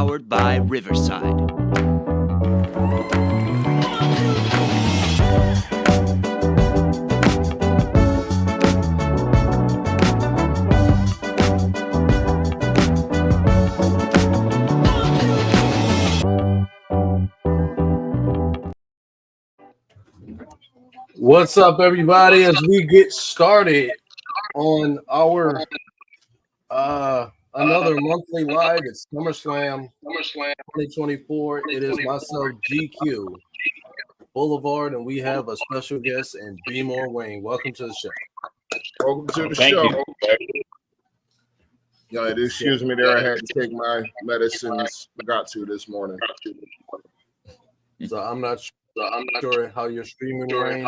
powered by Riverside. What's up, everybody? As we get started on our another monthly live, it's SummerSlam 2024. It is myself, GQ Boulevard, and we have a special guest and B More Wayne. Welcome to the show. Welcome to the Thank show. you. Yeah, excuse me there. I had to take my medicines. Forgot to this morning. So I'm not sure how you're streaming, Wayne.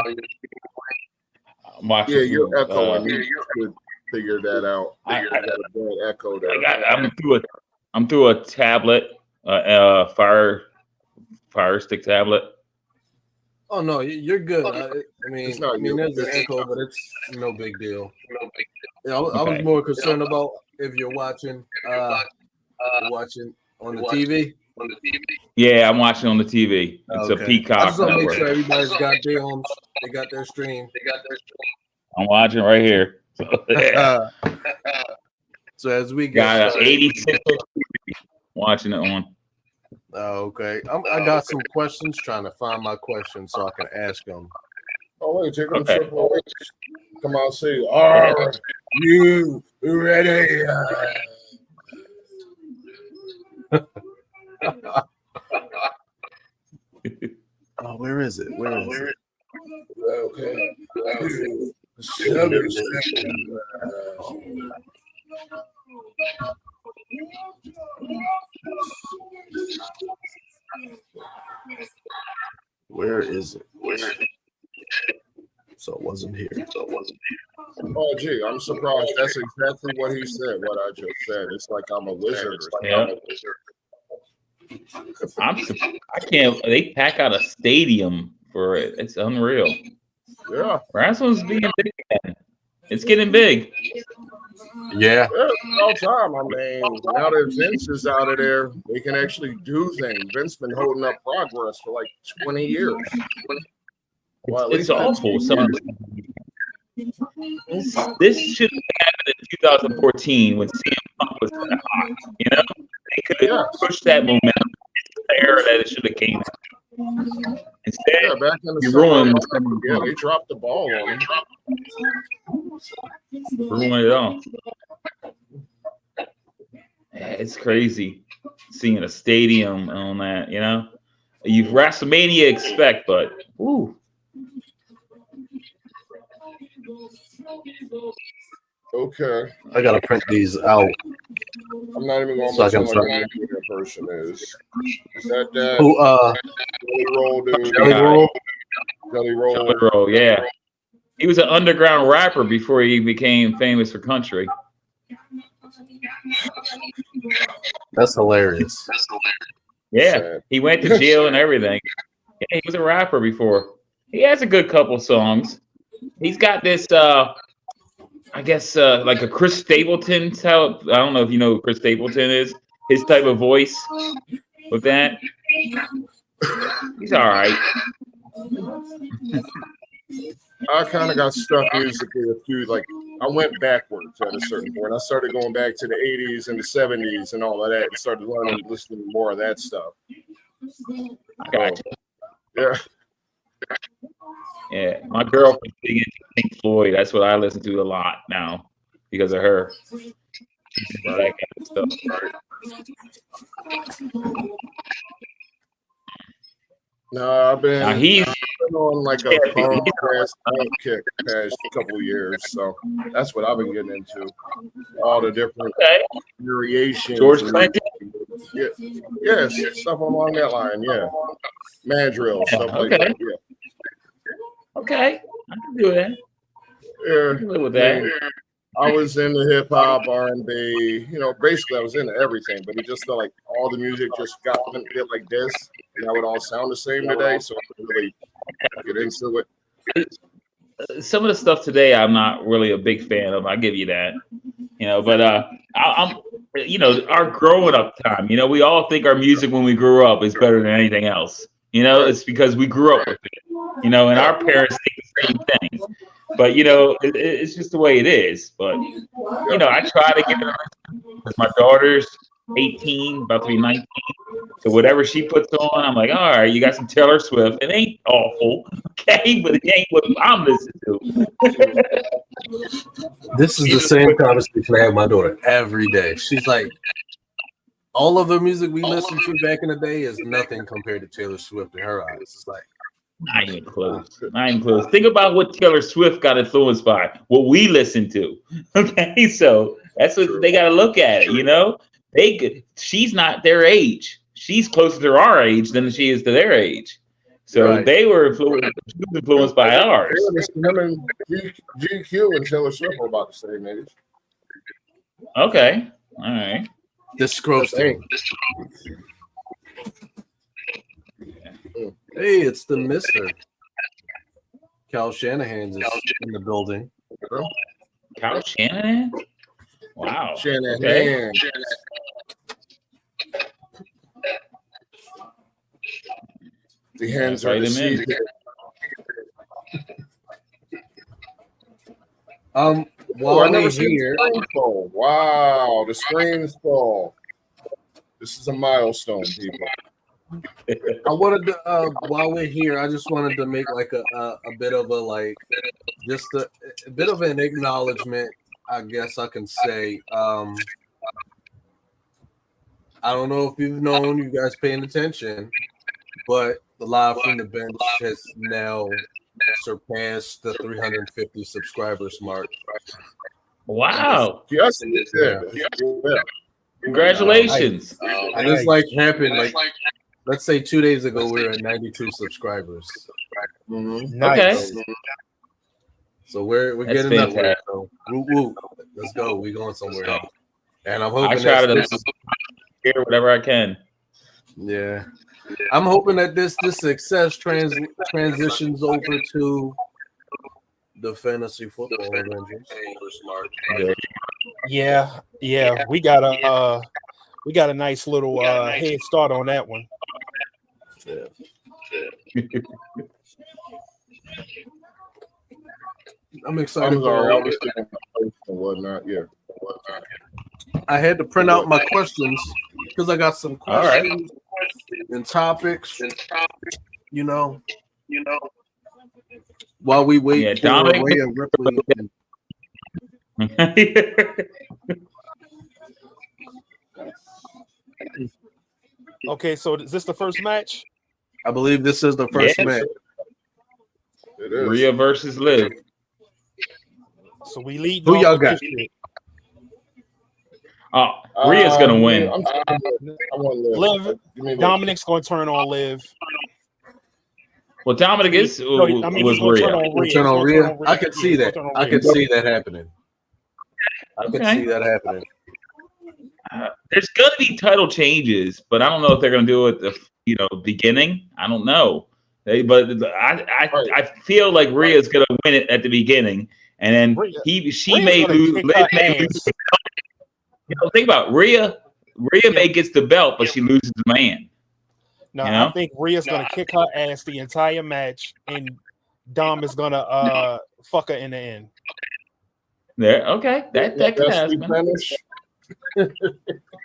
Yeah, you're echoing. You could figure that out. I got a bad echo there. I'm through a tablet, fire stick tablet. Oh no, you're good. I mean, there's an echo, but it's no big deal. Yeah, I was more concerned about if you're watching on the TV. Yeah, I'm watching on the TV. It's a Peacock. I just want to make sure everybody's got they got their stream. I'm watching right here. So as we got 86 watching it on. Oh, okay. I got some questions, trying to find my questions so I can ask them. Oh, wait, check them Triple H. Come on, see. Are you ready? Oh, where is it? Okay. Where is it? So it wasn't here. Oh, gee, I'm surprised. That's exactly what he said, what I just said. It's like I'm a wizard. I can't. They pack out a stadium for it. It's unreal. Yeah. Wrestling's being big again. It's getting big. Yeah. All time. I mean, now that Vince is out of there, they can actually do things. Vince's been holding up progress for like 20 years. Well, it's awful. This should have happened in 2014 when CM Punk was hot. You know, they could have pushed that momentum. It's the era that it should have came. Instead, back in the ruined. Yeah, they dropped the ball on him. Ruined it all. Yeah, it's crazy seeing a stadium on that. You know, you WrestleMania expect, but ooh. Okay. I gotta print these out. I'm not even going to look like who that person is. Is that who? Jelly Roll, yeah. He was an underground rapper before he became famous for country. That's hilarious. Yeah, he went to jail and everything. Yeah, he was a rapper before. He has a good couple songs. He's got this, I guess, like a Chris Stapleton type. I don't know if you know who Chris Stapleton is. His type of voice with that. He's all right. I kind of got stuck musically a few, like, I went backwards at a certain point. I started going back to the 80s and the 70s and all of that and started listening to more of that stuff. Gotcha. Yeah. Yeah, my girlfriend's big into Pink Floyd. That's what I listen to a lot now because of her. That kind of stuff. No, I've been on like a podcast kick the past couple of years, so that's what I've been getting into. All the different variations. George Clinton? Yes, stuff along that line, yeah. Mandrill, stuff like that, yeah. Okay, I can do that. Yeah, I can live with that. I was into hip hop, R&B, basically I was into everything, but it just felt like all the music just got a bit like this, and that would all sound the same today, so I couldn't really get into it. Some of the stuff today I'm not really a big fan of. I give you that, but I'm our growing up time. We all think our music when we grew up is better than anything else. It's because we grew up with it. And our parents think the same thing. But it's just the way it is. But I try to give it a listen because my daughter's 18, about to be 19. So whatever she puts on, I'm like, all right, you got some Taylor Swift. It ain't awful, okay, but it ain't what I'm listening to. This is the same conversation I have with my daughter every day. She's like, all of the music we listened to back in the day is nothing compared to Taylor Swift in her eyes. It's like, I ain't close. Think about what Taylor Swift got influenced by, what we listen to. Okay, so that's what they got to look at it. She's not their age. She's closer to our age than she is to their age. So they were influenced by ours. Him and GQ and Taylor Swift are about the same age. Okay, all right. This scroll thing. Hey, it's the Mr. Cal Shanahan's is in the building. Cal Shanahan? Wow. Shanahan. Okay. The hands are deceived. While I never seen here. Wow, the screen's full. This is a milestone, people. I wanted to, while we're here, I just wanted to make like a bit of a just a bit of an acknowledgement, I guess I can say. I don't know if you've known, you guys paying attention, but the Live from the Bench has now surpassed the 350 subscribers mark. Wow. Yes, yeah. Congratulations. And it's happened let's say 2 days ago we were at 92 subscribers. Mm-hmm. Nice. Okay. So we're getting up there. So woo. Let's go. We're going somewhere. And I'm hoping I try to hear whatever I can. Yeah. I'm hoping that this success transitions over to the fantasy football Avengers. Yeah. We got a nice little head start on that one. Yeah. I'm excited for all this and whatnot. Yeah. I had to print out my questions because I got some questions and topics. While we wait for Rhea Ripley. Okay, so is this the first match? I believe this is the first match. It is. Rhea versus Liv. So we lead. Who y'all got? Rhea's gonna win. I want Liv. Dominic's gonna turn on Liv. Well, Dominic was Rhea. Turn on Rhea. I can see that. I can see that happening. I can see that happening. There's gonna be title changes, but I don't know if they're gonna do it at the beginning. I don't know. I feel like Rhea's gonna win it at the beginning, and then she may lose. Liv may lose. Think about it. Rhea may gets the belt, but she loses the man. No, I think Rhea's gonna kick her ass the entire match, and Dom is gonna fuck her in the end. There, okay, that could happen.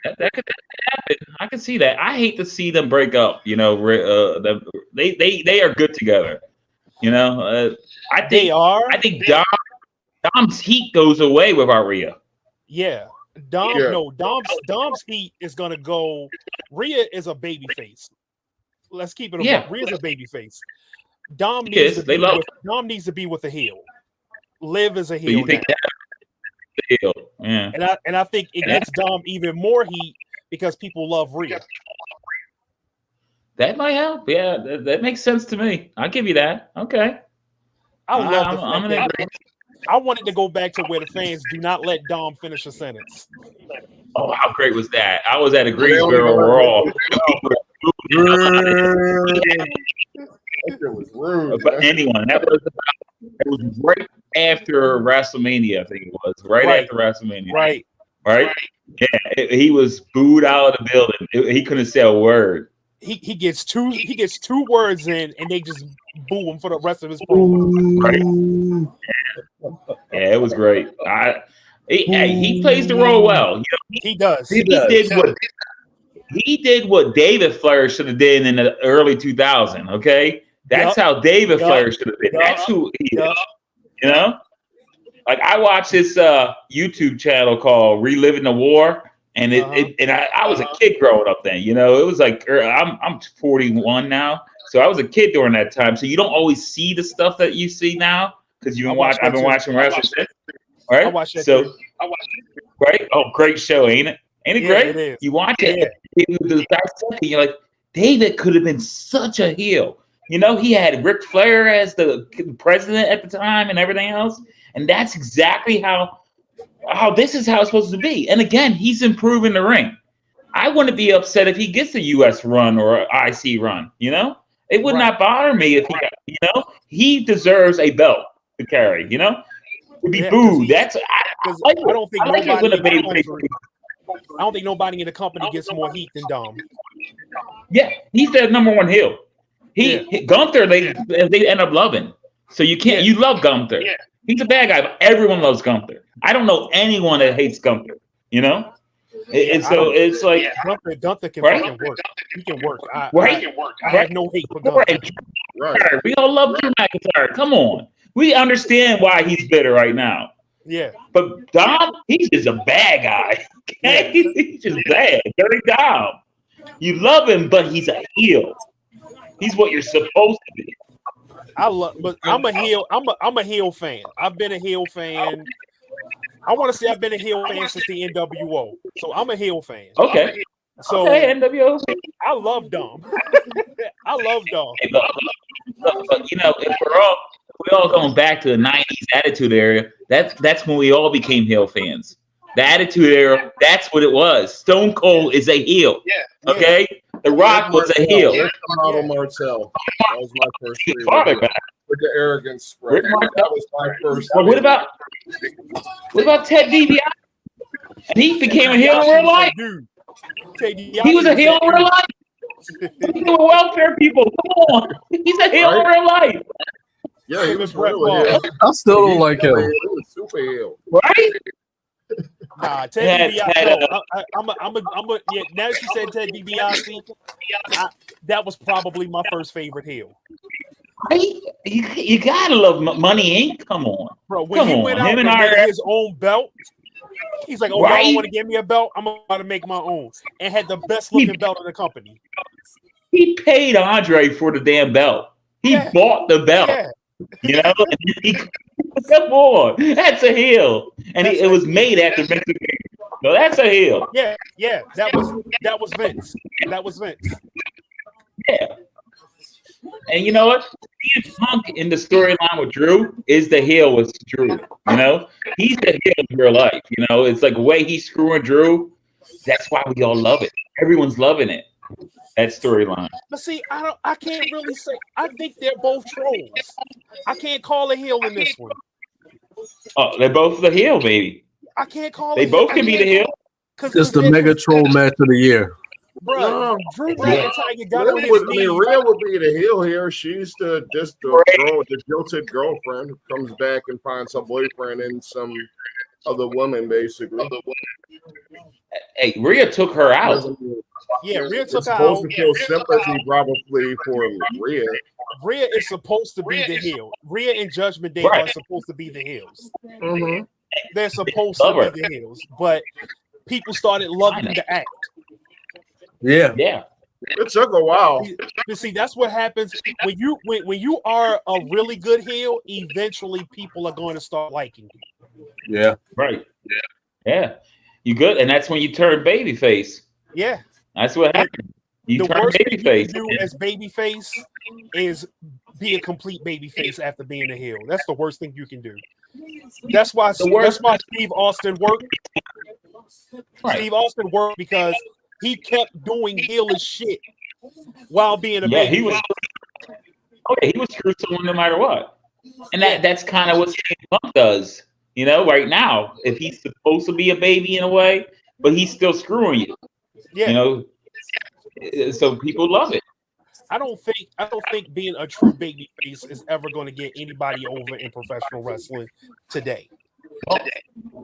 That could happen. I can see that. I hate to see them break up. They are good together. I think Dom's heat goes away without Rhea. Yeah. Dom's heat is gonna go. Rhea is a baby face. Let's keep it. Rhea's a baby face. Dom needs to be with a heel. Liv is a heel. So you think heel? Yeah. And I think it gets Dom even more heat because people love Rhea. That might help. Yeah, that makes sense to me. I'll give you that. Okay. I wanted to go back to where the fans do not let Dom finish a sentence. Oh, how great was that? I was at a Greensboro Raw. It was rude. But anyone, it was right after WrestleMania, I think it was. Right after WrestleMania. Right. right? Yeah, he was booed out of the building. He couldn't say a word. He gets two words in, and they just boo him for the rest of his program. Right? Yeah, it was great. He plays the role well. You know, he does. He did what David Flair should have did in the early 2000s. Okay, that's how David Flair should have been. That's who he is. You know, like I watched this YouTube channel called Reliving the War. And I was a kid growing up then, you know. It was like I'm 41 now, so I was a kid during that time. So you don't always see the stuff that you see now because I've been watching wrestling, right? I watch that too. Right? Oh, great show, ain't it? Ain't it great? It is. You watch it, you're like, David could have been such a heel. You know, he had Ric Flair as the president at the time and everything else, and that's exactly how this is how it's supposed to be. And again, he's improving the ring. I wouldn't be upset if he gets a US run or an IC run, you know? It would not bother me if he got, you know, he deserves a belt to carry, you know? To be booed. I don't think nobody in the company gets more heat than Dom. Yeah, he's the number one heel. Gunther, they end up loving. So you can't you love Gunther. Yeah. He's a bad guy, but everyone loves Gunther. I don't know anyone that hates Gunther, you know? It's like Gunther can fucking work. He can work. I have no hate for Gunther. Right. We all love Drew McIntyre. Come on. We understand why he's bitter right now. Yeah. But Dom, he's just a bad guy. Okay? Yeah. He's just bad. Dirty Dom. You love him, but he's a heel. He's what you're supposed to be. But I'm a heel. I'm a heel fan. I've been a heel fan. I want to say I've been a heel fan since the NWO. So I'm a heel fan. Okay. So NWO. I love Dom. I love Dom. Hey, but you know, if we're all going back to the 90s Attitude Era, that's when we all became heel fans. The Attitude Era, that's what it was. Stone Cold is a heel. Yeah. Okay? The Rock was a heel. Marcel. That was my first with the arrogance spread. That was my first. Well, what about Ted DiBiase? And he became a heel in real life. He was a heel in real life. He was welfare people. Come on. He's a heel in real life. Yeah, he was real. I still don't like him. He was super heel. Right? Nah, Ted DiBiase. Now that you said Ted DiBiase, that was probably my first favorite heel. You gotta love Money Inc. Come on, bro. When he went out and made his own belt, he's like, "Oh, y'all don't want to give me a belt? I'm about to make my own," and had the best looking belt in the company. He paid Andre for the damn belt. He bought the belt. Yeah. You know, come on, that's a heel, and it was made after Vince. No, that's a heel. Yeah, that was Vince. That was Vince. Yeah, and you know what? CM Punk in the storyline with Drew is the heel with Drew. You know, he's the heel in real life. You know, it's like the way he's screwing Drew. That's why we all love it. Everyone's loving it. That storyline. But see, I can't really say. I think they're both trolls. I can't call a heel in this one. Oh, they're both the heel, baby. I can't call. They both can be the heel. It's the mega troll match of the year. Bro, Drew McIntyre got on his knees. Rhea would be the heel here. She's the jilted girlfriend who comes back and finds some boyfriend and some other woman, basically. Hey, Rhea took her out. Yeah, Rhea took her out. Supposed to feel sympathy probably for Rhea. Rhea is supposed to be the heel. Rhea and Judgment Day are supposed to be the heels. Mm-hmm. They're supposed to be the heels, but people started loving the act. Yeah. It took a while. You see, that's what happens when you are a really good heel. Eventually, people are going to start liking you. Yeah. Right. Yeah. You good, and that's when you turn babyface. Yeah. That's what happened. You the turn worst babyface. thing you can do as babyface is be a complete babyface after being a heel. That's the worst thing you can do. That's why Steve Austin worked. Right. Steve Austin worked because he kept doing heelish shit while being a baby. He was screw someone no matter what. And that's kind of what CM Punk does. You know, right now, if he's supposed to be a baby in a way, but he's still screwing you. Yeah. You know, so people love it. I don't think being a true baby face is ever going to get anybody over in professional wrestling today. Well,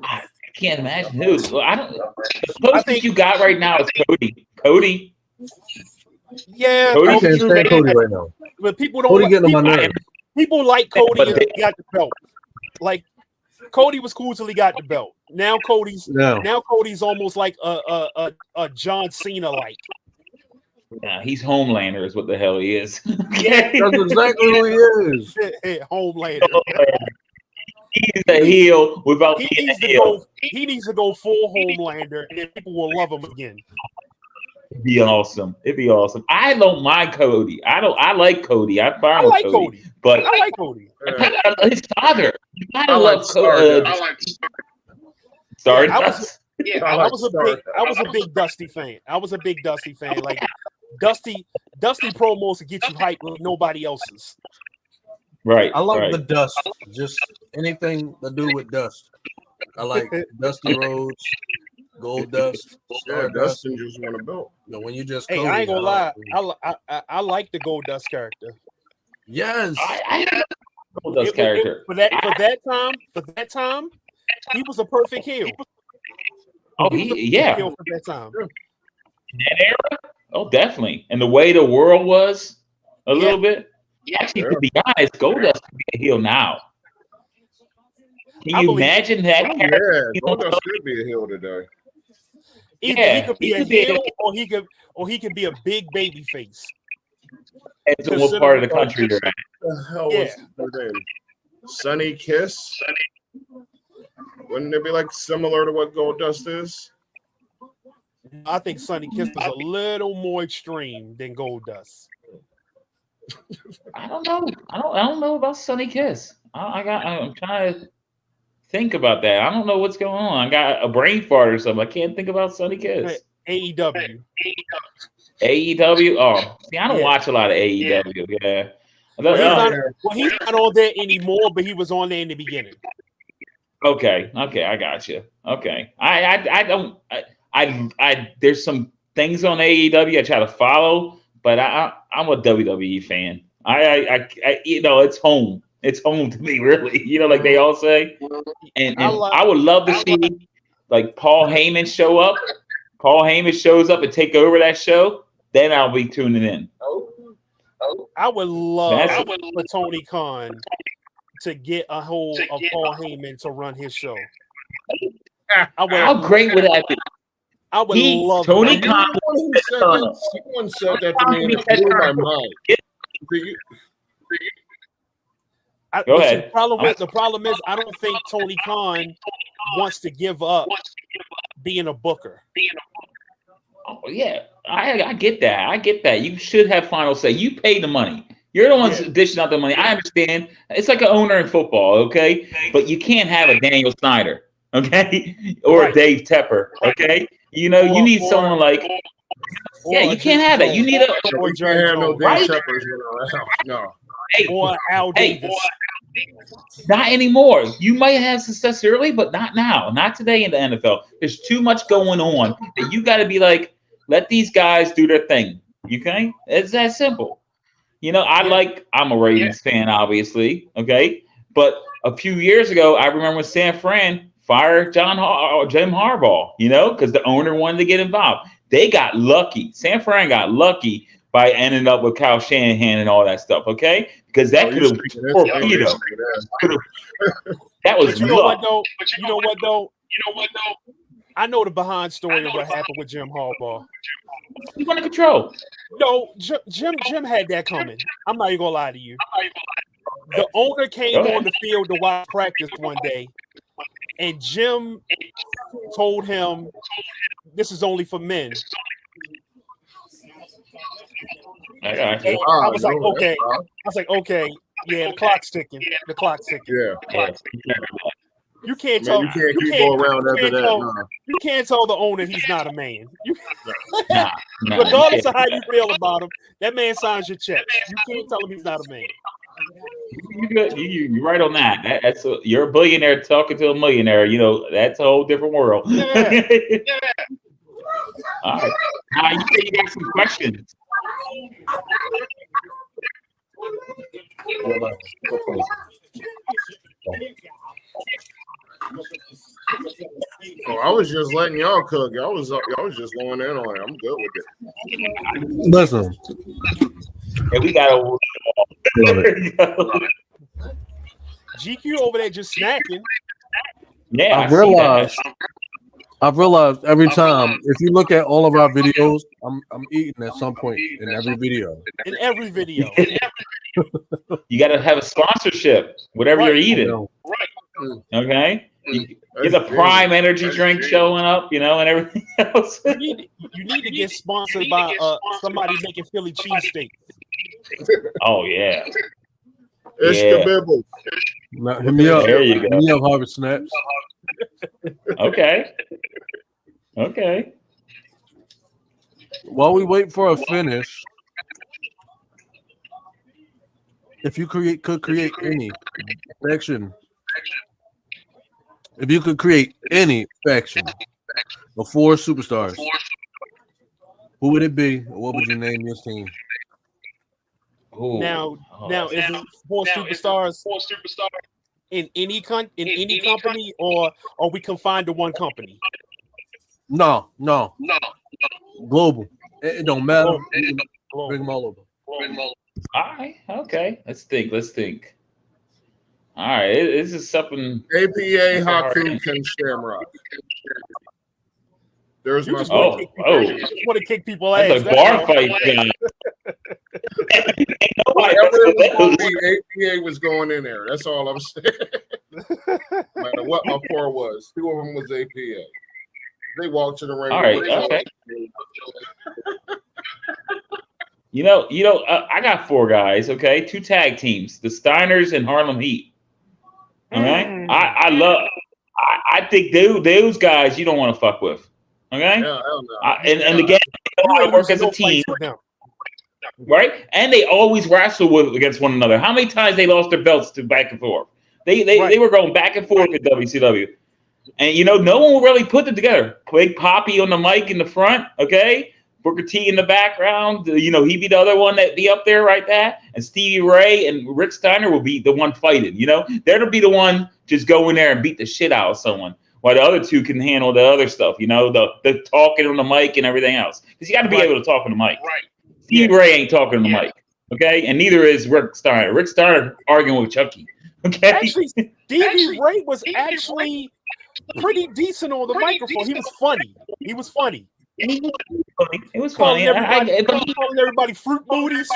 I can't imagine who. I don't. The closest you got right now is Cody. Cody. Yeah, I can't stand Cody right now. But people don't. Cody getting on my nerves. People like Cody and he got the belt. Like Cody was cool till he got the belt. Now Cody's almost like a John Cena like. Yeah, he's Homelander is what the hell he is. Yeah, that's exactly who he is. Homelander. He's a heel without being a heel. He needs to go full Homelander, and then people will love him again. It'd be awesome. I don't mind Cody. I like Cody. I like Cody. But I like Cody. His father. You gotta love Cody. I like Stardust. I was a big Dusty fan. Like Dusty promos to get you hyped with nobody else's. Right. I like the Dust. Just anything to do with Dust. I like Dusty Rhodes, Gold Dust. Yeah, Dustin just won a belt. You know, when you just I ain't gonna lie. I like the Gold Dust character. Yes. I Gold Dust character. For that time, he was a perfect heel. Oh, for that time. That era? Oh, definitely. And the way the world was a little bit. Actually, to be honest, Goldust could be a heel now. Can you imagine that? Yeah, Goldust could be a heel today. Either he could be a heel, or he could be a big baby face. Depends on what part of the country you're at. The hell was her name? Sunny Kiss. Wouldn't it be like similar to what Goldust is? I think Sunny Kiss was a little more extreme than Goldust. I don't know. I don't know about Sunny Kiss. I'm trying to think about that. I don't know what's going on. I got a brain fart or something. I can't think about Sunny Kiss. AEW. Oh, see, I don't watch a lot of AEW. Yeah. He's not on there anymore, but he was on there in the beginning. Okay, I got you. Okay, I there's some things on AEW I try to follow, but I'm a WWE fan. I you know, it's home. It's home to me, really. You know, like they all say. And I would love to see like Paul Heyman show up. Paul Heyman shows up and take over that show. Then I'll be tuning in. I would love for Tony Khan to get a hold of Paul Heyman to run his show. How great would that be? I would love Tony Khan. Someone said that to me and it blew my mind. Go ahead. The problem is I don't think Tony Khan wants to give up being a booker. Oh yeah, I get that. I get that. You should have final say. You pay the money. You're the ones dishing out the money. I understand. It's like an owner in football, okay? But you can't have a Daniel Snyder, okay? Or a Dave Tepper, okay? You know, you need someone like. You can't have that. You need a. No Dave Teppers around. No. Or Al Davis. Not anymore. You might have success early, but not now. Not today in the NFL. There's too much going on that you got to be like, let these guys do their thing. Okay? It's that simple. You know, I'm a Ravens fan, obviously. Okay? But a few years ago, I remember when San Fran fired Jim Harbaugh, you know, because the owner wanted to get involved. They got lucky. San Fran got lucky by ending up with Kyle Shanahan and all that stuff, okay? Because that could have torpedoed. That was you know what though? I know the behind story of what happened with Jim Harbaugh. He wanted control. No, Jim had that coming. I'm not even gonna lie to you. The owner came on the field to watch practice one day, and Jim told him, "This is only for men." I was like, okay, yeah, the clock's ticking. Yeah. You can't tell. You can't keep going around after that. You can't tell the owner he's not a man. Regardless of how you feel about him, that man signs your checks. You can't tell him he's not a man. You good. You're right on that. You're a billionaire talking to a millionaire. You know, that's a whole different world. Yeah. All right. You say you got some questions. Oh, I was just letting y'all cook. Y'all was just going in on it. I'm good with it. Listen. And we got a GQ over there just snacking. Yeah, I've realized every time, if you look at all of our videos, I'm eating at some point in every video. In every video. You got to have a sponsorship, whatever you're eating. Right. Okay. Get a Prime Energy drink showing up, you know, and everything else. You need to get sponsored by somebody making Philly cheesesteak. Oh yeah. It's Kabibble. Hit me up. There you go. Hit me up, Harvard Snaps. Okay. While we wait for a finish, if you could create any faction, if you could create any faction of 4 superstars, who would it be? What would you name your team? Ooh. Now is it 4 superstars in any company, or are we confined to one company? No. Global. It don't matter. Global. Bring them all over. All right. Okay. Let's think. All right. This is something. APA, Haku, Ken Shamrock. There's my just want to kick people ass. That's a bar fight. APA was going in there. That's all I'm saying. No matter what my pour was, 2 of them was APA. They walked to the ring. All right. Okay. You know, I got 4 guys. Okay, 2 tag teams: the Steiners and Harlem Heat. Okay, I think those guys you don't want to fuck with. Okay, yeah, and again, they work as a team, right? And they always wrestle against one another. How many times they lost their belts to back and forth? They were going back and forth at WCW, and you know, no one will really put them together. Big Poppy on the mic in the front, okay. Booker T in the background, you know, he'd be the other one that'd be up there right there. And Stevie Ray and Rick Steiner will be the one fighting, you know. They'll be the one just go in there and beat the shit out of someone, while the other 2 can handle the other stuff, you know, the talking on the mic and everything else. Because you got to be able to talk on the mic. Right. Stevie Ray ain't talking on the mic, okay? And neither is Rick Steiner. Rick Steiner arguing with Chucky, okay? Actually, Stevie Ray was actually pretty decent on the microphone. He was funny. It was funny. Calling everybody fruit booties.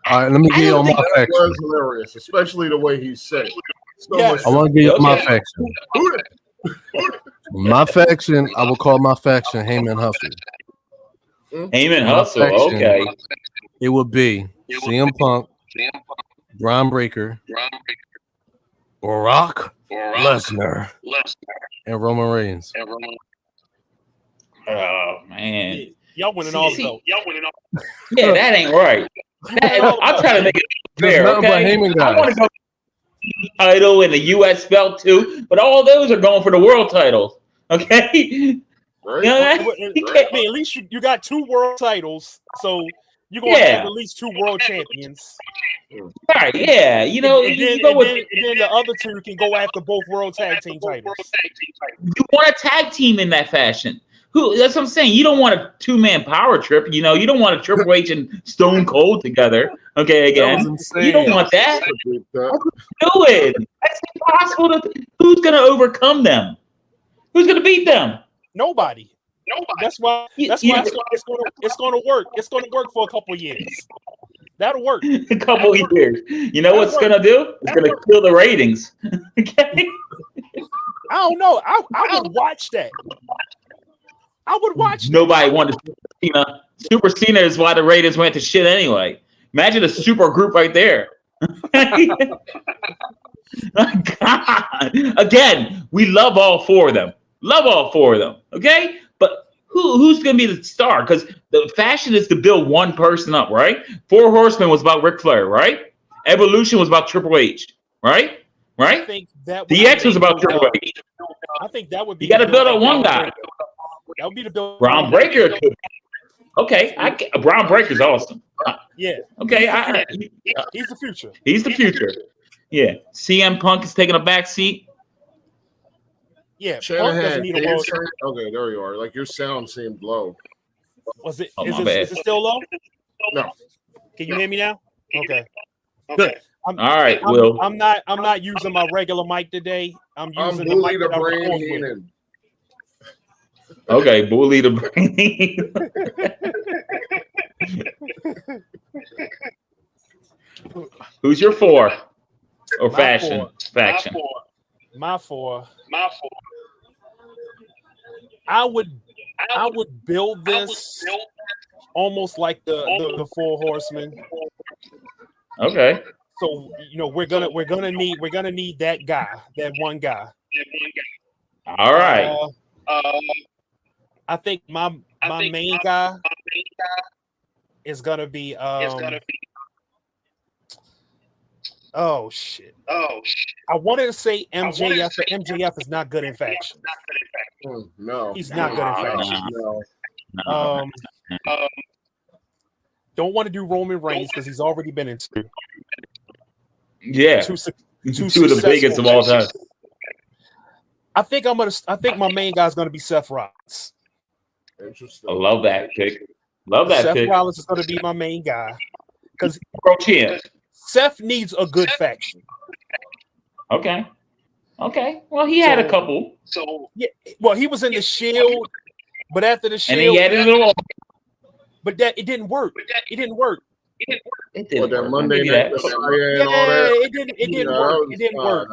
All right, let me give you my faction. That was hilarious, especially the way he said it. I want to give you my faction. My faction, I will call my faction Heyman Hustle. Heyman Hustle, okay. It would be CM Punk, Braun Breaker, Brock Lesnar, and Roman Reigns. Oh man, y'all winning all though. Yeah, that ain't right. I'm trying to make it fair. Okay, I want to go title and the U.S. belt too, but all those are going for the world titles. Okay, right. You know that? I mean, at least you got 2 world titles, so you're going to have at least 2 world champions. Right, yeah. You know, and then the other 2 can go after both world tag team titles. You want a tag team in that fashion. That's what I'm saying. You don't want a 2-man power trip. You know, you don't want a Triple H and Stone Cold together. Okay, again. You don't want that. Do it. That's impossible. Who's going to overcome them? Who's going to beat them? Nobody. That's why it's going to work. It's going to work for a couple of years. That'll work. A couple of years. You know what's going to do? It's going to kill the ratings. Okay. I don't know. I would watch that. I would watch. Nobody wanted Cena. Super Cena is why the ratings went to shit anyway. Imagine a super group right there. God. Again, we love all 4 of them. Okay? But who's going to be the star? Because the fashion is to build one person up, right? Four Horsemen was about Ric Flair, right? Evolution was about Triple H, right? Right? I think that DX was about Triple H. I think that would be. You got to build up one guy. That would be the build. Brown Breaker. Okay, Brown Breaker's awesome. Yeah. Okay, he's the future. He's the future. Yeah. CM Punk is taking a back seat. Yeah. Punk doesn't need a world. Okay, there you are. Like your sound seemed low. Was it? Oh, is it still low? No. Can you hear me now? Okay. Good. All right, Will. I'm not using my regular mic today. I'm using the mic that I'm recording with. Okay, bully the brain. Who's your four? Or faction? Faction. My four. I would build this almost like the Four Horsemen. Okay. So we're gonna need that guy, that one guy. All right. I think my main guy is gonna be oh shit. I wanted to say MJF, but MJF is not good in faction. No, he's not good in faction. No. Don't want to do Roman Reigns because he's already been in two. Yeah, two of the biggest of all time. I think my main guy's gonna be Seth Rollins. Interesting. I love that pick. Seth Rollins is gonna be my main guy because Seth needs a good faction. Okay. Well, he had a couple. So yeah. Well, he was in the Shield, but after the Shield, and he had it all. But it didn't work. It didn't work. It didn't that work. Monday night. It didn't work. It didn't work.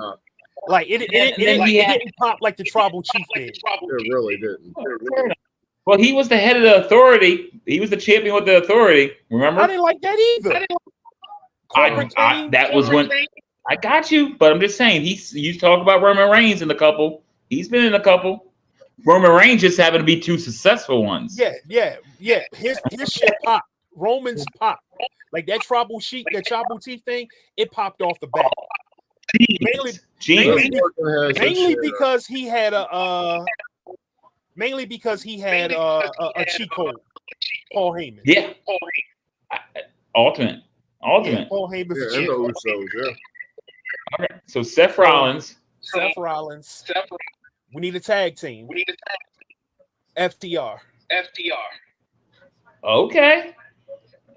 Like it didn't pop like the Tribal Chief did. It really didn't. Well, he was the head of the Authority. He was the champion with the Authority. Remember? I didn't like that either. That was when I got you, but I'm just saying you talk about Roman Reigns in the couple. He's been in a couple. Roman Reigns just happened to be two successful ones. Yeah. His shit popped. Roman's popped. Like that Tribal Chief thing, it popped off the bat. Mainly because he had a cheat code. Paul Heyman. Yeah. Alternate. Yeah, Paul Heyman's a cheat code. Okay. So Seth Rollins. We need a tag team. FTR. Okay.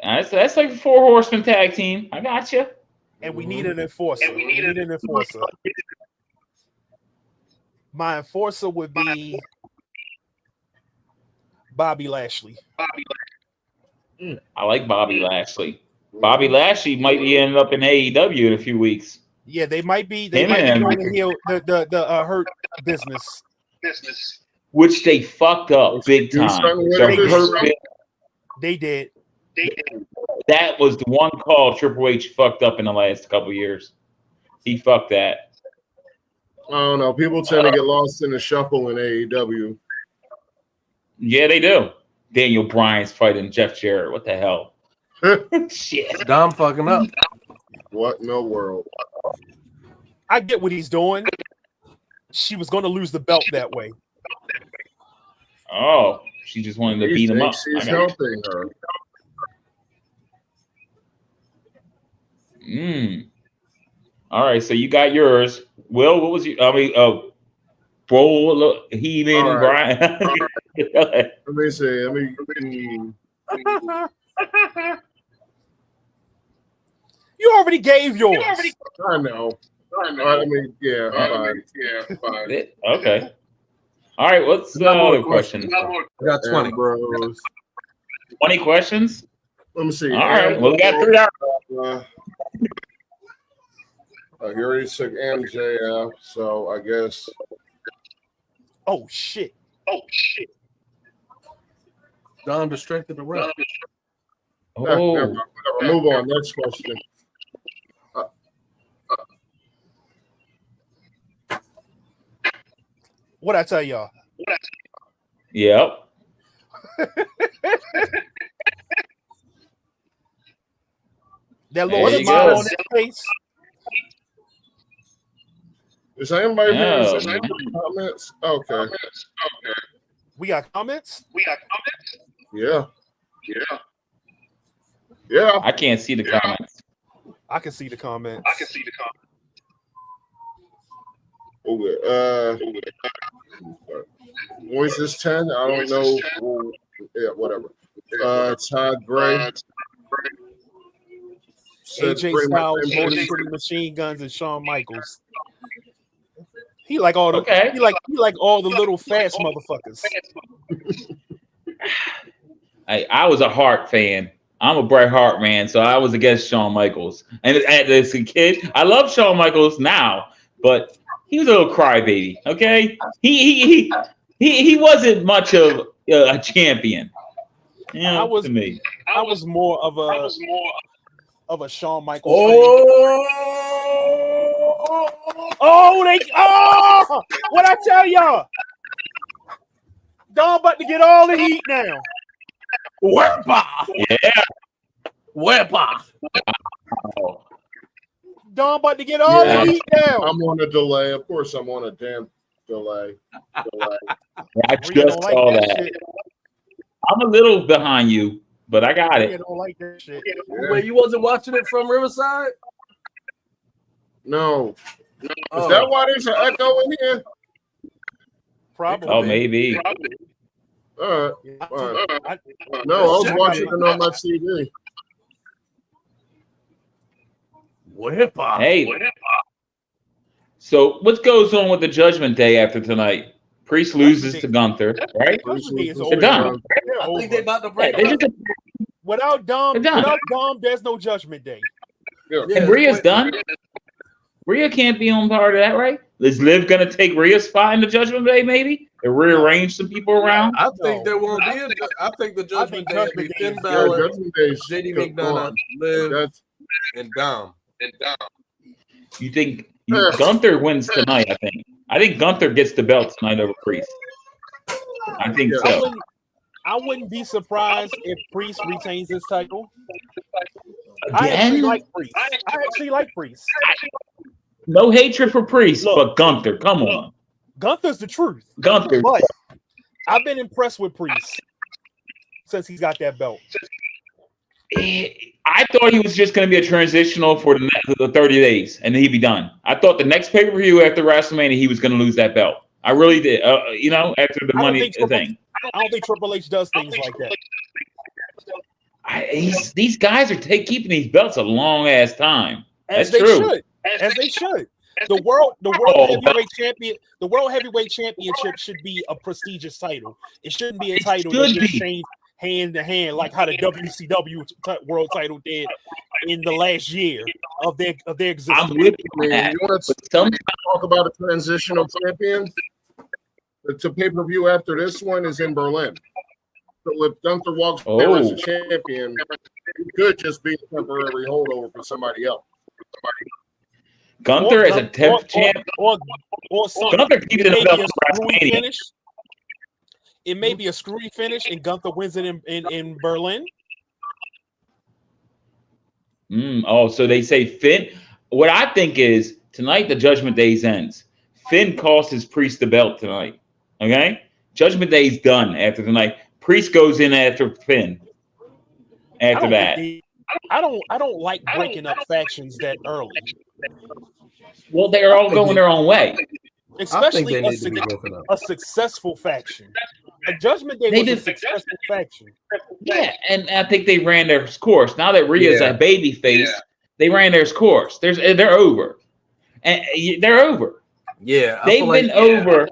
That's like a Four Horsemen tag team. I got you. And we need an enforcer. My enforcer would be Bobby Lashley. I like Bobby Lashley. Bobby Lashley might be ending up in AEW in a few weeks. Yeah, they might be going to heal the Hurt business. Which they fucked up big time. They did. That was the one call Triple H fucked up in the last couple of years. He fucked that. I don't know. People tend to get lost in the shuffle in AEW. Yeah, they do. Daniel Bryan's fighting Jeff Jarrett. What the hell? Shit. Dom fucking up. What in the world? I get what he's doing. She was going to lose the belt that way. Oh, she just wanted to beat him up. She's helping her. All right, so you got yours. Will, what was your? Bro, Heathen and Brian. Let me see. You already gave yours. I know. I mean, yeah. Fine. Okay. All right. What's the other question? We got 20, bros. 20 questions. Let me see. All right. Well, we got 3 hours. You already took MJF, so I guess. Oh shit! Don distracted the ref. Oh. Move on. Next question. What I tell y'all? Yep. That little smile on his face. Is anybody here in comments? Okay. We got comments? Yeah. I can't see the comments. I can see the comments. Okay. Voice is 10. I don't know. Yeah, whatever. Todd Gray. AJ Styles, Motor City Machine Guns, and Shawn Michaels. He like all the he like all the little fast motherfuckers. I was a Hart fan. I'm a Bret Hart man, so I was against Shawn Michaels. And as a kid, I love Shawn Michaels now, but he was a little crybaby. Okay, he wasn't much of a champion. You know, I was more of a Shawn Michaels fan. What I tell y'all? Dom about to get all the heat now. Wepa. Dom about to get all the heat now. I'm on a delay. Of course, I'm on a damn delay. I just saw that. I'm a little behind you, but I got it. I don't like that shit. Wait, you wasn't watching it from Riverside? No. Is that why there's an echo in here? Probably. Oh, maybe. All right. No, I was watching it on my TV. Wepa. Hey. So what goes on with the Judgment Day after tonight? Priest loses to Gunther, right? They're done. I think they're about to break up. Without Dom, there's no Judgment Day. And Rhea's done. Rhea can't be on part of that, right? Is Liv going to take Rhea's spot in the Judgment Day, maybe? And rearrange some people around? I think there won't be I think the Judgment Day will be Finn Balor, JD McDonough, Liv, and Dom. You think Gunther wins tonight, I think Gunther gets the belt tonight over Priest. I think so. I wouldn't be surprised if Priest retains his title. Again? I actually like Priest. No hatred for Priest, but Gunther, come on. Gunther's the truth. Gunther. But I've been impressed with Priest since he's got that belt. I thought he was just going to be a transitional for the 30 days, and then he'd be done. I thought the next pay-per-view after WrestleMania, he was going to lose that belt. I really did. After the money thing. I don't think Triple H does things like that. These guys are keeping these belts a long ass time. As they should. The world heavyweight championship should be a prestigious title. It shouldn't be a title that gets changed hand to hand like how the WCW world title did in the last year of their existence. I'm with you, man. You want to talk about a transitional champion? The pay-per-view after this one is in Berlin. So if Gunther walks there as a champion, it could just be a temporary holdover for somebody else. Gunther as a temp champ, or Gunther keeps it up for WrestleMania. It may be a screwy finish, and Gunther wins it in Berlin. So they say Finn. What I think is tonight the Judgment Days ends. Finn costs his Priest the belt tonight. Okay, Judgment Day's done after tonight. Priest goes in after Finn. After that, I don't like breaking up factions that early. Well, they're all going their own way. Especially a successful faction. A Judgment Day was a successful faction. Yeah, and I think they ran their course. Now that Rhea's a baby face, they ran their course. They're over. And they're over. Yeah. They've been over.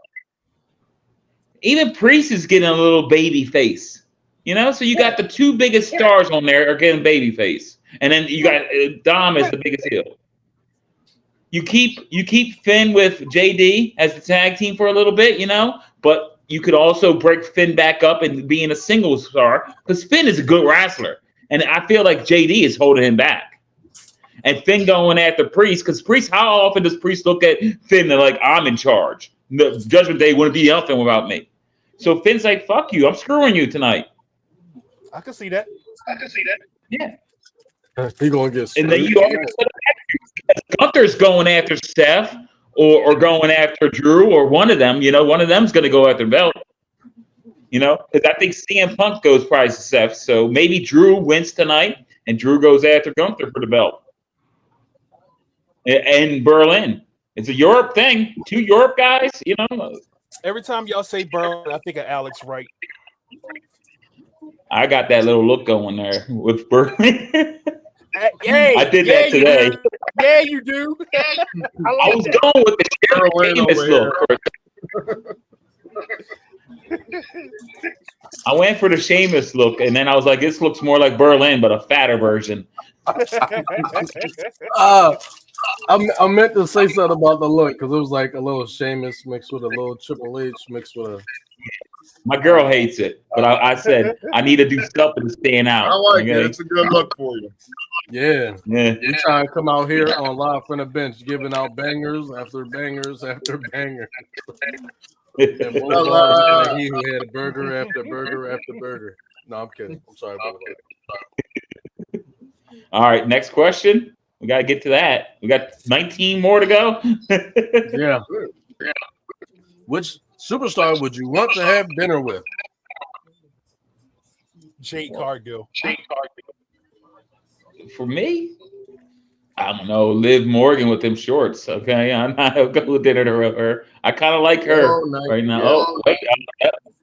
Even Priest is getting a little baby face. So you got the two biggest stars on there are getting baby face. And then you got Dom as the biggest heel. You keep Finn with JD as the tag team for a little bit, but you could also break Finn back up and be in a singles star because Finn is a good wrestler. And I feel like JD is holding him back. And Finn going after Priest, because Priest, how often does Priest look at Finn and like, I'm in charge? The Judgment Day wouldn't be nothing without me. So Finn's like, fuck you, I'm screwing you tonight. I can see that. Yeah. He gonna get. And then you Gunther's going after Steph or going after Drew or one of them. You know, one of them's going to go after the belt. You know, because I think CM Punk goes probably to Steph. So maybe Drew wins tonight and Drew goes after Gunther for the belt. And Berlin. It's a Europe thing. 2 Europe guys, you know. Every time y'all say Berlin, I think of Alex Wright. I got that little look going there with Berlin. I did that today. Yeah, you do. I was going with the famous look. I went for the Sheamus look, and then I was like, this looks more like Berlin, but a fatter version. I meant to say something about the look because it was like a little Sheamus mixed with a little Triple H mixed with a. My girl hates it, but I said I need to do something to stand out. I like it. It's a good look for you. Yeah. You trying to come out here on Live from the Bench, giving out bangers after bangers after bangers. And he who had burger after burger after burger. No, I'm kidding. I'm sorry about that. All right, next question. We got to get to that. We got 19 more to go. Yeah. Which superstar would you want to have dinner with? Jade Cargill. For me, I don't know. Liv Morgan with them shorts. Okay, I'll go with dinner to her. I kind of like her right now. Oh, wait,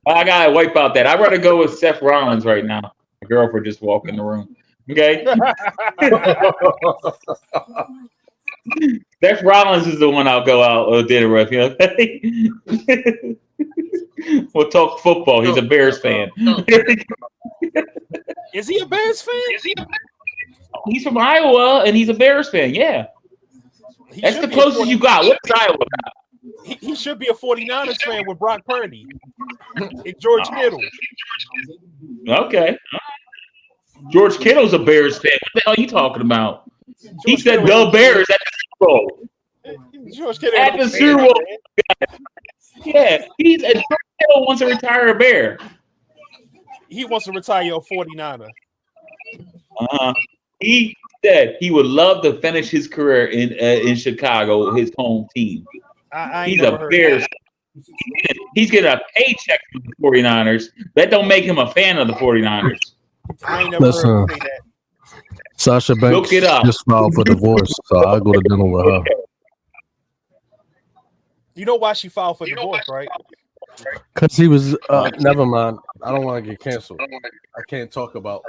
I gotta wipe out that. I'd rather go with Seth Rollins right now. My girlfriend just walked in the room. Okay. Seth Rollins is the one I'll go out dinner with. You know? We'll talk football. He's a Bears fan. Is he a Bears fan? He's from Iowa and he's a Bears fan. Yeah. That's the closest you got. What's Iowa got? He should be a 49ers fan with Brock Purdy and George Kittle. Okay. George Kittle's a Bears fan. What the hell are you talking about? He said the Bears at the Super Bowl. George Kittle at the Super Bowl. Yeah, George Kittle wants to retire a Bear. He wants to retire a 49er. He said he would love to finish his career in Chicago, his home team. He's a Bears. He's getting a paycheck from the 49ers. That don't make him a fan of the 49ers. I ain't never heard him say that. Sasha Banks just filed for divorce, so I'll go to dinner with her. You know why she filed for divorce, right? Because he was. Never mind. I don't want to get canceled. I can't talk about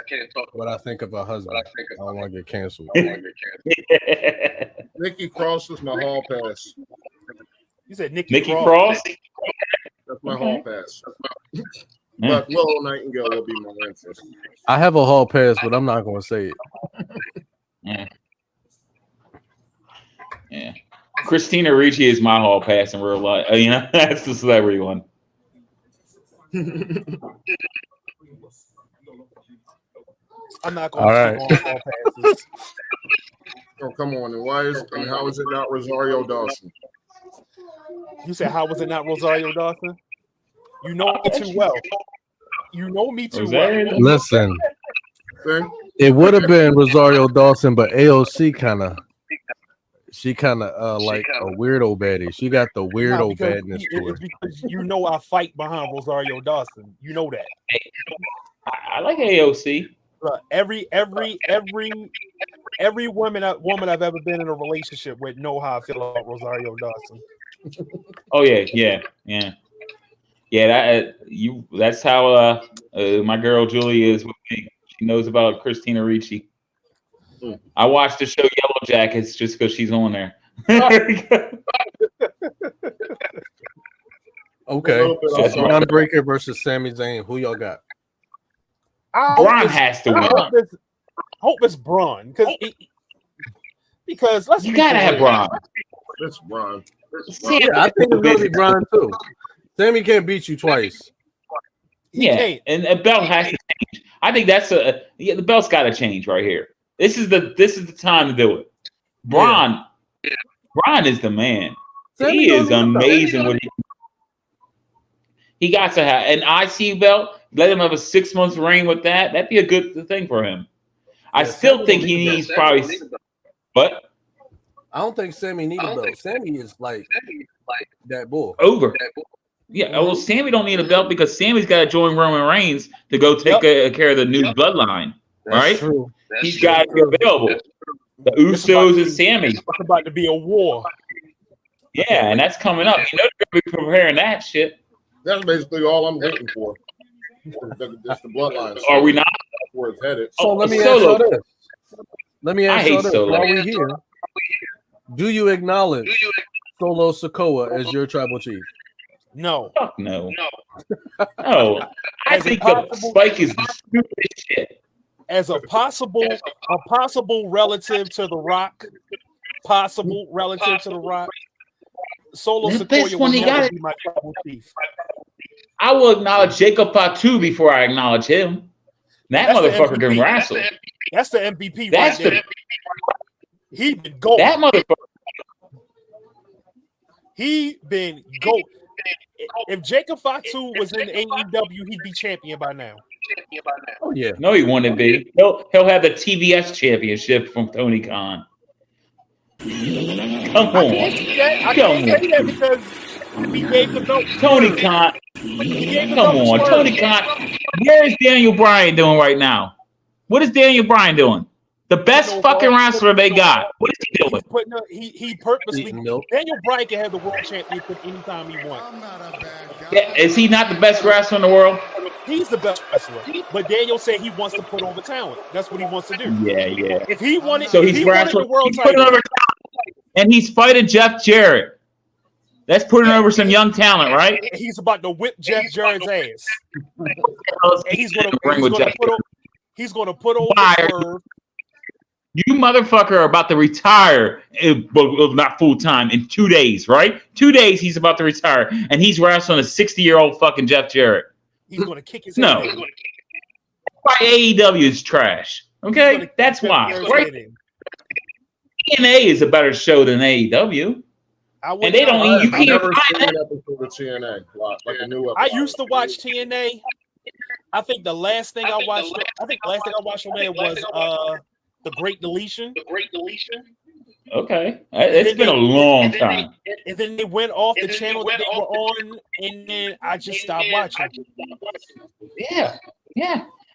what I think of her husband. I don't want to get canceled. Nikki Cross is my hall pass. You said Nikki Cross? That's my hall pass. But Willow Nightingale will be my interest. I have a hall pass, but I'm not going to say it. Yeah. Christina Ricci is my hall pass in real life. You know, that's the celebrity one. I'm not going to hall passes. Oh, come on. And how is it not Rosario Dawson? You said, how was it not Rosario Dawson? You know me too well. You know me too well. Listen, it would have been Rosario Dawson, but AOC kind of like a weirdo baddie. She got the weirdo badness to her. Because you know I fight behind Rosario Dawson. You know that. I like AOC. Every woman I've ever been in a relationship with know how I feel about Rosario Dawson. Oh yeah. That's how my girl Julie is with me. She knows about Christina Ricci. I watched the show Yellow Jackets just because she's on there. Okay. So Braun Breaker versus Sami Zayn. Who y'all got? Braun has to win. I hope it's Braun because you gotta have Braun. It's Braun. Yeah, I think it's gonna be Braun too. Sami can't beat you twice. Yeah, and a belt has to change. I think that's the belt's got to change right here. This is the time to do it. Braun is the man. He is amazing. He got to have an IC belt. Let him have a 6 months reign with that. That'd be a good thing for him. I still think he needs probably. But I don't think Sammy needs a belt. Sammy is like that bull. Over. Yeah, well, Sammy don't need a belt because Sammy's got to join Roman Reigns to go take care of the new bloodline, right? True. He's got to be available. The Usos and Sammy. It's about to be a war. Yeah, and that's coming up. You know they're going to be preparing that shit. That's basically all I'm waiting for. Just the bloodlines. Are we not? Where it's headed. So let me ask you this. Let me ask you this. While we're here, do you acknowledge Solo Sikoa as your tribal chief? No. Fuck no. No. I think the Spike is the stupidest shit. As a possible relative to The Rock, Solo Sikoa will never be my tribal chief. I will acknowledge Jacob Fatu before I acknowledge him. That motherfucker can wrestle. That's the MVP. That's right there. He been gold. That motherfucker. He been gold. If Jacob Fatu was in AEW, he'd be champion by now. Oh yeah. No, he wouldn't be. He'll have the TBS championship from Tony Khan. Come on. I can't say that because he gave the belt. Tony Khan. Come on, Tony Khan. Where is Daniel Bryan doing right now? What is Daniel Bryan doing? The best fucking wrestler they got. What is he doing? He purposely. Daniel Bryan can have the world championship anytime he wants. Yeah, is he not the best wrestler in the world? He's the best wrestler. But Daniel said he wants to put over talent. That's what he wants to do. Yeah. If he wanted, so he's wrestling. He's putting over talent, and he's fighting Jeff Jarrett. That's putting over some young talent, right? He's about to whip Jeff Jarrett's ass. And he's going to put over Swerve. You motherfucker are about to retire, not full time, in 2 days, right? 2 days he's about to retire, and he's wrestling a 60-year-old fucking Jeff Jarrett. He's going to kick his no. head. Why AEW is trash? Okay, that's why. Right? TNA is a better show than AEW, and they don't. You can't find that. Episode of TNA, like a new episode. I used to watch TNA. I think the last thing I watched. I think the last thing I watched on there was The Great Deletion. Okay. It's been a long time. And then they went off the channel that they were on, and then I just stopped watching. Yeah.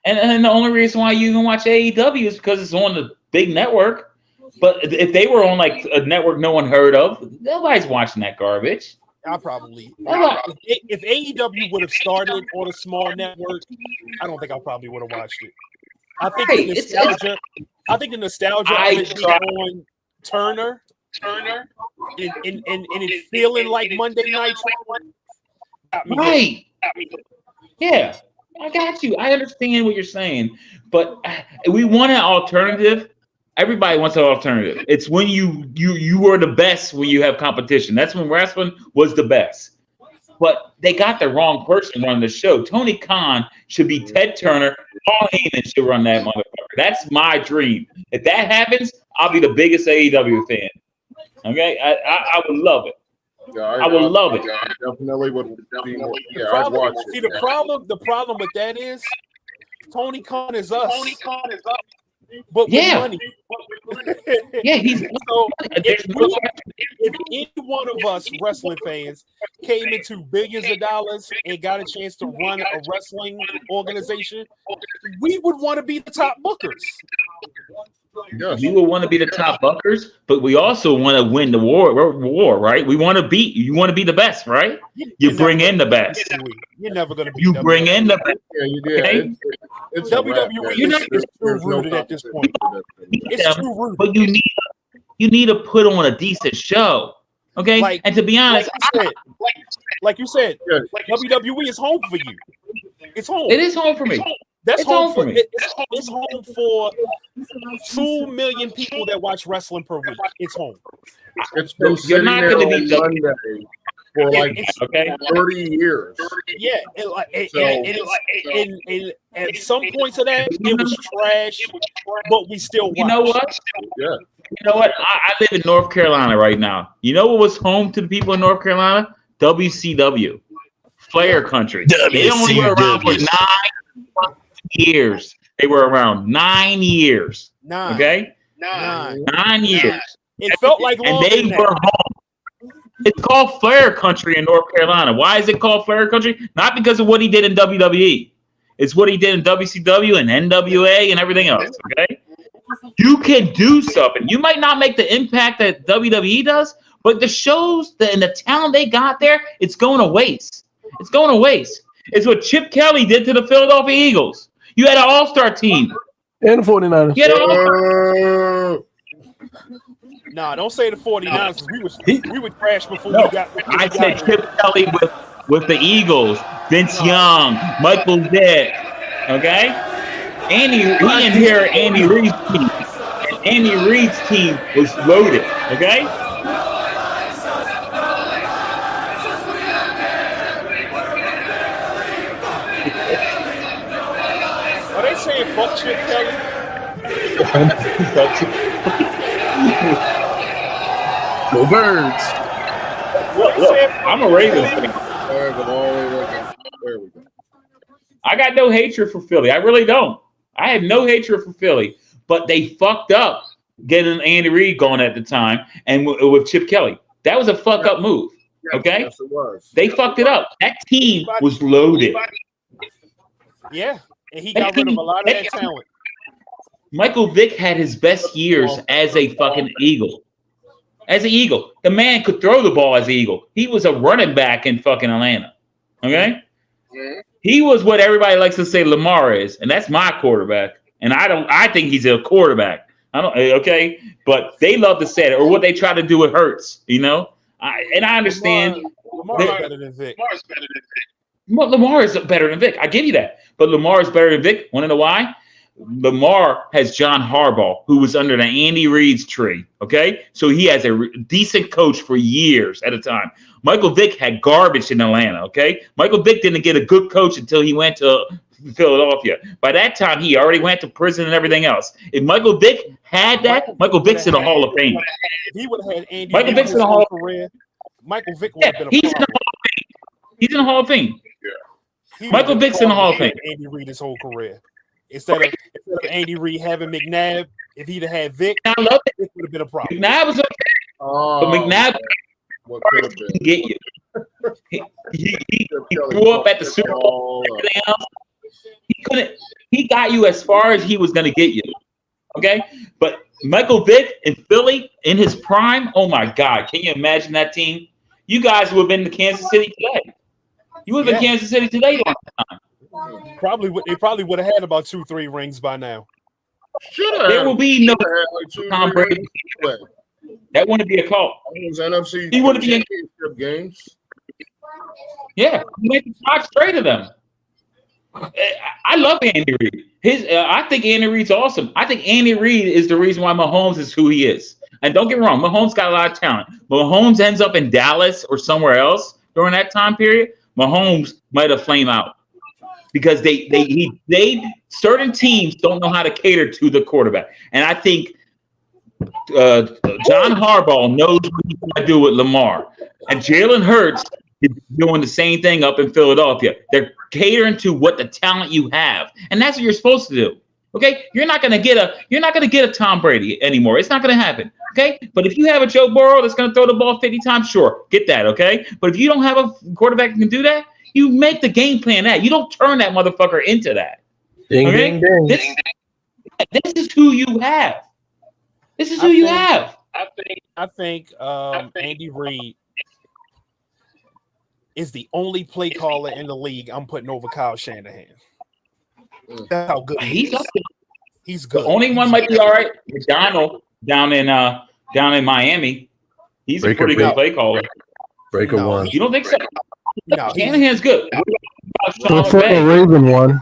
And the only reason why you even watch AEW is because it's on the big network. But if they were on like a network no one heard of, nobody's watching that garbage. I probably. If AEW would have started on a small network, I don't think I probably would have watched it. I think the nostalgia. I think the nostalgia of it being on Turner, and it feeling like Monday night. Right. Yeah, I got you. I understand what you're saying, but we want an alternative. Everybody wants an alternative. It's when you were the best when you have competition. That's when wrestling was the best. But they got the wrong person running the show. Tony Khan should be Ted Turner. Paul Heyman should run that motherfucker. That's my dream. If that happens, I'll be the biggest AEW fan. Okay, I would love it. Yeah, I would love it. I definitely would be more. Yeah, I'd watch it. See, the problem with that is Tony Khan is us. But with money. Yeah, he's so if any one of us wrestling fans came into billions of dollars and got a chance to run a wrestling organization, we would want to be the top bookers. Yes. We would want to be the top buckers, but we also want to win the war, right? We want to beat you. Want to be the best, right? You bring in the best. You're never going to be. You bring in the best. Yeah, you did. Okay? It's WWE is too rooted at this point. It's too rooted. But you need to put on a decent show, okay? And to be honest, like you said, WWE is home for you. It's home. It is home for me. That's home for me. It's home for 2 million people that watch wrestling per week. It's home. It's been You're not going to be Sunday for like 30 years. Yeah, and at some points of that, it was trash, but we still watch. You know what? Yeah. You know what? I live in North Carolina right now. You know what was home to the people in North Carolina? WCW. Flair country. They only were around for 9 years. They were around 9 years. Okay? 9 years. It felt like and they were home. It's called Flair country in North Carolina. Why is it called Flair country? Not because of what he did in WWE. It's what he did in WCW and NWA and everything else. Okay? You can do something. You might not make the impact that WWE does, but the shows and the talent they got there, it's going to waste. It's going to waste. It's what Chip Kelly did to the Philadelphia Eagles. You had an all-star team. And the 49ers. You had an all-star. Nah, don't say the 49ers. We would crash before we got. I said Chip Kelly with the Eagles, Vince Young, Michael Vick. Okay? He inherited Andy Reid's team. And Andy Reid's team was loaded. Okay? Are they saying fuck Chip Kelly? Go Birds. Look, I'm a Ravens fan. There we go. I got no hatred for Philly. I really don't. I have no hatred for Philly. But they fucked up getting Andy Reid going at the time and with Chip Kelly. That was a fuck up move. Okay? Yes, it was. They fucked it up. That team was loaded. Yeah. And he got rid of a lot of that talent. Michael Vick had his best years as a fucking Eagle. As an Eagle. The man could throw the ball as an Eagle. He was a running back in fucking Atlanta. Okay? He was what everybody likes to say Lamar is, and that's my quarterback. And I think he's a quarterback. Okay? But they love to say it, or what they try to do with Hurts, you know? I understand. Lamar is better than Vick. Lamar is better than Vick. I give you that. But Lamar is better than Vick. Want to know why? Lamar has John Harbaugh, who was under the Andy Reid's tree. Okay? So he has a decent coach for years at a time. Michael Vick had garbage in Atlanta. Okay? Michael Vick didn't get a good coach until he went to Philadelphia. By that time, he already went to prison and everything else. If Michael Vick had that, Michael Vick's in the Hall of Fame. If he would have had Andy Michael Vick's in the Hall of Fame. Michael Vick would have been a he's in the Hall of Fame. He's in the Hall of Fame. Yeah. Michael Vick's in the Hall of Fame. Andy Reid his whole career. Instead of Andy Reid having McNabb, if he'd have had Vick, I love it. It would have been a problem. McNabb was okay. But McNabb didn't get you. He grew up at the Super Bowl. Everything else. He couldn't. He got you as far as he was going to get you. Okay, but Michael Vick in Philly in his prime. Oh my God! Can you imagine that team? You guys would have been to Kansas City today. You would have been Kansas City today on time. They probably would have had about 2-3 rings by now. There will be no Tom Brady. That wouldn't be a call. NFC he wouldn't be in games. Yeah, he went 5 straight of them. I love Andy Reid. I think Andy Reid's awesome. I think Andy Reid is the reason why Mahomes is who he is. And don't get me wrong, Mahomes got a lot of talent. But Mahomes ends up in Dallas or somewhere else during that time period, Mahomes might have flamed out because they certain teams don't know how to cater to the quarterback. And I think John Harbaugh knows what he's going to do with Lamar. And Jalen Hurts is doing the same thing up in Philadelphia. They're catering to what the talent you have, and that's what you're supposed to do. Okay, you're not gonna get a Tom Brady anymore. It's not gonna happen. Okay, but if you have a Joe Burrow that's gonna throw the ball 50 times, sure, get that. Okay, but if you don't have a quarterback that can do that, you make the game plan that. You don't turn that motherfucker into that. Ding, ding, ding. This is who you have. This is who you have. I think Andy Reid is the only play caller in the league I'm putting over Kyle Shanahan. That's how good he is. He's good. The only one might be all right. Donald down in Miami. He's a pretty good play caller. Breaker one. You don't think so? No, Shanahan's good. The Raven one.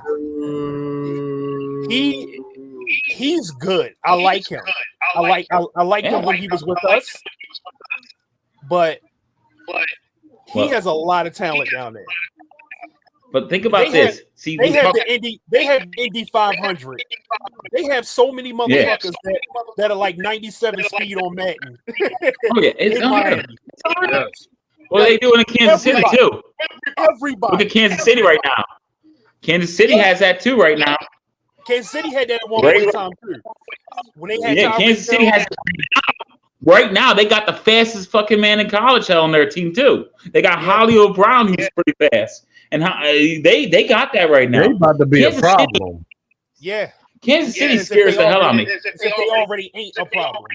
He's good. I like him. I like him when he was with us. But he has a lot of talent down there. But think about this. They have the Indy 500. They have so many motherfuckers that are like 97 speed on Madden. Oh yeah, it's unreal. What are they doing in Kansas City too? Everybody. Look at Kansas City right now. Kansas City has that too right now. Kansas City had that at one point in time too. When they had Kansas City has right now. They got the fastest fucking man in college on their team too. They got Hollywood Brown, who's pretty fast, and they got that right now. They about to be Kansas a problem. City, Kansas City scares the hell out of me. They already ain't a problem.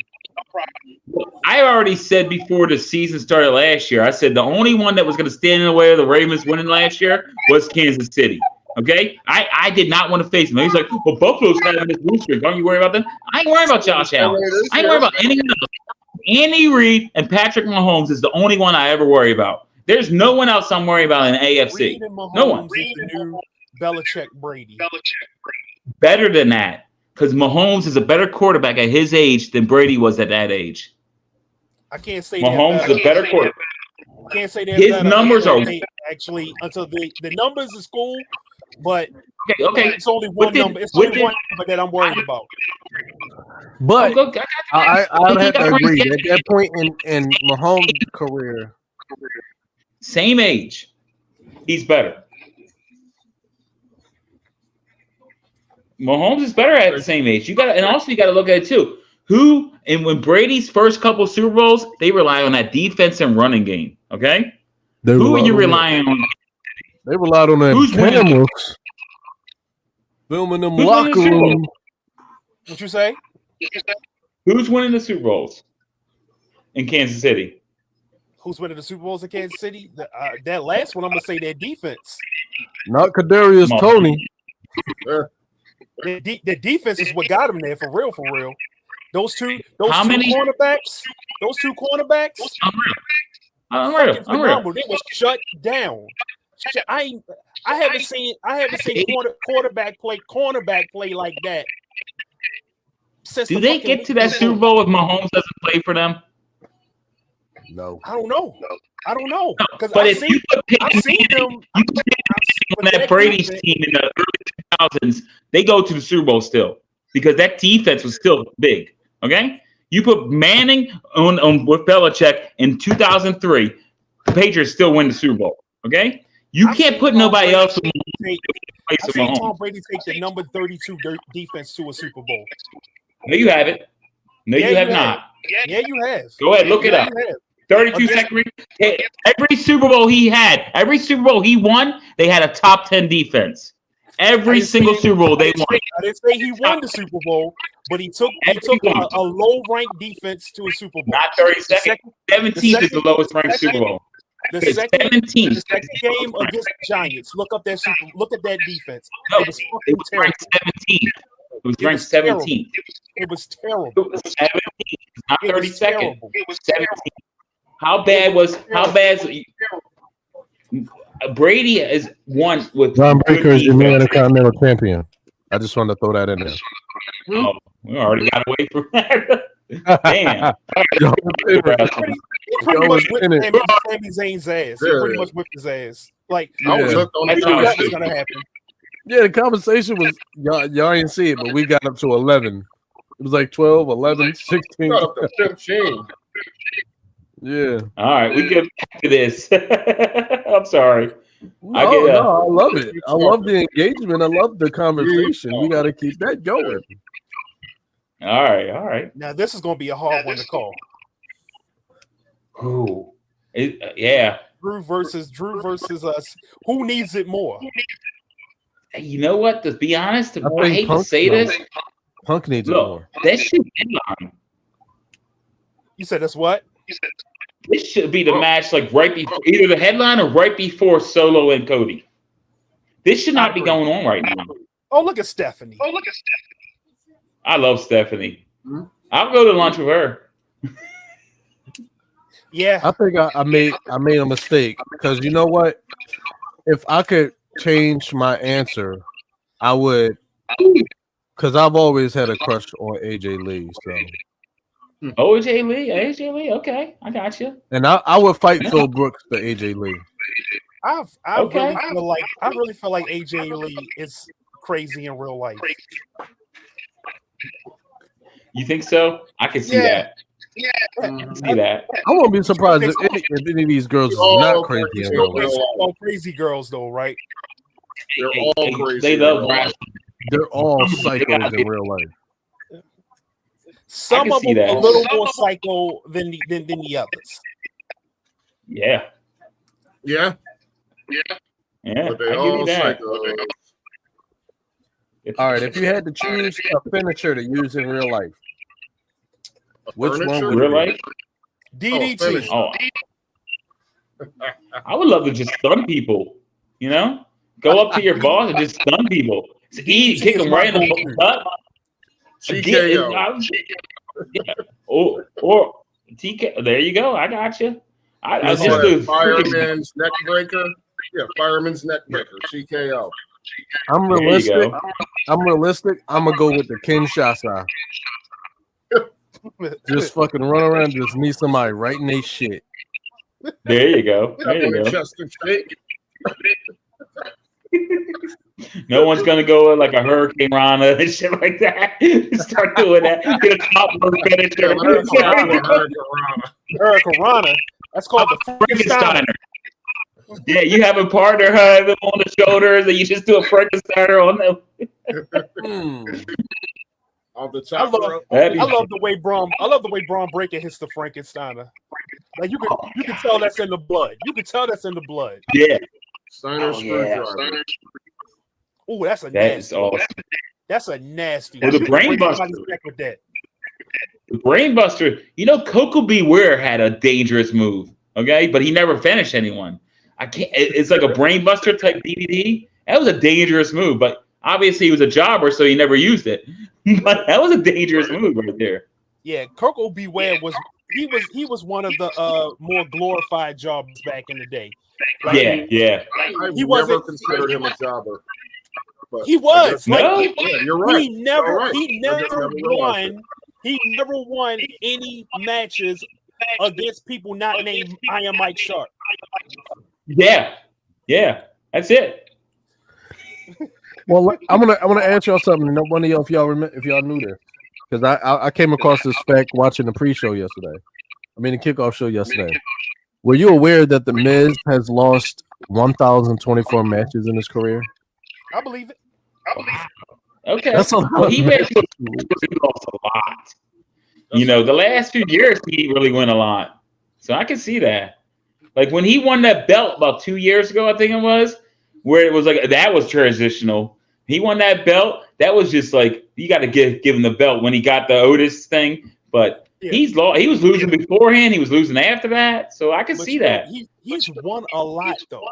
I already said before the season started last year, I said the only one that was going to stand in the way of the Ravens winning last year was Kansas City. Okay? I did not want to face them. He's like, well, Buffalo's having this lose streak. Aren't you worried about them? I ain't worried about Josh Allen. I ain't worried about anyone else. Andy Reid and Patrick Mahomes is the only one I ever worry about. There's no one else I'm worried about in the AFC. No one. Is the new Belichick Brady. Better than that. Because Mahomes is a better quarterback at his age than Brady was at that age. I can't say Mahomes is a better quarterback. I can't say that. His numbers are actually until the numbers is cool, but okay. It's only one number. It's only one number that I'm worried about. But I have to agree at that point in Mahomes' career, same age, he's better. Mahomes is better at the same age. You got to look at it too. When Brady's first couple Super Bowls, they rely on that defense and running game. Okay, who are you relying on? They relied on that cameras, filming them locker room. What you say? Who's winning the Super Bowls in Kansas City? Who's winning the Super Bowls in Kansas City? That last one, I'm gonna say their defense. Not Kadarius Toney. The defense is what got him there for real. Those two cornerbacks. Unreal. They was shut down. I haven't seen cornerback play like that. Do they get to that Super Bowl if Mahomes doesn't play for them? No, I don't know. But if you put Peyton on that Brady's team in the early 2000s, they go to the Super Bowl still because that defense was still big. Okay, you put Manning on with Belichick in 2003, the Patriots still win the Super Bowl. Okay, you can't put nobody else. I've seen Tom Brady take the number 32 defense to a Super Bowl. No, you haven't. No, you have not. Yeah, you have. Go ahead, look it up. 32-second. Every Super Bowl he won, they had a top 10 defense. Every single Super Bowl they won. I didn't say he won the Super Bowl, but he took a low-ranked defense to a Super Bowl. Not 32nd. 17th is the lowest ranked Super Bowl. The second game against the Giants. Look at that defense. No, it was ranked 17th. It was ranked 17th. It was terrible. It was 17th. Not 32nd. It was 17th. How bad was Brady is one with John Baker is the Intercontinental Champion. I just wanted to throw that in there. Oh, we already got away from that. Damn. He pretty much whipped Sami Zayn's ass. He pretty much whipped his ass. Like, I was hooked on that was going to happen. Yeah, the conversation was, y'all didn't see it, but we got up to 11. It was like 12, 11, 16. Got up to 15. Yeah. All right, we get back to this. I'm sorry. No, I love it. I love the engagement. I love the conversation. We got to keep that going. All right. Now this is going to be a hard one to call. Who? Yeah. Drew versus us. Who needs it more? You know what? To be honest, the more I hate to say this, Punk needs it more. That should be on. You said that's what? This should be the match, like right before either the headline or right before Solo and Cody. This should not be going on right now. Oh, look at Stephanie. I love Stephanie. Mm-hmm. I'll go to lunch with her. Yeah, I think I made a mistake because you know what? If I could change my answer, I would, because I've always had a crush on AJ Lee. So. AJ Lee, okay, I got you. And I would fight Phil Brooks for AJ Lee. I really feel like AJ Lee is crazy in real life. You think so? I can see that. See that? I won't be surprised if any of these girls is not crazy in real life. All crazy girls, though, right? They're all crazy. They love wrestling. They're all psychos in real life. Some of them a little more psycho than the others. Yeah. Yeah. But they all psychos. All right, if you had to choose a finisher to use in real life, which one would real life? DDT. I would love to just stun people. You know, go up to your boss and just stun people. Kick them right in the butt. TKO. Or TK. There you go. I got you. I just do fireman's neck breaker. Yeah, fireman's neck breaker. TKO. I'm realistic. I'm gonna go with the Kinshasa. Just fucking run around, just need somebody right in their shit. There you go. No one's gonna go like a Hurricane Rana and shit like that. Start doing that. Get a top finisher. Hurricane Rana. That's called the Frankensteiner. Yeah, you have a partner have them on the shoulders, and you just do a Frankensteiner on them. On the top. I love the way Braun Breaker hits the Frankensteiner. Like you can tell that's in the blood. You can tell that's in the blood. Yeah. Steiner screwdriver. Oh, that's a nasty. Awesome. That's a nasty. Well, the Brainbuster. The Brainbuster. You know, Coco Beware had a dangerous move. Okay, but he never finished anyone. I can't. It's like a Brainbuster type DVD. That was a dangerous move, but obviously he was a jobber, so he never used it. But that was a dangerous move right there. Yeah, Coco Beware was one of the more glorified jobbers back in the day. Like, yeah. He never considered him a jobber. He was. Yeah, you're right. He never won. He never won any matches against people not named Iron Mike Sharp. Yeah, that's it. Well, I'm gonna ask y'all something. One of y'all, if y'all knew this, because I came across this fact watching the pre-show yesterday. The kickoff show yesterday. Were you aware that The Miz has lost 1,024 matches in his career? I believe it. Okay. That's a lot. He lost a lot. You know, the last few years he really went a lot. So I can see that. Like when he won that belt about 2 years ago, I think it was, where it was like that was transitional. He won that belt. That was just like you got to give him the belt when he got the Otis thing. But he was losing beforehand. He was losing after that. So I can see that. He's won a lot though.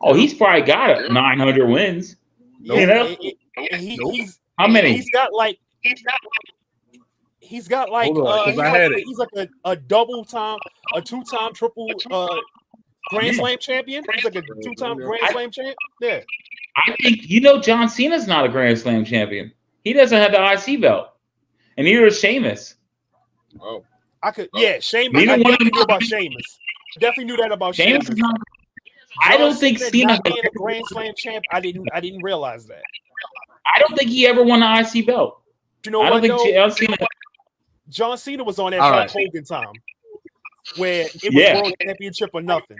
Oh, he's probably got 900 wins. You know, how many? He's got like he's like a two-time triple Grand Slam champion. He's like a two-time Grand Slam champ. Yeah. I think John Cena's not a Grand Slam champion. He doesn't have the IC belt, and neither is Sheamus. Oh, Sheamus. I definitely knew about Sheamus. Definitely knew that about Sheamus. I don't think Cena being a Grand Slam champ. I didn't realize that. I don't think he ever won the IC belt. You know what? John Cena was on that Hulk Hogan time, where it was World Championship or nothing.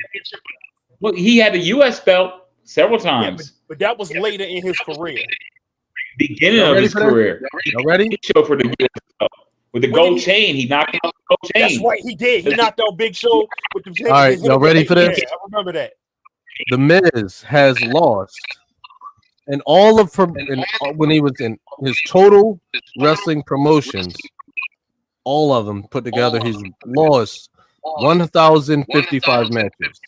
Well, he had the U.S. belt several times, but that was later in his career. Beginning of his career. You ready? He showed for the U.S. belt with the gold chain. He knocked out the gold chain. That's right. He did. He knocked out Big Show with the. All right, y'all ready for this? Yeah, I remember that. The Miz has lost, and when he was in his total wrestling promotions, all of them put together, he's lost 1,055 matches,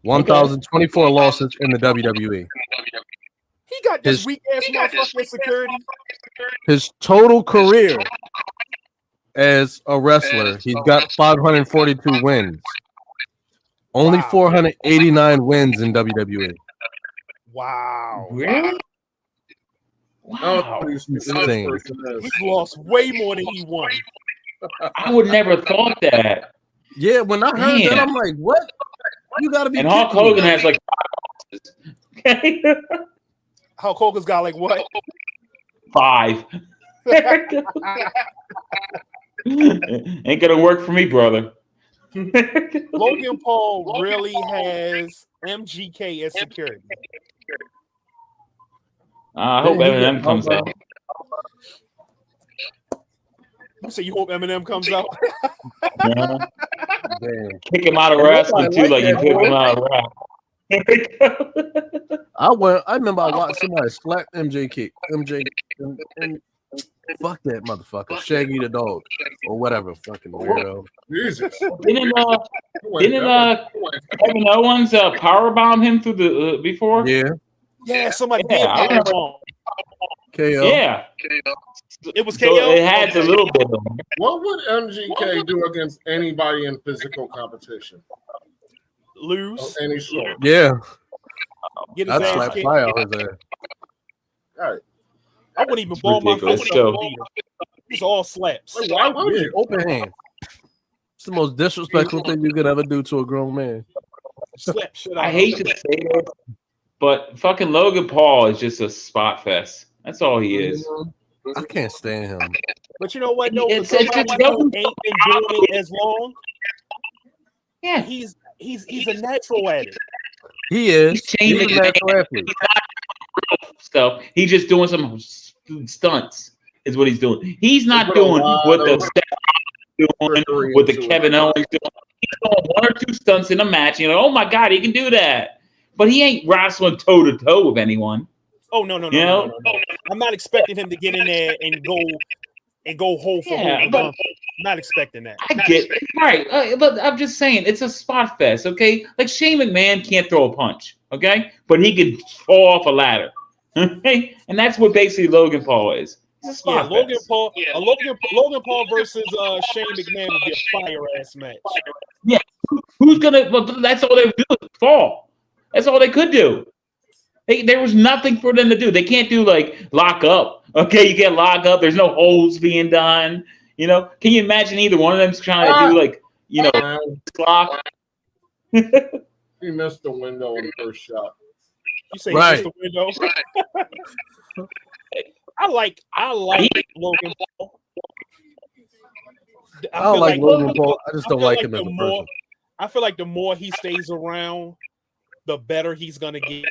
1,024 losses in the WWE. He got this weak ass motherfucking security. His total career as a wrestler, he's got 542 wins. Only 489 wins in WWE. Wow. Really? Wow. He's lost way more than he won. I would never thought that. Yeah, when I heard that, I'm like, what? You got to be. And Hulk Hogan has like 5 losses. Okay. Hulk Hogan's got like what? 5. Ain't gonna work for me, brother. Logan Paul really has MGK as security. I hope Eminem comes out. You say you hope Eminem comes out? Yeah. Kick him out of wrestling too, like you kick him out of rap. I remember I watched somebody slap MJ, and fuck that motherfucker, Shaggy the dog or whatever, fucking weirdo. Jesus. Didn't Kevin Owens powerbomb him through the before? Yeah, somebody did powerbomb. KO. Yeah. It was So KO. it had a little bit of him. What would MGK do against anybody in physical competition? Lose. Of any sort. Yeah. Get his ass kicked. Fire on his ass. All right. I wouldn't even ball my fist. It's all slaps. Like, why would you? Open hand. It's the most disrespectful thing you could ever do to a grown man. Slap shit out. I hate to say this, but fucking Logan Paul is just a spot fest. That's all he is. I can't stand him. But you know what? No, It's ain't been doing it as long. Yeah, he's a natural at it. He is. He's a natural athlete. Stuff. He's just doing some stunts. Is what he's doing. He's not doing what the doing with the Kevin Owens doing. He's doing one or two stunts in a match. You know, oh my god, he can do that. But he ain't wrestling toe to toe with anyone. Oh no. I'm not expecting him to get in there and go whole for whole. I'm not expecting that. I get it. Right, but I'm just saying it's a spot fest, okay? Like Shane McMahon can't throw a punch, okay? But he can fall off a ladder, okay? And that's what basically Logan Paul is. It's a spot fest. Logan Paul versus Shane McMahon would be a fire ass match. Yeah, who's gonna? But that's all they do is fall. That's all they could do. There was nothing for them to do. They can't do like lock up. Okay, you get locked up. There's no holds being done. You know, can you imagine either one of them's trying to do like, you know, clock? He missed the window in the first shot. You say he missed the window? I like Logan Paul. I like Logan Paul. I just don't like him as a person. I feel like the more he stays around, the better he's gonna get.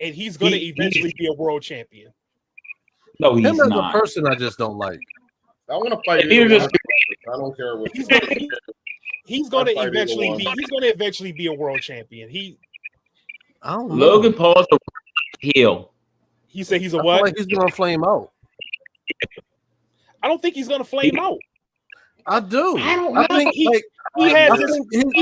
And he's going to eventually be a world champion. No, he's him as not. a person, I just don't like. I want to fight you. I don't care what. He's going to eventually be. He's going to eventually be a world champion. I don't know. Logan Paul's a heel. He said he's a what? I feel like he's going to flame out. I don't think he's going to flame out. I do. I think he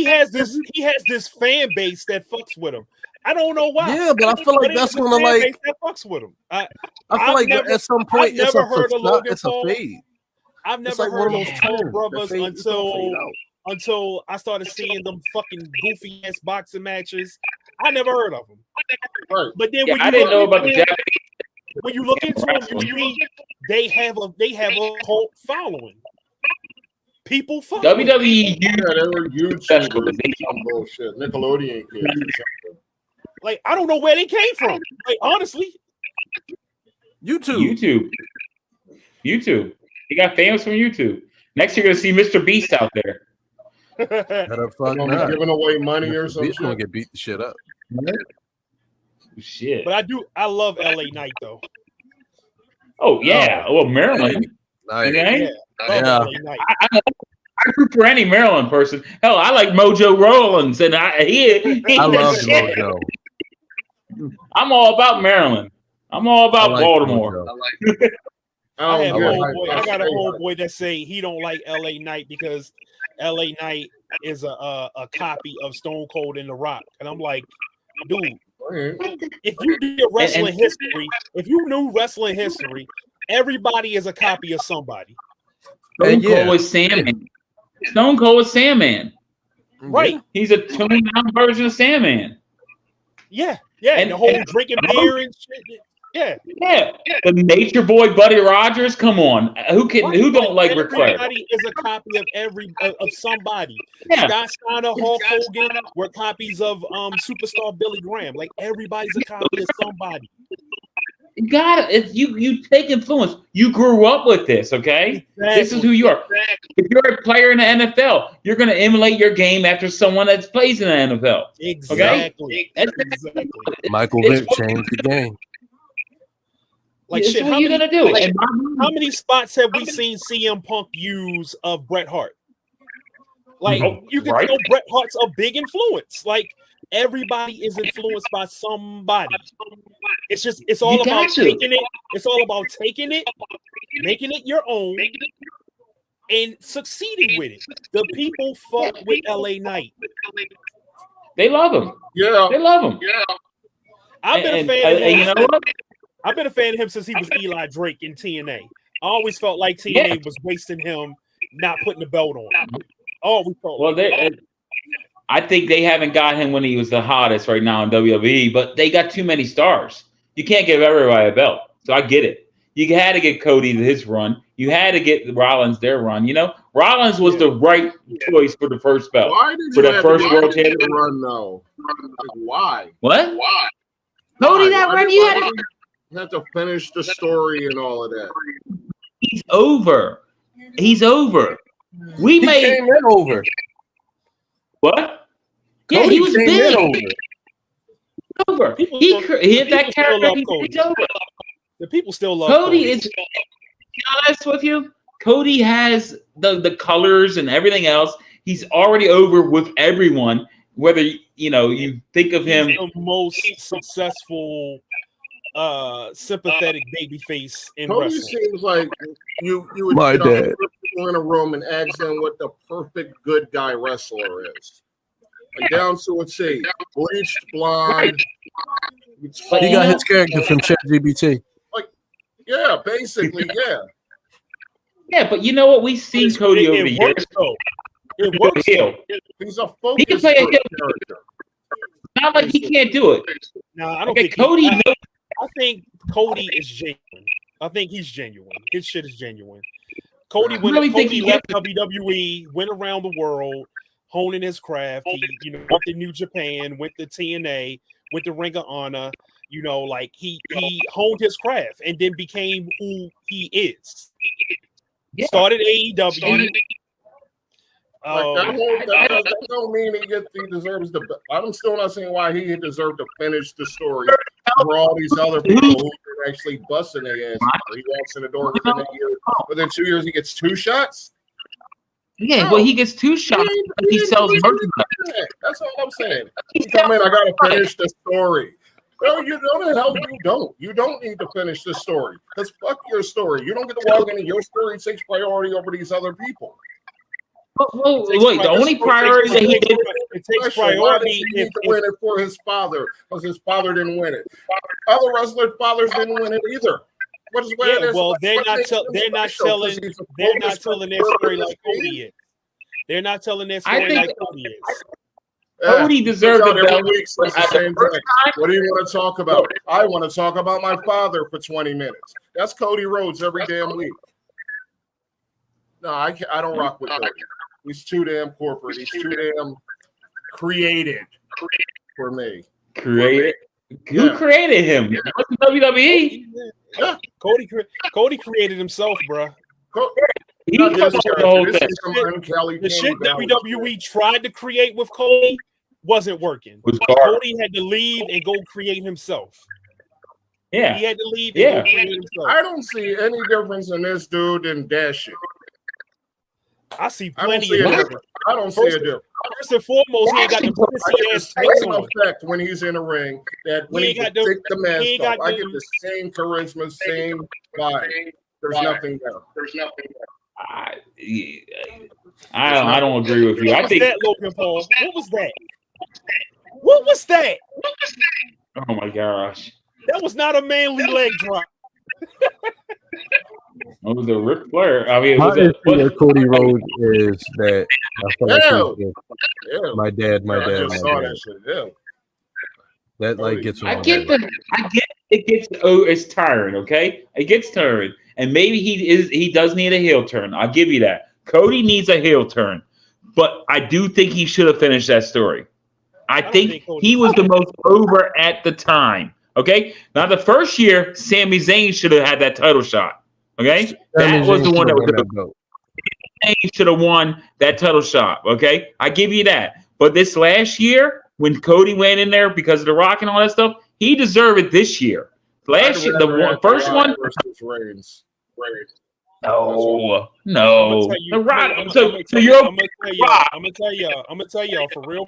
has this fan base that fucks with him. I don't know why. Yeah, but I feel like that's gonna like that fucks with him. I feel like at some point it's a fade. I've never heard of those Tall Brothers until I started seeing them fucking goofy ass boxing matches. I never heard of them. Right. But then when I didn't know about the Japanese. When you look into them, you read they have a cult following. People follow. WWE they were huge. Bullshit. Nickelodeon kids. Like, I don't know where they came from. Like, honestly. YouTube. He got famous from YouTube. Next, you're going to see Mr. Beast out there. Giving away money or something. He's going to get beat the shit up. Shit. But I love LA Knight, though. Oh, yeah. Well, Maryland. Okay? Yeah. I root for any Maryland person. Hell, I like Mojo Rollins, and I love Mojo. I'm all about Maryland. I'm all about Baltimore. I got a homeboy that say he don't like LA Knight because LA Knight is a copy of Stone Cold and The Rock, and I'm like, dude, if you did wrestling history, if you knew wrestling history, everybody is a copy of somebody. Stone Cold is Sandman. Stone Cold is Sandman. Right. He's a tuned down version of Sandman. Yeah. And the whole drinking beer and shit. Yeah. The Nature Boy Buddy Rogers. Come on. Who don't like Ric Flair? Everybody is a copy of somebody. Scott Steiner, Hulk Hogan were copies of superstar Billy Graham. Like everybody's a copy of somebody. You got it. If you take influence, you grew up with this, okay? Exactly. This is who you are. If you're a player in the NFL, you're going to emulate your game after someone that plays in the NFL. Exactly. Okay? Exactly. Michael Vick changed the game. Like shit, what are you gonna do? Like, how many spots have we seen CM Punk use of Bret Hart? Like you can tell Bret Hart's a big influence. Like everybody is influenced by somebody. It's all about taking it. It's all about taking it, making it your own, and succeeding with it. The people fuck with LA Knight. They love him. Yeah, they love him. Yeah, I've been a fan. And you know what? I've been a fan of him since he was Eli Drake in TNA. I always felt like TNA was wasting him, not putting the belt on him. Always felt. Well, I think they haven't got him when he was the hottest right now in WWE, but they got too many stars. You can't give everybody a belt. So I get it. You had to get Cody his run. You had to get Rollins their run. You know, Rollins was the right choice for the first belt. Why did for the first world championship run though? Like, why? What? Why? Cody, that run you had to. You have to finish the story and all of that. He's over. He's over. He came in over. What? Cody yeah, he was big. Over. He hit that character. He's over. The people still love Cody. Is to be honest with you, Cody has the colors and everything else. He's already over with everyone. Whether you think of him the most successful sympathetic babyface in Cody wrestling. Seems like you would My dad. People in a room and ask them what the perfect good guy wrestler is. Like down to a T, bleached blonde. He got his character from ChatGPT. Like, yeah, basically, yeah. Yeah, but you know what? We've seen Cody over the years. It works. He's a focus. He can play a heel character. Not like he can't do it. No, I don't think Cody. I think Cody is genuine. I think he's genuine. His shit is genuine. Cody left WWE, went around the world, honing his craft. He, went to New Japan, went to TNA, went to Ring of Honor. He honed his craft and then became who he is. Yeah. Started AEW. That don't mean he deserves the. I'm still not saying why he deserved to finish the story for all these other people who are actually busting their ass. He walks in the door within a year, within 2 years he gets 2 shots. Yeah, well, he gets 2 shots. He sells merchandise. That's all I'm saying. You come in, I gotta finish the story. No, you don't. The hell, you don't. You don't need to finish the story. Because fuck your story. You don't get to walk into your story and takes priority over these other people. Well, wait, the only priority that he did it takes priority if to win it for his father, because his father didn't win it. Other wrestlers' fathers didn't win it either. What is well, they're not telling their story like Cody is. They're not telling their story like Cody is. Cody deserved the belt. What do you want to talk about? I want to talk about my father for 20 minutes. That's Cody Rhodes every damn week. No, I don't rock with Cody. He's too damn corporate. He's too damn created for me. Created? Who created him? Yeah. WWE? Yeah. Cody created himself, bro. He the whole thing. The shit WWE tried to create with Cody wasn't working. Cody had to leave and go create himself. Yeah. He had to leave and go create himself. I don't see any difference in this dude and Dashing. I see plenty of difference. I don't see a difference. First and foremost, he ain't got the pussy ass same effect when he's in the ring that when he take the mask off. I get the same charisma, same vibe. There's nothing there. I don't agree with you. I think that, Logan Paul. What was that? What was that? Oh my gosh. That was not a manly leg drop. It was a Ric Flair. I mean, my issue with Cody Rhodes is that my dad. That like gets. I get it gets it's tiring. Okay, it gets tiring, and maybe he does need a heel turn. I'll give you that. Cody needs a heel turn, but I do think he should have finished that story. I think he was the most over at the time. Okay, now the first year, Sami Zayn should have had that title shot. Okay, that was the one that was the should have won that title shot. Okay, I give you that. But this last year, when Cody went in there because of The Rock and all that stuff, he deserved it this year. Last year, first one versus Reigns. No. The Rock. I'm gonna tell y'all for real.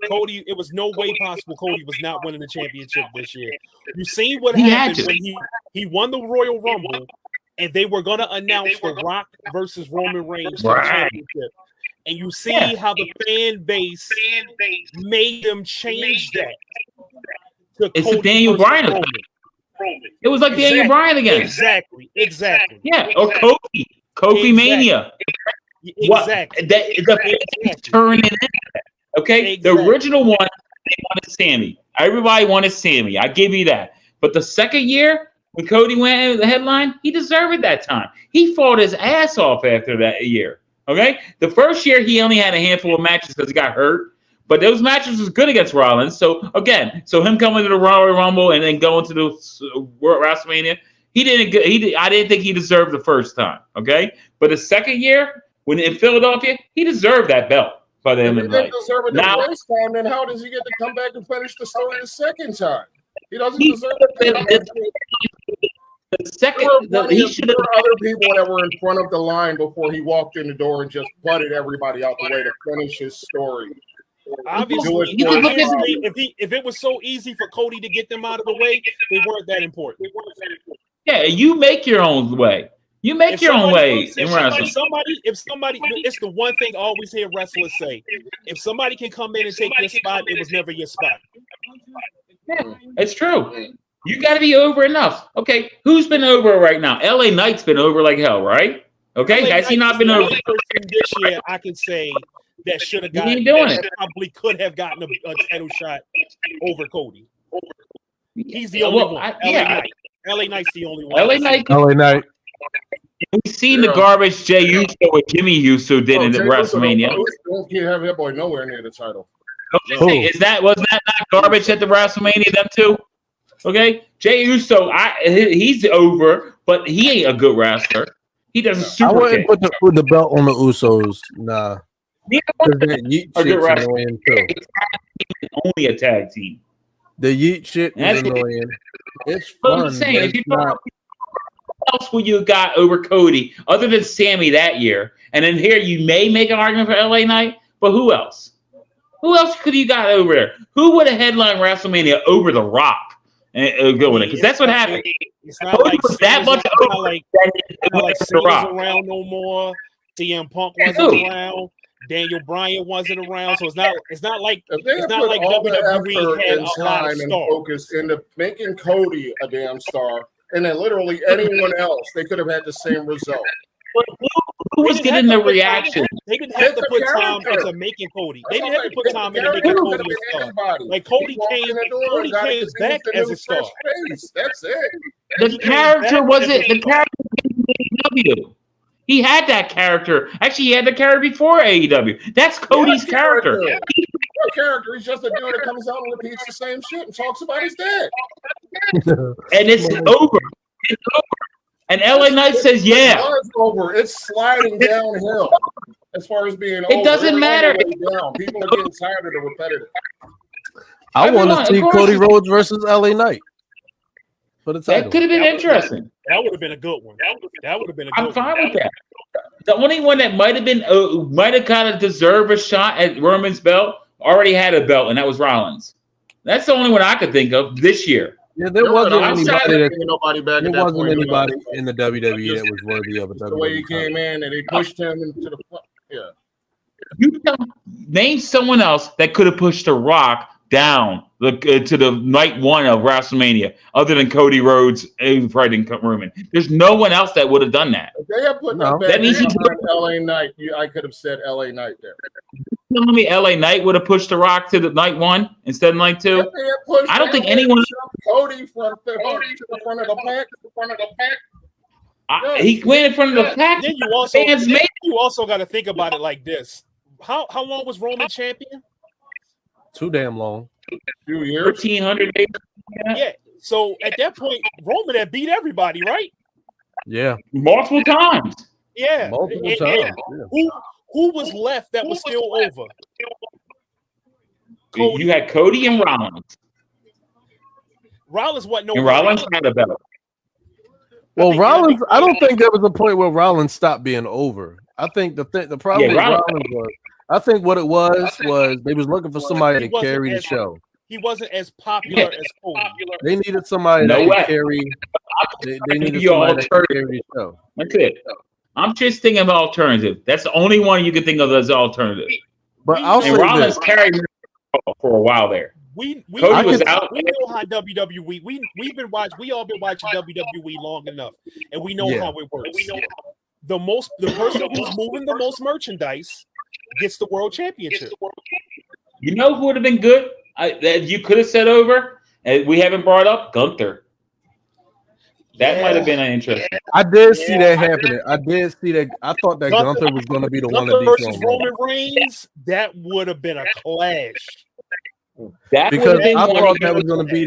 Cody, it was no way possible Cody was not winning the championship this year. You seen what happened when he won the Royal Rumble, and they were gonna announce The Rock versus Roman Reigns for the championship. And you see how the fan base made them change that. It's the Daniel Bryan effect. It was like Daniel Bryan again. Exactly. Yeah, or Kofi Mania. Exactly. The turning into that. Okay, the original one, they wanted Sammy. Everybody wanted Sammy. I give you that. But the second year, when Cody went in the headline, he deserved it that time. He fought his ass off after that year. Okay, the first year he only had a handful of matches because he got hurt. But those matches was good against Rollins. So him coming to the Royal Rumble and then going to the WrestleMania, I didn't think he deserved the first time. Okay, but the second year when in Philadelphia, he deserved that belt by the end of the night. Deserve it the first time, then how does he get to come back and finish the story the second time? He doesn't deserve it. He should have other people that were in front of the line before he walked in the door and just butted everybody out the way to finish his story. Obviously, if it was so easy for Cody to get them out of the way, they weren't that important. Yeah, you make your own way. You make your own way in wrestling. If somebody, it's the one thing I always hear wrestlers say: if somebody can come in and take your spot, it was never your spot. Yeah, it's true. You got to be over enough. Okay, who's been over right now? LA Knight's been over like hell, right? Okay, has he not been over? This year, I can say that should have gotten. Probably could have gotten a title shot over Cody. He's the only one. LA Knight's the only one. LA Knight. We've seen the garbage Jey Uso and Jimmy Uso did in the WrestleMania. Don't have that boy nowhere near the title. Okay, wasn't that not garbage at the WrestleMania? Them too. Okay, Jey Uso, he's over, but he ain't a good wrestler. He does a super. I wouldn't put the belt on the Usos. Nah. A good wrestler. Only a tag team. The Yeet shit is annoying. It's fun. What else would you got over Cody other than Sammy that year? And then here you may make an argument for LA Knight, but who else? Who else could you got over there? Who would have headlined WrestleMania over The Rock and go with it? Because that's what happened. It's not Cody was that much over. Like The Rock around no more. CM Punk wasn't around. Daniel Bryan wasn't around, so it's not like WWE had a lot of stars. Focus into making Cody a damn star, and then literally anyone else, they could have had the same result. But who was getting the reaction? They didn't have to put time into making Cody. They didn't have to put time into making Cody a star. Like Cody came back as a star. That's it. The character wasn't the character in AEW. He had that character. Actually, he had the character before AEW. That's Cody's character. He's just a dude that comes out and repeats the same shit and talks about his dad. And it's over. It's over. And LA Knight says, "Yeah, it's over. It's sliding downhill as far as being over. It doesn't matter. People are getting tired of the repetitive." I want to see Cody Rhodes versus LA Knight for the title. That could have been interesting. That would have been a good one. That would have been a good one. I'm fine with that. The only one that might have kind of deserved a shot at Roman's belt already had a belt, and that was Rollins. That's the only one I could think of this year. Yeah, there wasn't anybody in the WWE that was worthy of it. The way he came in and they pushed him into the front. Yeah. You name someone else that could have pushed The Rock down to the night one of WrestleMania, other than Cody Rhodes and Freddie Roman. There's no one else that would have done that. If they have put that means he put LA Knight. I could have said LA Knight there. You telling me LA Knight would have pushed The Rock to the night one instead of night two? I don't think anyone. Cody from the front of the pack. He went in front of the pack. Then you also got to think about it like this. How long was Roman champion? Too damn long. 2 years. 1,300 days. Yeah. So at that point, Roman had beat everybody, right? Yeah. Multiple times. Yeah. Multiple times. Yeah. Who was left that was still over? You had Cody and Rollins. Rollins wasn't no. And Rollins had a belt. Well, Rollins, I don't think there was a point where Rollins stopped being over. I think the problem with Rollins was, I think what it was they was looking for somebody to carry the show. He wasn't as popular as Cody. They needed somebody that could carry. They needed somebody that could carry the show. That's it. I'm just thinking of alternative. That's the only one you can think of as alternative. But also, Rollins carried for a while there. Cody was out. We know how WWE. We've been watching. We all been watching WWE long enough, and we know how it works. We know the person who's moving the most merchandise gets the world championship. You know who would have been good that you could have said over, and we haven't brought up Gunther. That might have been an interesting. I did see that happening. I did see that. I thought that Gunther was going to be the one that versus Roman Reigns. That would have been a clash. Because I thought that was going to be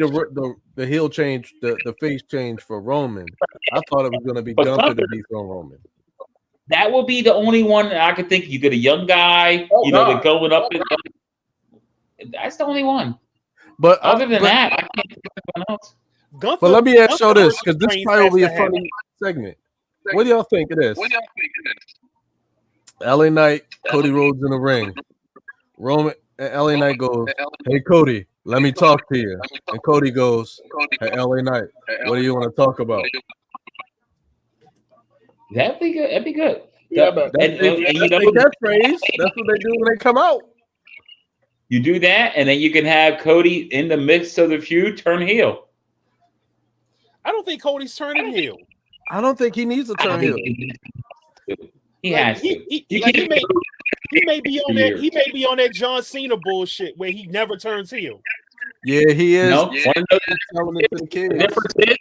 the heel change, the face change for Roman. I thought it was going to be Gunther to beat Roman. That would be the only one that I could think. You get a young guy, they're going up. That's the only one. But other than that, I can't think of anyone else. But let me ask you this, because this probably a funny segment. What do y'all think of this? LA Knight, Cody Rhodes in the ring. Roman and LA Knight goes, "Hey Cody, let me talk to you." And Cody goes, "Hey LA Knight, what do you want to talk about?" That'd be good. That'd be good. Yeah, but that's catchphrase. That's what they do when they come out. You do that, and then you can have Cody in the midst of the feud turn heel. I don't think Cody's turning heel. I don't think he needs to turn heel. He has to. He may be on that. He may be on that John Cena bullshit where he never turns heel. Yeah, he is. No, the difference is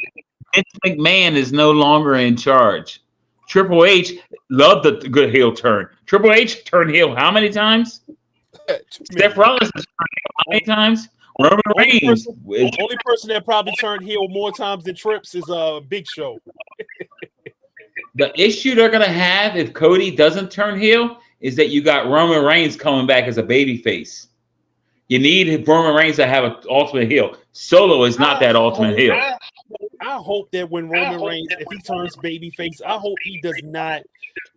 Vince McMahon is no longer in charge. Triple H loved the good heel turn. Triple H turned heel how many times? Seth Rollins has turned heel how many times? Roman Reigns. The only person that probably turned heel more times than Trips is Big Show. The issue they're gonna have if Cody doesn't turn heel is that you got Roman Reigns coming back as a babyface. You need Roman Reigns to have an ultimate heel. Solo is not that ultimate heel. I hope that when Roman Reigns, if he turns babyface, I hope he does not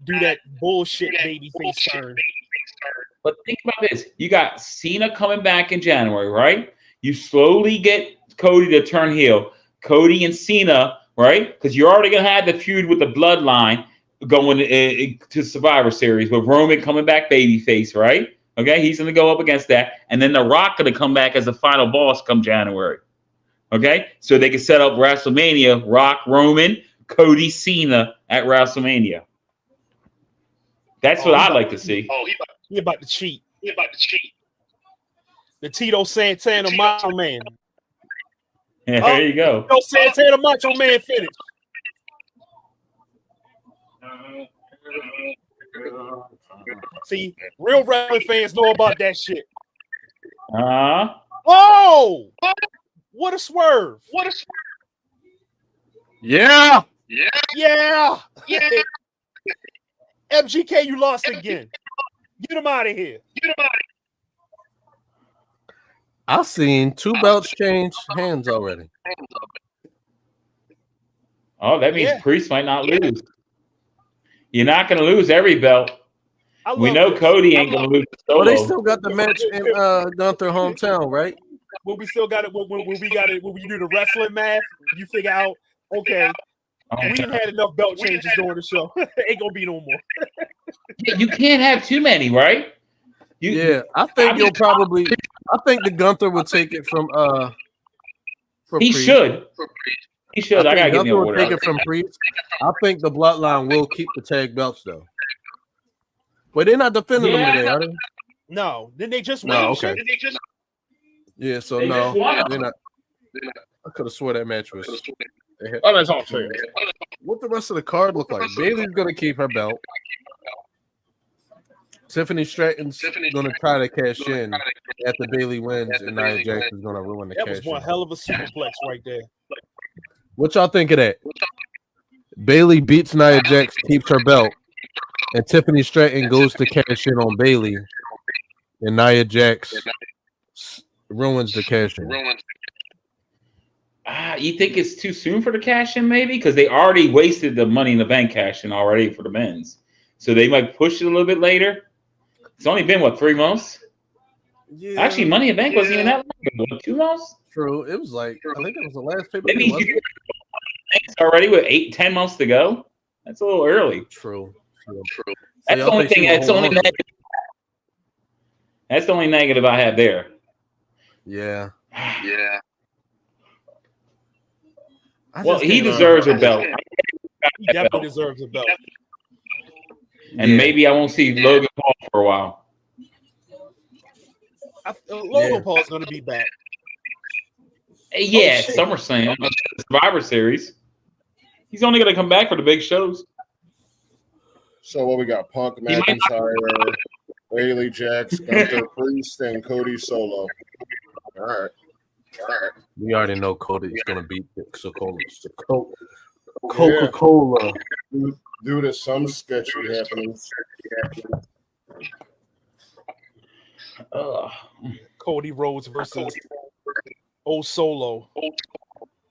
do that bullshit babyface turn. But think about this. You got Cena coming back in January, right? You slowly get Cody to turn heel. Cody and Cena, right? Because you're already going to have the feud with the bloodline going to Survivor Series with Roman coming back babyface, right? Okay, he's going to go up against that. And then The Rock going to come back as the final boss come January. Okay, so they can set up WrestleMania, Rock, Roman, Cody, Cena at WrestleMania. That's what I'd like to see. He about to cheat. The Tito Santana Macho Man. Yeah, there you go. Tito Santana Macho Man finish. See, real wrestling fans know about that shit. Oh! What a swerve. Yeah. MGK, you lost again. Get him out of here. I've seen 2 belts change hands already. Oh, that means Priest might not lose. You're not going to lose every belt. We know Cody ain't going to lose the solo. Well, they still got the match in Gunther hometown, right? When we still got it, when we do the wrestling math, you figure out, okay, we didn't had enough belt changes during the show. Ain't gonna be no more. You can't have too many, right? I think the Gunther will take it from He Priest. should. He should. I gotta Gunther will take it from Priest. I think the Bloodline will keep the tag belts though. But they're not defending them today, are they? No. Then they just win. Okay. Yeah, so no, they're not. I could have swore that match was. That's all I'm saying. What the rest of the card look like? Bayley's gonna keep her belt. Tiffany Stratton's gonna try to cash in after Bailey wins, and Nia Jax is gonna ruin the cash. That was one hell of a superplex right there. What y'all think of that? Bailey beats Nia Jax, keeps her belt, and Tiffany Stratton goes to cash in on Bailey, and Nia Jax ruins the cash in. You think it's too soon for the cash in, maybe? Because they already wasted the Money in the Bank cash in already for the men's. So they might push it a little bit later. It's only been, what, 3 months? Yeah. Actually, Money in the Bank wasn't even that long ago. 2 months? True. It was like, I think it was the last paper. Maybe already with 8-10 months to go. That's a little early. True. That's the only thing. That's the only negative. That's the only negative I have there. Yeah. Well, he deserves a belt. He definitely deserves a belt. And maybe I won't see Logan Paul for a while. Logan Paul's going to be back. Yeah, SummerSlam, Survivor Series. He's only going to come back for the big shows. So what we got? Punk, McIntyre, Bailey, Jax, Gunther, Priest, and Cody Solo. All right. We already know Cody's going to beat Coca-Cola. Due to some sketchy happenings. Cody Rhodes versus Solo.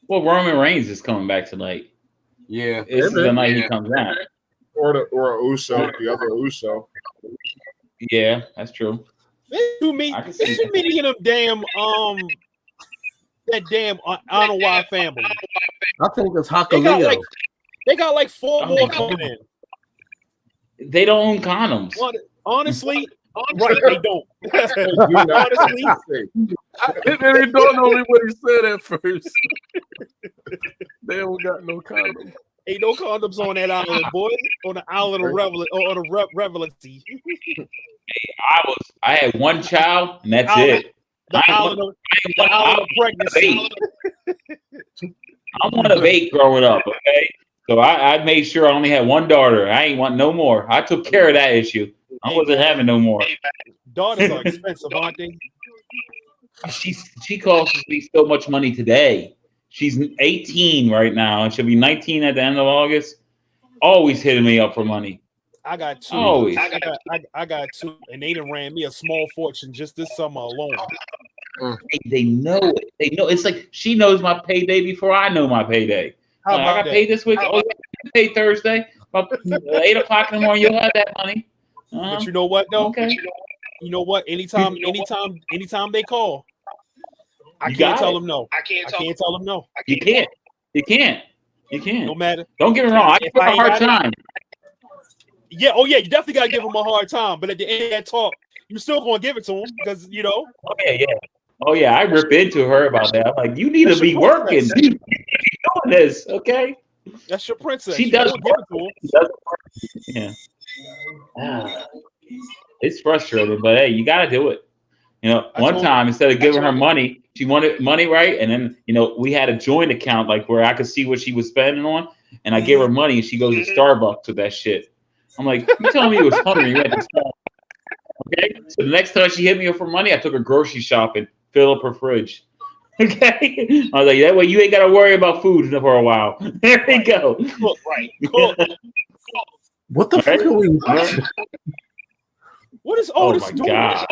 Well, Roman Reigns is coming back tonight. Yeah. This is the night he comes out. Or Uso, the other Uso. Yeah, that's true. Too many of them damn that damn I don't know why family. I think it's Hakaleo. They got like 4 more coming in. They don't own condoms. Honestly, right? They don't. Honestly, they don't know what he said at first. They don't got no condoms. Ain't no condoms on that island, boy. On the island of Revelancy. I had one child, and that's it. The island of pregnancy. I'm one of 8 growing up. Okay. So I made sure I only had one daughter. I ain't want no more. I took care of that issue. I wasn't having no more. Daughters are expensive, aren't they? She costs me so much money today. She's 18 right now, and she'll be 19 at the end of August. Always hitting me up for money. I got 2. Always. I got 2, and they done ran me a small fortune just this summer alone. They know it. They know it's like she knows my payday before I know my payday. I got paid this week. Oh, I paid Thursday. About 8 o'clock in the morning, you'll have that money. But you know what, though? Okay. You know what? Anytime they call, I can't tell them no. I can't tell them no. You can't. No matter. Don't get me wrong. I give them a hard time. Yeah. Oh, yeah. You definitely gotta give them a hard time. But at the end of that talk, you're still gonna give it to them because you know. Oh yeah. I rip into her about that. I'm like, you need to be working. You need to be doing this, okay? That's your princess. She does work. Yeah. It's frustrating, but hey, you gotta do it. You know, one time instead of giving her money, she wanted money, right? And then, you know, we had a joint account like where I could see what she was spending on, and I gave her money and she goes to Starbucks with that shit. I'm like, you telling me you was hungry? You went to Starbucks. Okay. So the next time she hit me up for money, I took her grocery shopping, fill up her fridge. Okay. I was like, that way you ain't gotta worry about food for a while. There we go. Right. Cool. What the fuck are we watching? What is all this doing? God.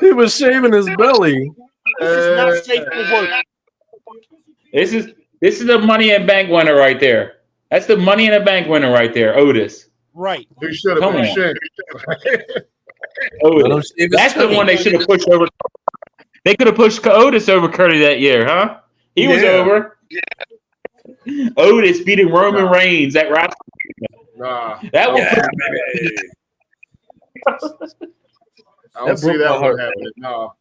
He was shaving his belly. This is not safe for work. This is the Money in the Bank winner right there. That's the Money in the Bank winner right there, Otis. Right. He should have been ashamed. Otis. That's the one they should have pushed over. They could have pushed Otis over Curtis that year, huh? He was over. Yeah. Otis beating Roman Reigns at WrestleMania. That was. I don't see that one happening. No.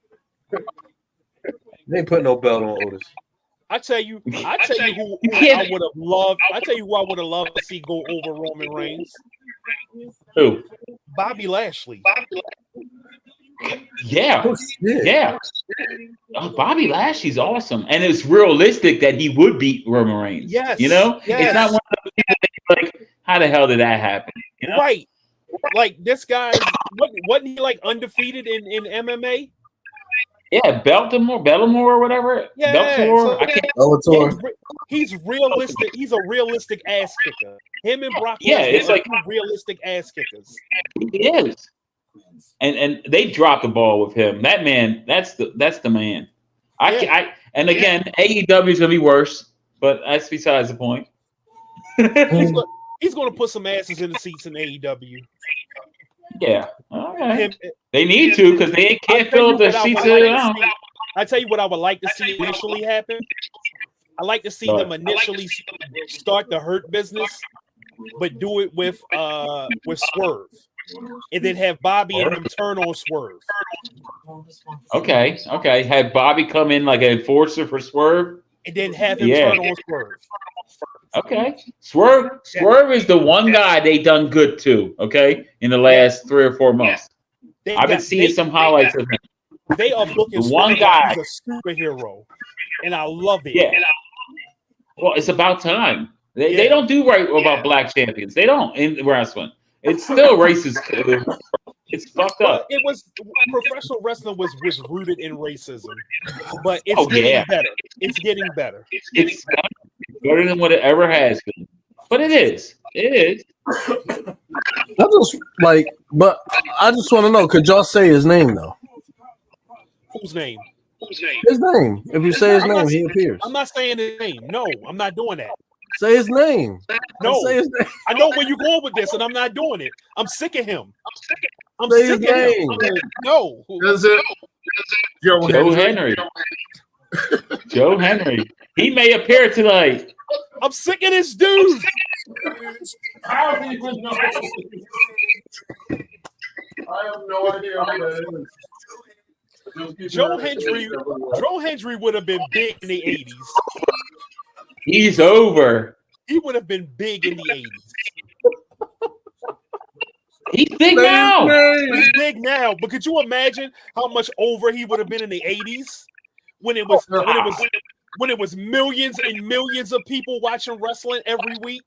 They ain't putting no belt on Otis. I tell you who I would have loved. I tell you who I would have loved to see go over Roman Reigns. Who? Bobby Lashley. Yeah. Oh, Bobby Lashley's awesome, and it's realistic that he would beat Roman Reigns. Yes. You know, yes. It's not one of those people that like, how the hell did that happen? You know? Right. Like this guy, wasn't he like undefeated in MMA? Yeah, Belmore or whatever. Yeah, Beltor. So he's realistic. He's a realistic ass kicker. Him and Brock. Yeah, it's like realistic ass kickers. He is. And they dropped the ball with him. That man, that's the man. And again, AEW is gonna be worse, but that's besides the point. He's gonna put some asses in the seats in AEW. Yeah, okay. They need to because they can't fill the seats. I tell you what I would like to see initially happen. I like to see them initially start the Hurt business, but do it with Swerve, and then have Bobby and them turn on Swerve. Okay. Have Bobby come in like an enforcer for Swerve, and then have him turn on Swerve. Okay, Swerve is the one guy they done good to. Okay, in the last 3 or 4 months, I've been seeing some highlights of him. They are looking the one guy, he's a superhero, and I love it. Yeah. Well, it's about time. They don't do right about black champions. They don't in wrestling. It's still racist. It's fucked up. It was professional wrestling was rooted in racism, but it's getting better. It's getting better. It's better than what it ever has been. But it is. It is. But I just want to know, could y'all say his name though? Whose name? His name. If you say his name, he appears. I'm not saying his name. No, I'm not doing that. Say his name. No, say his name. I know where you're going with this, and I'm not doing it. I'm sick of him. I'm say sick his of name. him. No. Is it Joe Hendry? Joe Hendry. He may appear tonight. I'm sick of this dude. I have no idea who that is. Joe Hendry would have been big in the 80s. He's over. He would have been big in the 80s. He's big now. He's big now. But could you imagine how much over he would have been in the 80s when it was millions and millions of people watching wrestling every week?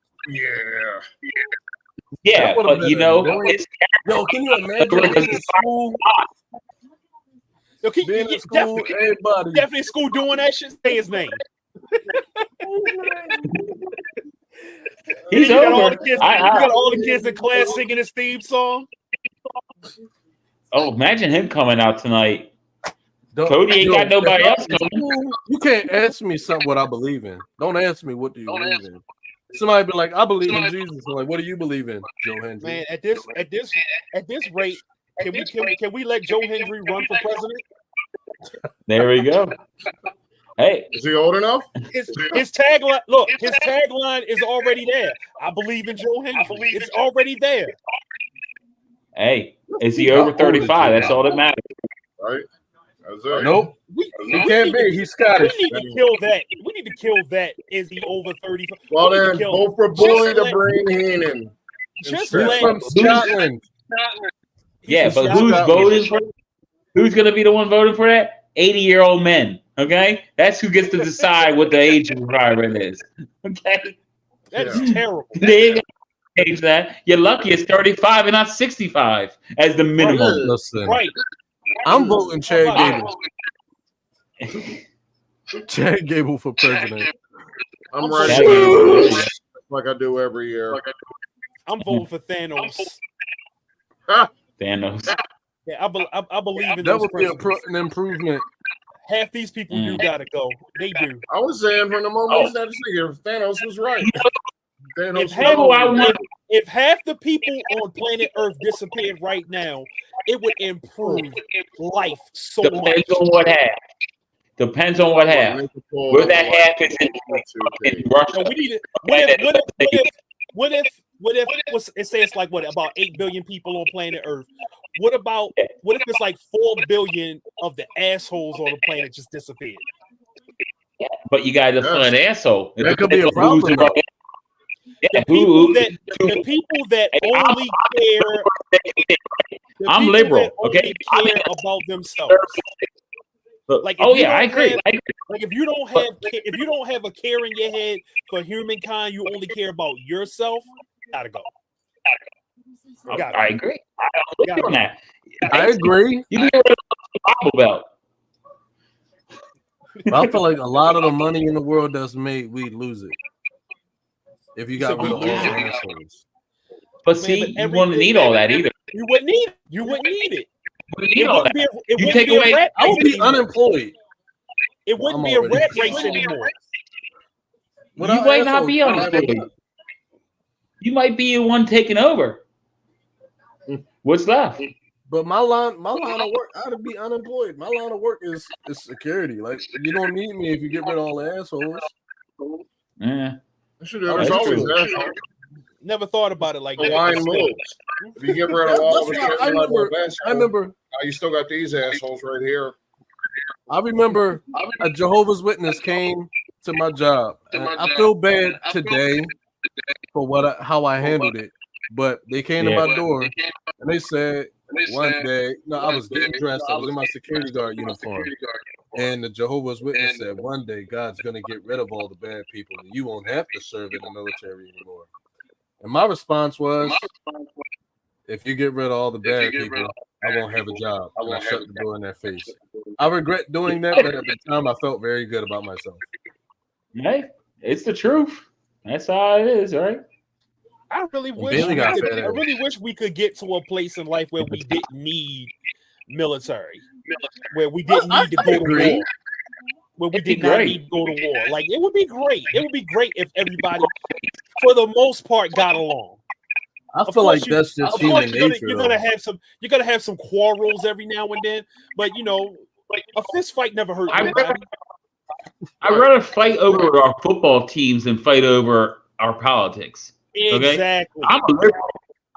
Yeah, but you know, can you imagine school? Definitely school doing that shit. Say his name. He's over. You got all the kids in class singing his theme song. Oh, imagine him coming out tonight. Cody ain't got nobody else coming. You can't ask me something what I believe in. Don't ask me what do you believe in. Somebody be like, I believe in Jesus. I'm like, what do you believe in, Joe Hendry? Man, at this rate, can we let Joe Hendry run for president? There we go. Hey, is he old enough? His tagline. Look, his tagline is already there. I believe in Joe Hendry. It's already there. Hey, is he over 35? That's all that matters. Right. That's it. Nope. He can't be. He's Scottish. We need to kill that. We need to kill that. Is he over 35? Well, then, vote for Boy the Brain Heenan. Just let from Scotland. Yeah, but who's voting for? Who's going to be the one voting for that? 80-year-old men. Okay, that's who gets to decide what the age requirement is. Okay, that's terrible. They ain't gonna change that. You're lucky it's 35 and not 65 as the minimum. Listen, right. I'm voting Chad Gable. Chad Gable for president. I'm ready. Like I do every year. I'm voting for Thanos. Thanos. Yeah, I believe in that would be an improvement. Half these people do gotta go. They do. I was saying from the moment he started speaking, Thanos was right. If half the people on planet Earth disappeared right now, it would improve life so much. Depends on what half. Depends on what half. Where that half is in Russia. No, we need it. What if it's like about 8 billion people on planet Earth? What if it's like 4 billion of the assholes on the planet just disappeared? But you gotta define an asshole. That could be a problem. The people that only care. I'm liberal. Okay, care about themselves. Like, I agree. Like if you don't have a care in your head for humankind, you only care about yourself. Gotta go. I agree. I don't on that. I agree. You get rid of the Bible belt. I feel like a lot of the money in the world that's made, we'd lose it if you got rid of all the assholes. But see, you wouldn't need all that either. You wouldn't need it. You wouldn't need it. It wouldn't be a rat. I would be unemployed. It wouldn't be a rat race anymore. You might not be unemployed. You might be the one taking over. What's left? But my line of work, I'd be unemployed. My line of work is security. Like, you don't need me if you get rid of all the assholes. Yeah. There's always assholes. Never thought about it like that. Line moves. If you get rid of all the shit, I remember. You still got these assholes right here. I remember a Jehovah's Witness came to my job, and I feel bad today for how I handled it. But they came to my door and they said one day, I was getting dressed. I was in my security guard uniform, and the Jehovah's Witness said, one day God's going to get rid of all the bad people, and you won't have to serve in the military anymore. And my response was, if you get rid of all the bad people, I won't have a job. And I shut the door in their face. I regret doing that, but at the time I felt very good about myself. Hey, it's the truth. That's how it is, right? I really wish we could get to a place in life where we didn't need military, where we didn't need to go to war, where we did not need to go to war. Like, it would be great. It would be great if everybody, for the most part, got along. I feel like that's just human nature. You're gonna have some quarrels every now and then, but a fist fight never hurt anybody. I'd rather fight over our football teams than fight over our politics. Okay? Exactly.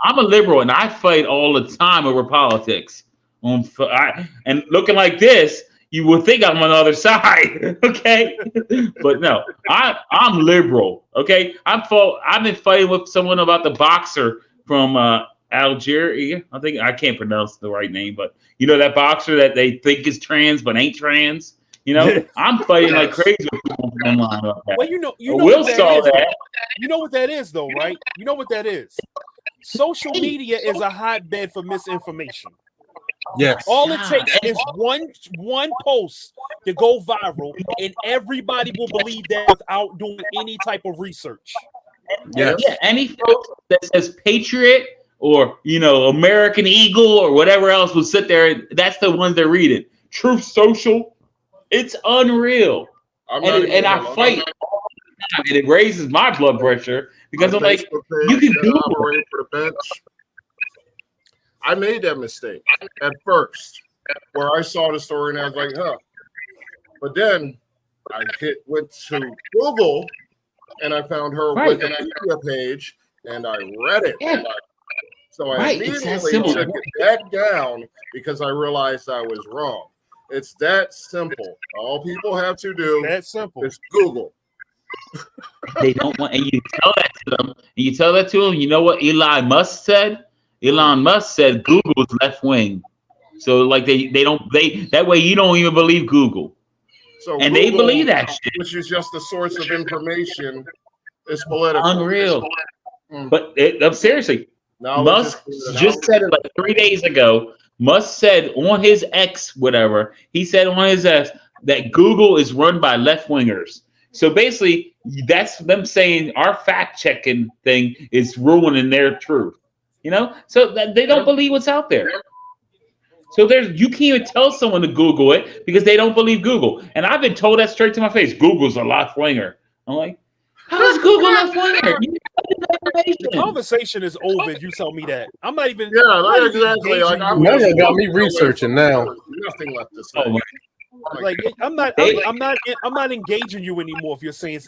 I'm a liberal, and I fight all the time over politics. And looking like this, you would think I'm on the other side, okay? But no, I'm liberal, okay? I've been fighting with someone about the boxer from Algeria. I can't pronounce the right name, but that boxer that they think is trans but ain't trans. I'm fighting like crazy with people online about that. Well, Will saw that. You know what that is, though, right? You know what that is. Social media is a hotbed for misinformation. Yes. All it takes is one post to go viral, and everybody will believe that without doing any type of research. Yes. Yeah. Any post that says Patriot or American Eagle or whatever else will sit there. That's the ones they're reading. Truth Social. It's unreal. And I fight all the time, and it raises my blood pressure because I'm like, you can do it for the bench. I made that mistake at first, where I saw the story and I was like, huh. But then I went to Google and I found her Wikipedia page and I read it. Yeah. So I immediately took it back down because I realized I was wrong. It's that simple. All people have to do is Google. They don't want, and you tell that to them. And you tell that to them. You know what Elon Musk said? Elon Musk said Google's left wing. So like that way you don't even believe Google. So and Google, they believe that shit. Which is just a source of information. Is political. Unreal. But seriously, Musk just said it like 3 days ago. Musk said on his X, whatever, he said on his X that Google is run by left wingers. So basically, that's them saying our fact checking thing is ruining their truth. So that they don't believe what's out there. So you can't even tell someone to Google it because they don't believe Google. And I've been told that straight to my face. Google's a left winger. I'm like, how is Google left winger? The conversation is over if you tell me that. I'm not even. Yeah, exactly. Like, now you got me researching now. Nothing left to say. Like I'm not engaging you anymore if you're saying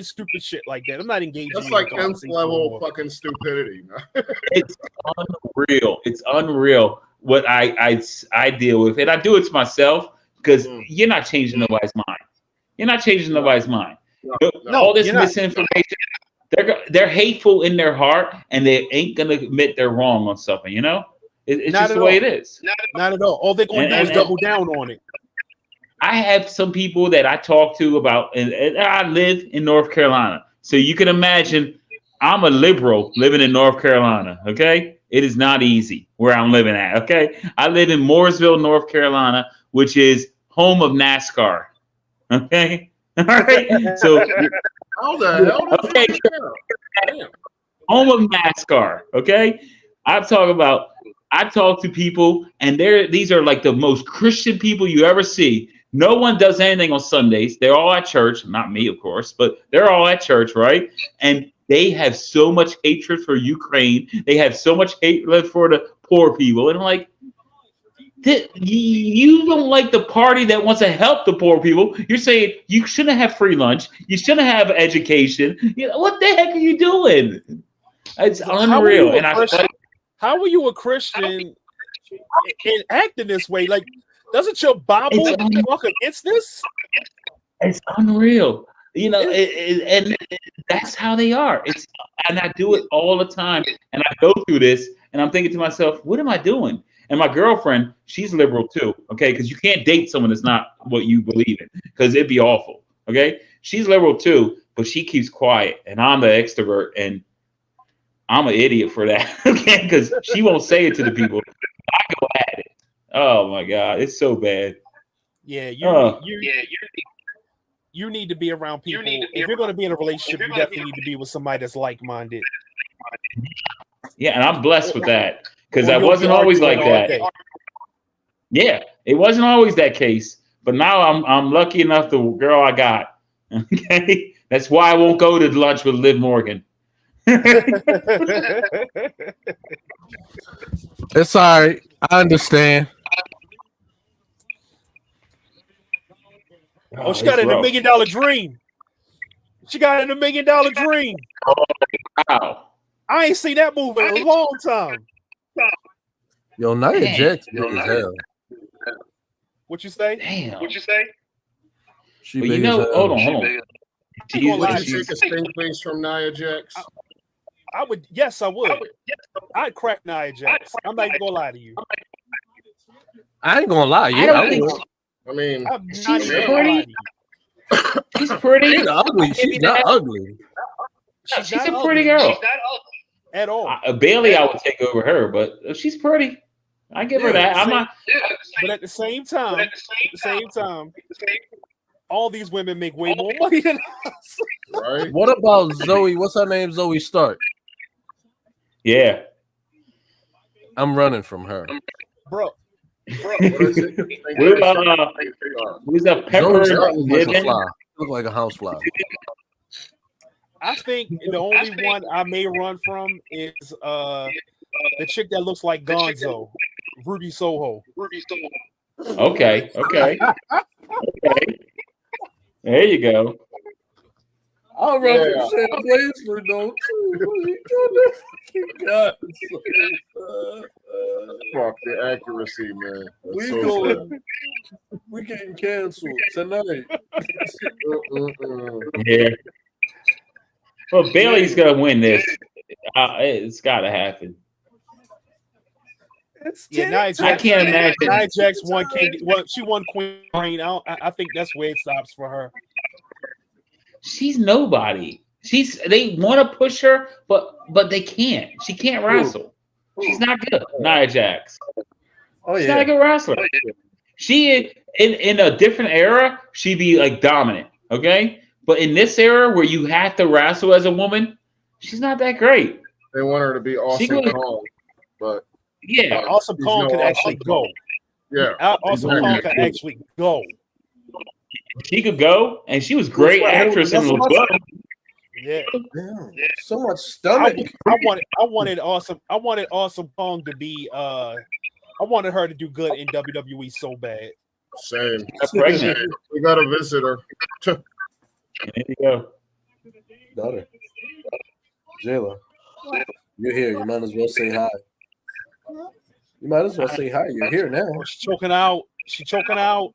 stupid shit like that. I'm not engaging. That's like nth level fucking stupidity. It's unreal. It's unreal what I deal with, and I do it to myself because you're not changing nobody's mind. You're not changing nobody's mind. No, all this misinformation. They're hateful in their heart, and they ain't gonna admit they're wrong on something. It's just the way it is. Not at all. All they're gonna do is double down on it. I have some people that I talk to about, and I live in North Carolina, so you can imagine I'm a liberal living in North Carolina. Okay, It is not easy where I'm living at. Okay, I live in Mooresville, North Carolina, which is home of NASCAR. Okay, all right. So, how the hell? Okay, home of NASCAR. Okay, I talk to people, and these are like the most Christian people you ever see. No one does anything on Sundays. They're all at church. Not me, of course, but they're all at church, right? And they have so much hatred for Ukraine. They have so much hatred for the poor people. And I'm like, you don't like the party that wants to help the poor people. You're saying you shouldn't have free lunch. You shouldn't have education. What the heck are you doing? It's unreal. How are you a Christian and acting this way? Like, doesn't your Bible walk against this? It's unreal. And that's how they are. And I do it all the time. And I go through this, and I'm thinking to myself, what am I doing? And my girlfriend, she's liberal too, okay? Because you can't date someone that's not what you believe in, because it'd be awful, okay? She's liberal too, but she keeps quiet, and I'm the extrovert, and I'm an idiot for that, okay? Because she won't say it to the people. I go at it. Oh my God, it's so bad. Yeah, you need to be around people. If you're going to be in a relationship, you definitely need to be with somebody that's like-minded. Yeah, and I'm blessed with that, because I wasn't always like that. Yeah, it wasn't always that case, but now I'm lucky enough the girl I got. Okay, that's why I won't go to lunch with Liv Morgan. It's all right. I understand. Oh, she got in $1 million dream. She got in $1 million dream. Oh, wow. I ain't seen that movie in a long time. Yo, Nia Jax big as hell. What you say? Damn. What you say? She big as hell. Hold on. Would you take a stink face from Nia Jax? I would. Yes, I would. I'd crack Nia Jax. I'm not even gonna lie to you. I ain't gonna lie. Yeah, I mean, she's pretty. She's pretty. She's ugly. She's not ugly. She's a pretty girl. She's not ugly at all. Bailey, I would take over her, but she's pretty. I give her that. I'm not. But at the same time, all these women make way more money than us. Right? What about Zoe? What's her name? Zoe Stark. Yeah. I'm running from her. Bro. What about who's a Pepper? Look like a housefly. I think the only one I may run from is the chick that looks like Gonzo, Ruby Soho. Okay. There you go. I'll run from Shane Blazer though too. Fuck the accuracy, man. We getting canceled tonight. Yeah. Well, Bailey's gonna win this. It's gotta happen. Nia Jax, I can't imagine. Nia Jax won. She won Queen Reign. I think that's where it stops for her. She's nobody. They want to push her, but they can't. She can't wrestle. She's not good. Nia Jax. She's not a good wrestler. She in a different era, she'd be like dominant. Okay, but in this era where you have to wrestle as a woman, she's not that great. They want her to be Awesome Kong, but yeah, Awesome Kong can actually go. Yeah, Awesome Kong can actually go. She could go, and she was great actress in the book. Yeah. So much stomach. I wanted Awesome Kong to be I wanted her to do good in WWE so bad. Same. We got a visitor. There you go. Daughter. Jayla. You're here. You might as well say hi. You're here now. She's choking out.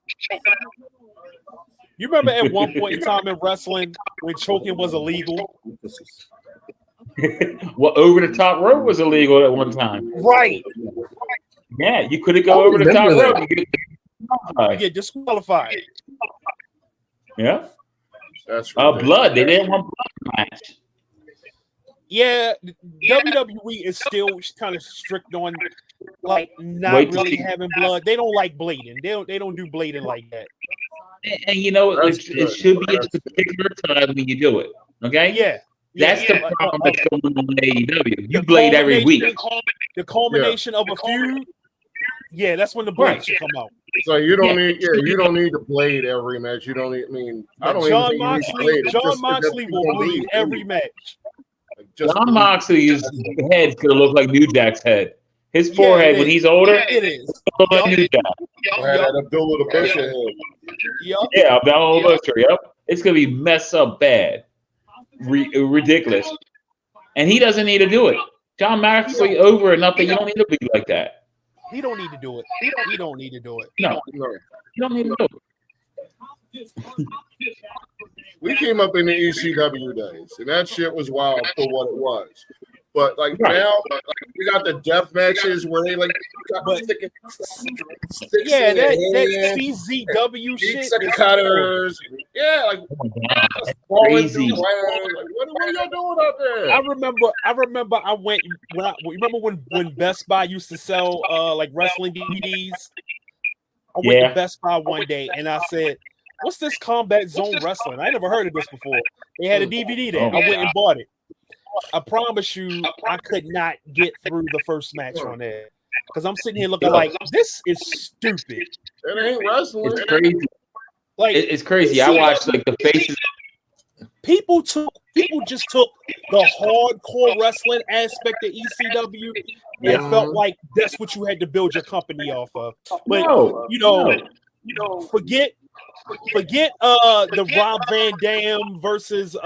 You remember at one point in time in wrestling when choking was illegal? Well, over the top rope was illegal at one time. Right. Yeah, you couldn't go over the top rope. You get disqualified. Yeah. That's ridiculous. Blood. They didn't want blood match. Yeah, WWE is still kind of strict on like not really having blood. They don't like blading. They don't do blading like that. And you know, it should be at a particular time when you do it. Okay? Yeah. That's the problem that's going on in AEW. You blade every week. The culmination of a feud. Yeah, that's when the blade should come out. So you don't need, you don't need to blade every match. You don't need. I mean, I don't John even Moxley. John Moxley will bleed every match. John Moxley's head's gonna look like New Jack's head. His forehead when he's older, it is. Look like New Jack. That Abdullah the Butcher head. Yeah, Abdullah the Butcher. Yep, it's gonna be messed up bad, ridiculous, and he doesn't need to do it. John Moxley over enough that you don't need to bleed like that. He don't need to do it. He don't need to do it. No, you don't need to do it. We came up in the ECW days, and that shit was wild for what it was. But like now, we got the death matches where they like sticking sticks in that CZW shit. Cutters. Yeah, like crazy. Like, what are y'all doing out there? I remember I went when Best Buy used to sell like wrestling DVDs. I went to Best Buy one day and I said, "What's this Combat Zone Wrestling? I never heard of this before." They had a DVD there. I went and bought it. I promise you, I could not get through the first match on there because I'm sitting here looking like this is stupid. It ain't wrestling. It's crazy. Like it's crazy. I watched like the faces. People just took the hardcore wrestling aspect of ECW and felt like that's what you had to build your company off of. But forget the Rob Van Dam versus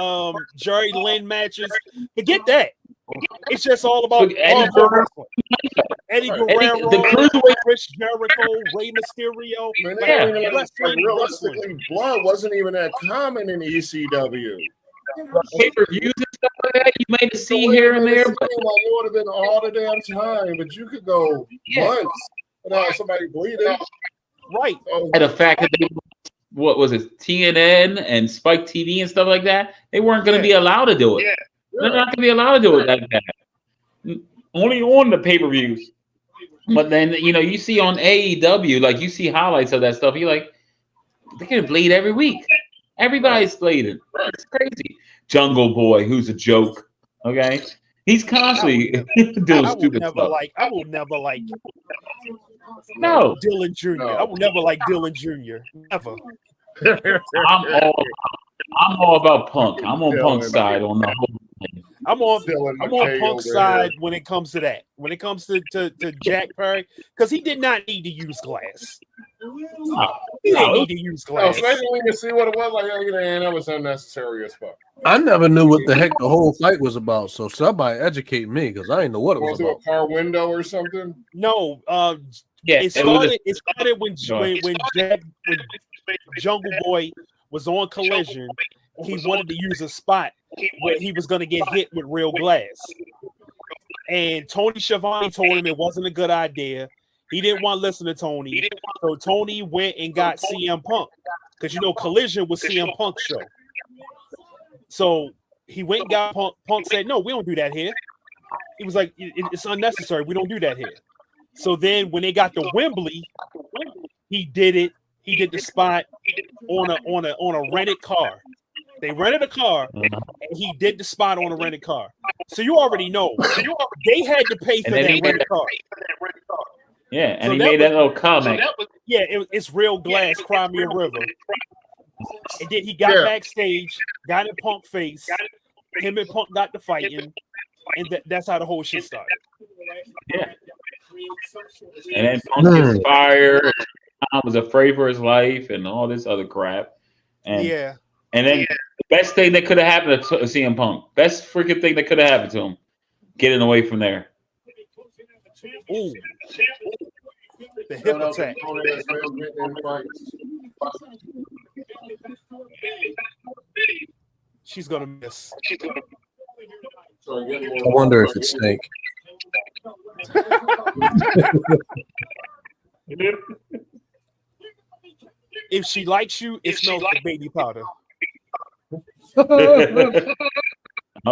Jerry Lynn matches. Forget that. It's just all about Eddie Guerrero, Chris Jericho, Rey Mysterio. Realistically, blood wasn't even that common in ECW. Pay-per-views and stuff like that, you may see here and there, but it would have been all the damn time. But you could go months without somebody bleeding. Right. And the fact that they, what was it, TNN and Spike TV and stuff like that, they weren't going to be allowed to do it. Yeah. They're not going to be allowed to do it like that. Only on the pay-per-views. But then, you see on AEW, like you see highlights of that stuff, you're like, they're going to bleed every week. Everybody's bleeding. It's crazy. Jungle Boy, who's a joke. Okay? He's constantly doing stupid stuff. I will never like No. Dylan Jr. I will never like Dylan Jr. Never. I'm all about Punk. I'm on Punk's side on the whole thing. I'm on Punk's side when it comes to that. When it comes to Jack Perry, because he did not need to use glass. He didn't need to use glass. Especially when you see what it was like, that was unnecessary as fuck. I never knew what the heck the whole fight was about, so somebody educate me because I didn't know what it was about. A car window or something? No, it started when Jungle Boy was on Collision. He wanted to use a spot where he was going to get hit with real glass. And Tony Schiavone told him it wasn't a good idea. He didn't want to listen to Tony. So Tony went and got CM Punk. Because, Collision was CM Punk's show. So he went and got Punk. Punk said, "No, we don't do that here." He was like, "It's unnecessary. We don't do that here." So then when they got to Wembley, he did it. He did the spot on a rented car. They rented a car, and he did the spot on a rented car. So you already know. They had to pay for that rented car. Yeah, and so he made that little comment. It's real glass, Crimea River. And then he got backstage, got in Punk face. Him and Punk got to fighting, and that's how the whole shit started. Yeah. And then Punk gets fired. Tom was afraid for his life and all this other crap. And then the best thing that could have happened to CM Punk, best freaking thing that could have happened to him, getting away from there. Ooh. The hip attack. She's gonna miss. I wonder if it's Snake. If she likes you, it smells like baby powder.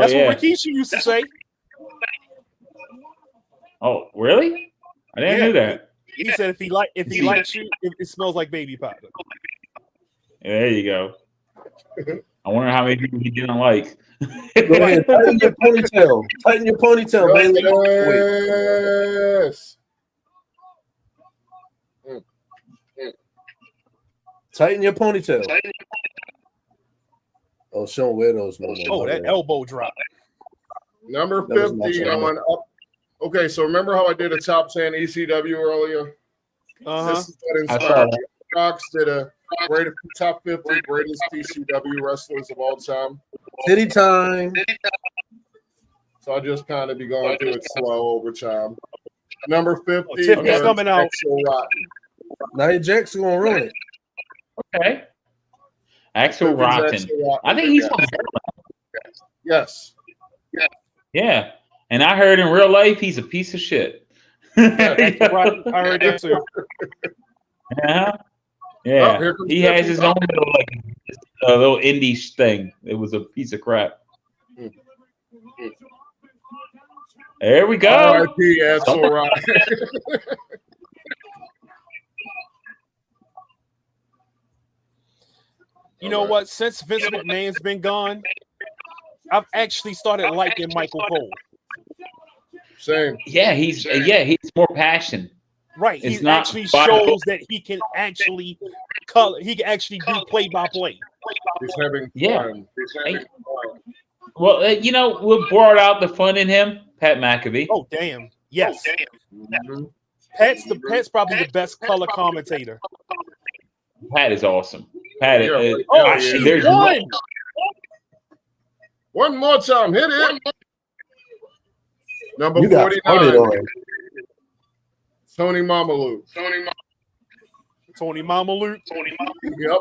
That's what Rikishi used to say. Oh, really? I didn't know that. He said if he likes you, it smells like baby powder. There you go. I wonder how many people he didn't like. Go ahead, tighten your ponytail. Tighten your ponytail, Bailey. Yes. Tighten your ponytail. Oh, she don't wear those no more. Oh, that elbow drop. Number 50 on up. Okay, so remember how I did a top 10 ECW earlier? This is what inspired me. Fox did a top 50 greatest ECW wrestlers of all time. City time. So I'll just kind of be going through it slow over time. Number 50. Tiffany's coming out. Nia Jack's gonna ruin it. Okay. Axel Rotten. I think he's from Yes. Yeah. And I heard in real life he's a piece of shit. I heard that too. Yeah. He has his own little indie thing. It was a piece of crap. There we go. R.I.P. Axel Rotten. You know what? Since Vince McMahon's been gone, I've actually started liking Michael Cole. Same. Yeah, he's more passion. Right. He actually shows that he can actually color. He can actually do play-by-play. He's having fun. Well, what brought out the fun in him? Pat McAfee. Oh, damn. Yes. Pat's probably the best color commentator. Pat is awesome. Pat is. She won. One more time. Hit it. Number 49. Tony Mamalu. Tony Mamalu. Yep.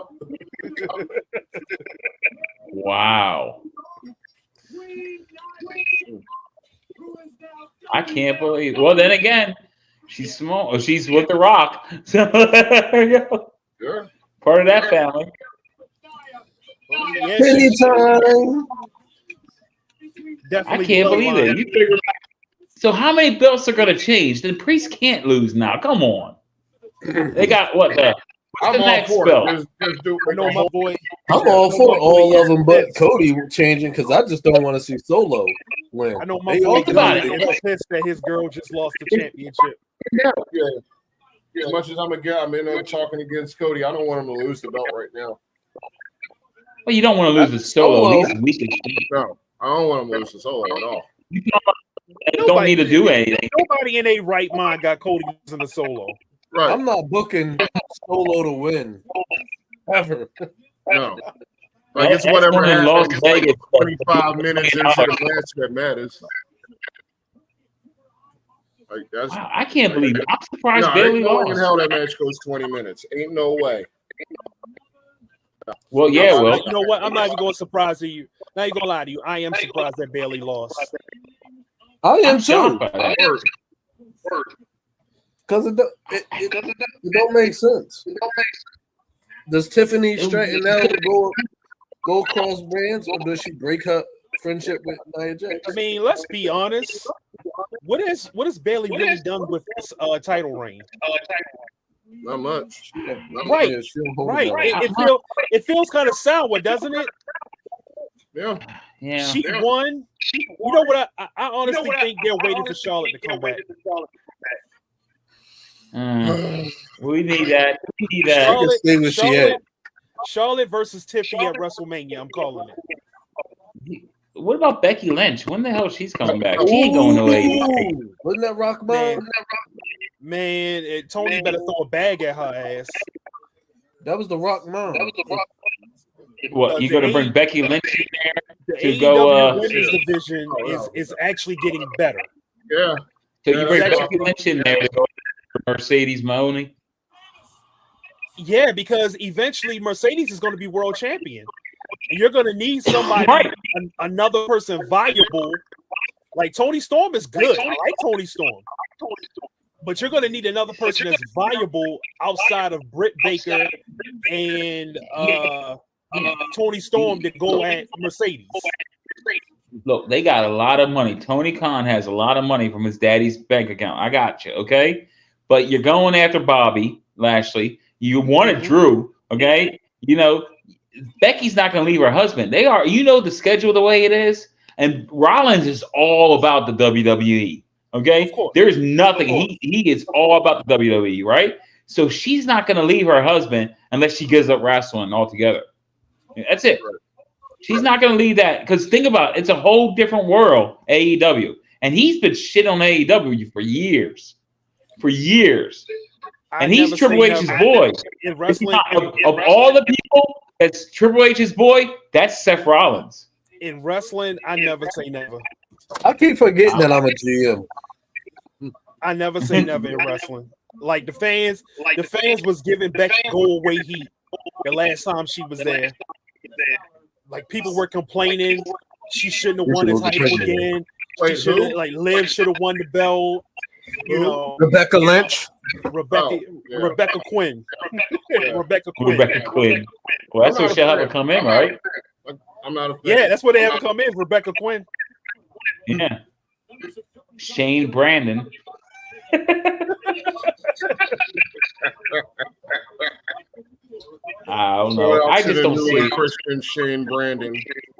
Wow. I can't believe. Well, then again, she's small. She's with The Rock. So sure. Part of that family. Anytime. Definitely. I can't believe it. You figure. So how many belts are going to change? The Priest can't lose now. Come on. They got what the next belt? I know my boy. I'm all for all of them, but Cody changing because I just don't want to see Solo win. I know my boy is pissed that his girl just lost the championship. Yeah. As much as I'm in there talking against Cody, I don't want him to lose the belt right now. Well, you don't want to lose the Solo. He's weak as shit. No, I don't want him to lose the Solo at all. Don't need to do anything. Nobody in a right mind got Cody losing the Solo. Right. I'm not booking Solo to win ever. No. Like it's whatever happens. Las Vegas, 25 minutes into the match that matters. Like that's. Wow, I can't believe it. I'm surprised Bailey lost. Ain't no hell that match goes 20 minutes. Ain't no way. Well, yeah, well. You know what? I'm not even going to surprise you. Not even going to lie to you. I am surprised that Bailey lost. I am too. Because it don't make sense. Does Tiffany Stratton now go across brands, or does she break her friendship with Nia Jax? I mean, let's be honest. What has Bailey really done with this title reign? Not much. Right. It feels kind of sour, doesn't it? Yeah. She won. You know what? I honestly think they're waiting for Charlotte to come back. We need that. Charlotte versus Tiffany at WrestleMania. I'm calling it. What about Becky Lynch? When the hell she's coming back? She ain't going away. Wasn't that Rock Bottom? Man, Tony better throw a bag at her ass. That was the Rock Mom. What, you going to bring Becky Lynch in there to AEW go? Women's division is actually getting better. Yeah. So you bring Becky Lynch in there to go for Mercedes Mahoney? Yeah, because eventually Mercedes is going to be world champion. And you're going to need somebody, another person viable. Like Tony Storm is good. I like Tony Storm. But you're going to need another person that's viable outside of Britt Baker and Tony Storm to go at Mercedes. Look, they got a lot of money. Tony Khan has a lot of money from his daddy's bank account. I got you, okay? But you're going after Bobby Lashley. You wanted Drew, okay? You know, Becky's not going to leave her husband. They are, you know, the schedule the way it is. And Rollins is all about the WWE, okay? There's nothing. He is all about the WWE, right? So she's not going to leave her husband unless she gives up wrestling altogether. That's it. She's not going to leave that because think about it, it's a whole different world, AEW. And he's been shit on AEW for years. And he's Triple H's boy. Of all the people that's Triple H's boy, that's Seth Rollins. In wrestling, I never say never. I keep forgetting that I'm a GM. I never say never in wrestling. Like the fans was giving Becky go away heat the last time she was there. Like people were complaining she shouldn't have won the title again. She should like Liv should have won the belt. You know, Rebecca Lynch, Rebecca Quinn, Rebecca Quinn. Well, that's what she'll have to come in, right? I'm not a fan. Yeah, that's what they have to come in. Rebecca Quinn. Yeah. Shane Brandon. I don't know. I just don't see Christian Shane Brandon,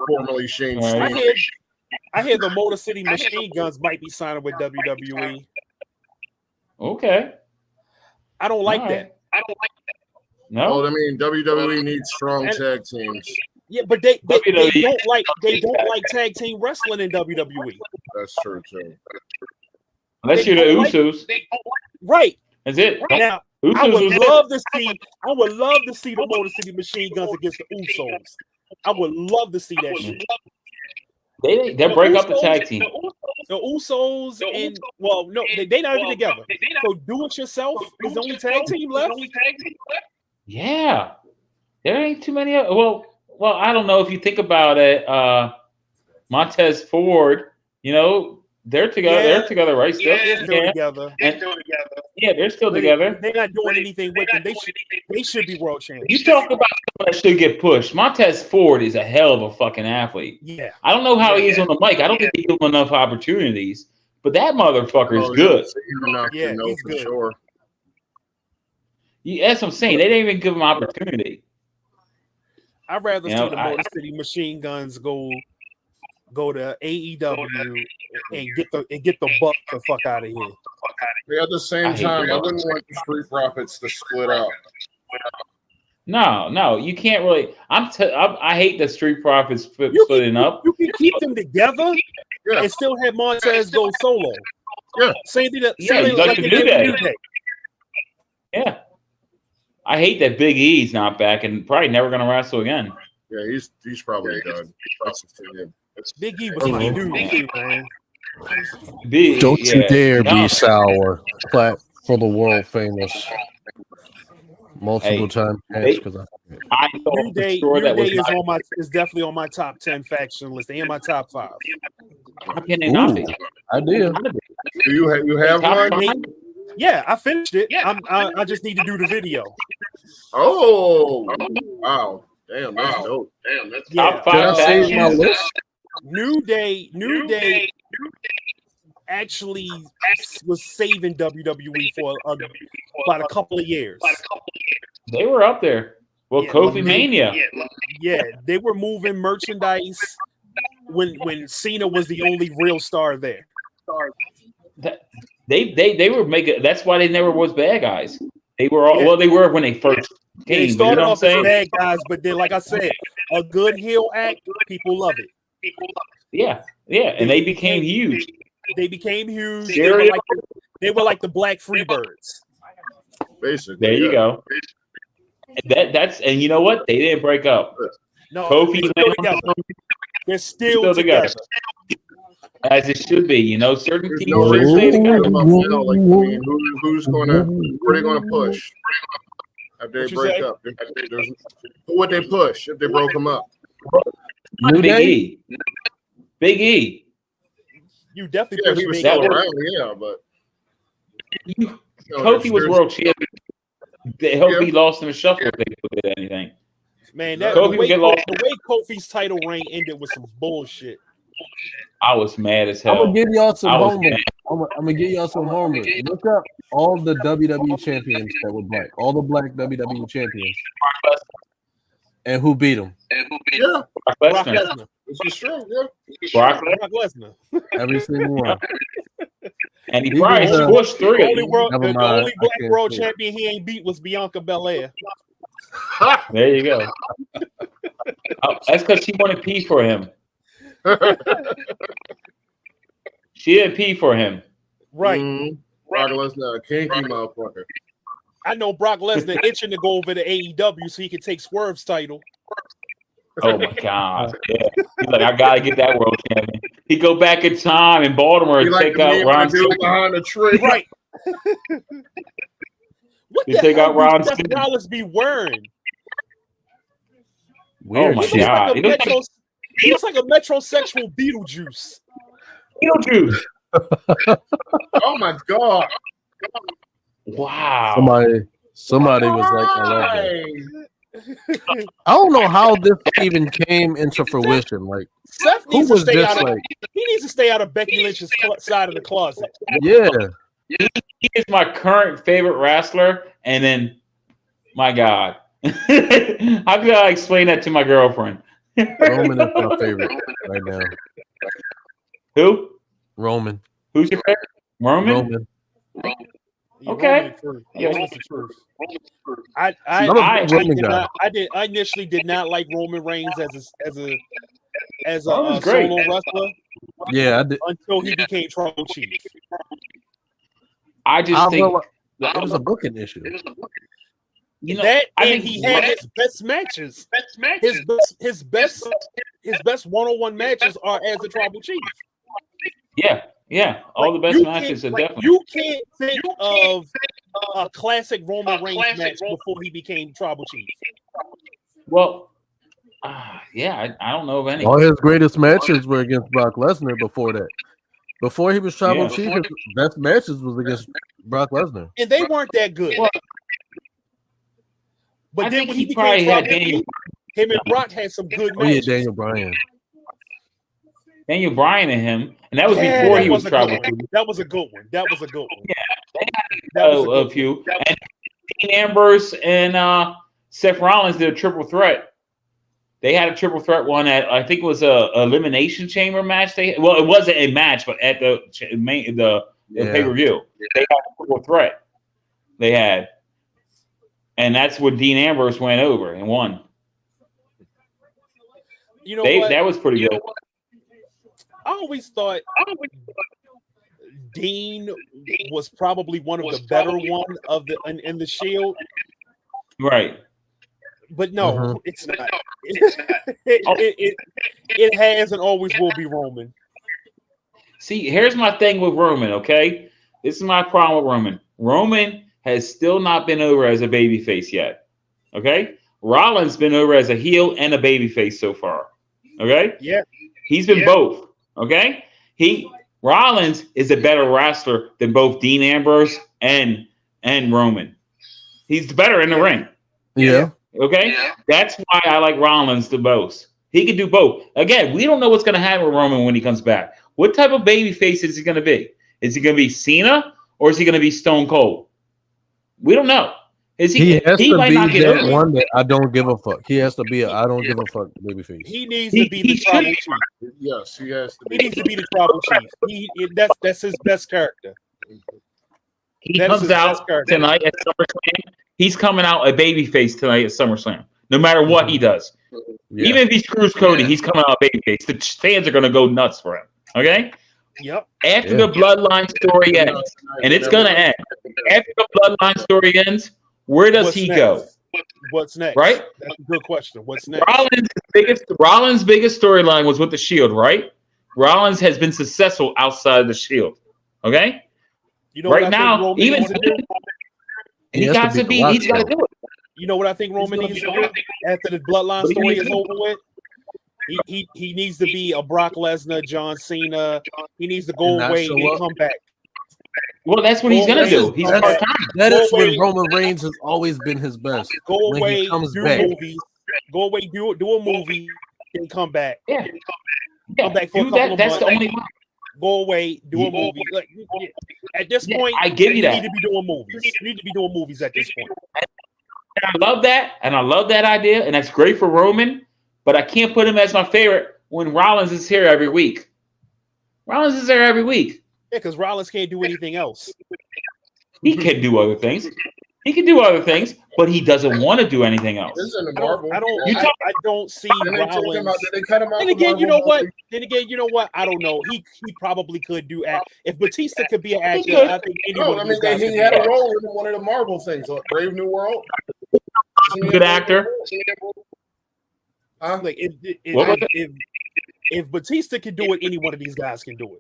formerly Shane. I hear the Motor City Machine Guns might be signing with WWE. Okay. I don't like that. No. Well, I mean, WWE needs strong tag teams. Yeah, but they don't like tag team wrestling in WWE. That's true too. Unless you're the Usos. Right. That's it. Now, I would love to see the Motor City Machine Guns against the Usos. I would love to see that shit. They'll break up the tag team. The Usos and they're not even together. So Do It Yourself is the only tag team left. Yeah, there ain't too many. Well, I don't know if you think about it. Montez Ford, you know, they're together. Yeah. They're together, right? Still, they're still together. Yeah, they're still together. They're not doing anything with them. They should be world champions. You talk about someone that should get pushed. Montez Ford is a hell of a fucking athlete. Yeah. I don't know how he is on the mic. I don't think they give him enough opportunities. But that motherfucker is good. Yeah, he's good. Sure. Yeah, that's what I'm saying. They didn't even give him opportunity. I'd rather see the Motor City Machine Guns go to AEW and get the buck the fuck out of here. Yeah, at the same time, I wouldn't want the Street Profits to split up. No, you can't really. I hate the Street Profits splitting up. You can keep them together and still have Montez go solo. Yeah, same thing. Like the New Day. Yeah, I hate that Big E's not back and probably never gonna wrestle again. Yeah, he's probably done. Big E was my dude, man. Don't you dare be sour. Clap for the world famous multiple time match because I New Day is definitely on my top 10 faction list. They in my top 5. How can they not be? I did. Do you have one? Yeah, I finished it. I just need to do the video. Oh, wow. Damn, that's dope. Top 5 save my list. New Day actually was saving WWE for about a couple of years. They were up there. Well, Kofi Mania. Yeah, they were moving merchandise when Cena was the only real star there. They were making. That's why they never was bad guys. They were all well. They were when they first came. They started off as bad guys, but then, like I said, a good heel act, people love it. Yeah, and they became huge. They became huge. They were like the Black Freebirds. Basically, there you go. That's and you know what? They didn't break up. No, Kofi they're still together. As it should be, you know. Certain There's teams no should reason stay together. Who are they gonna push after they break up? Who would they push if they broke them up? Big E. You definitely he was still around, but Kofi was world champion. They hope he lost in the shuffle if they did anything. Man, the way Kofi's title reign ended with some bullshit. I was mad as hell. I'm gonna give y'all some homework. I'm gonna give y'all some homework. Look up all the WWE champions that were black, all the black WWE champions, and who beat them. Yeah, Brock Lesnar. This is true. Yeah, Brock Lesnar. Every single one. And he probably squished 3 of them. The only black world champion he ain't beat was Bianca Belair. There you go. That's because she wanted P for him. She didn't pee for him. Right. Brock Lesnar, a kinky motherfucker. I know Brock Lesnar itching to go over to AEW so he can take Swerve's title. Oh my God. Yeah. He's like, I gotta get that world champion. He go back in time in Baltimore and take out Ron Simmons behind the tree. Right. What the take hell out Ron Seth Rollins be wearing? Weird. Oh my God. He looks like a metrosexual Beetlejuice. Beetlejuice. Oh my God. Wow. Somebody was like, I love that. I don't know how this even came into fruition. Like, Seth needs to stay out of. He needs to stay out of Becky Lynch's side of the closet. Yeah. He is my current favorite wrestler, and then, my God. How can I explain that to my girlfriend? Roman is my favorite right now. Who? Roman. Who's your favorite? Roman. Okay. Yeah, that's the truth. I initially did not like Roman Reigns as a solo wrestler. Yeah, I did. Until he became Tribal Chief. I just think it was a booking issue. You know, that and he had his best matches. His best one-on-one matches are as a Tribal Chief. Yeah. All the best matches are definitely. You can't think of a classic Roman Reigns match before he became Tribal Chief. Well, I don't know of any. All his greatest matches were against Brock Lesnar before that. Before he was Tribal Chief, his best matches was against Brock Lesnar. And they weren't that good. But then when he became Tribal Chief, him and Brock had some good matches. Daniel Bryan and him, and that was before he was Tribal Chief. That was a good one. Yeah, they had a few. And Dean Ambrose and Seth Rollins did a triple threat. They had a triple threat one at, I think it was a elimination chamber match. It wasn't a match, but at the pay-per-view, they had a triple threat. They had, and that's what Dean Ambrose went over and won. You know what? That was pretty good. I always thought Dean was probably one of the better one of the in the Shield. Right. But no, it's not. It has and always will be Roman. See, here's my thing with Roman, okay? This is my problem with Roman. Roman has still not been over as a babyface yet, okay? Rollins been over as a heel and a babyface so far, okay? Yeah. He's been both, okay? Rollins is a better wrestler than both Dean Ambrose and Roman. He's better in the ring. Yeah. Okay? Yeah. That's why I like Rollins the most. He can do both. Again, we don't know what's going to happen with Roman when he comes back. What type of babyface is he going to be? Is he going to be Cena or is he going to be Stone Cold? We don't know. He has to be that one that I don't give a fuck. He has to be I don't give a fuck babyface. He needs to be the Tribal Chief. Yes, he has to be. He needs to be the Tribal Chief. That's his best character. He comes out tonight at SummerSlam. He's coming out a babyface tonight at SummerSlam. No matter what he does. Yeah. Even if he screws Cody, he's coming out a babyface. The fans are going to go nuts for him. Okay? Yep. After the Bloodline story ends, and it's going to end. After the Bloodline story ends, where does he go? What's next? Right? That's a good question. What's next? Rollins' biggest storyline was with the Shield, right? Rollins has been successful outside of the Shield. Okay? You know right now, even he's got to do it. You know what I think Roman needs to do after the Bloodline story is over with? He needs to be a Brock Lesnar, John Cena. He needs to go away and come back. Well, that's what he's gonna do. He's part-time. That is when Roman Reigns has always been his best. Go away, do movies. Go away, do a movie, and come back. Yeah. come back for a couple of months. The only one. Go away, do a movie. Like, at this point, I give you that. You need to be doing movies. You need to be doing movies at this point. And I love that, and I love that idea, and that's great for Roman. But I can't put him as my favorite when Rollins is here every week. Rollins is there every week. Yeah, because Rollins can't do anything else. He can do other things. He can do other things, but he doesn't want to do anything else. I don't see Rollins. Then again, you know what? I don't know. He probably could do act. If Batista could be an actor, I think anyone. He had a role in one of the Marvel things, like Brave New World. Good actor. Like if Batista can do it, any one of these guys can do it.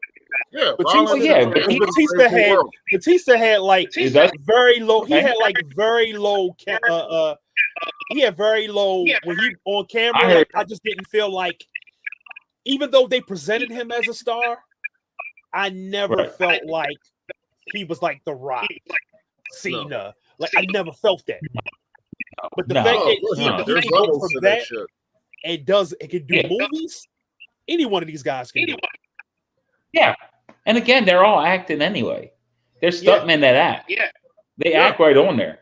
Yeah, Batista had like very low. He had like very low. He had very low when he on camera. I just didn't feel like, even though they presented him as a star, I never felt like he was like The Rock, Cena. Like I never felt that. But the fact that he goes from that and can do movies, any one of these guys can do it. Yeah. And again, they're all acting anyway. They're stuntmen that act. Yeah. They act right on there.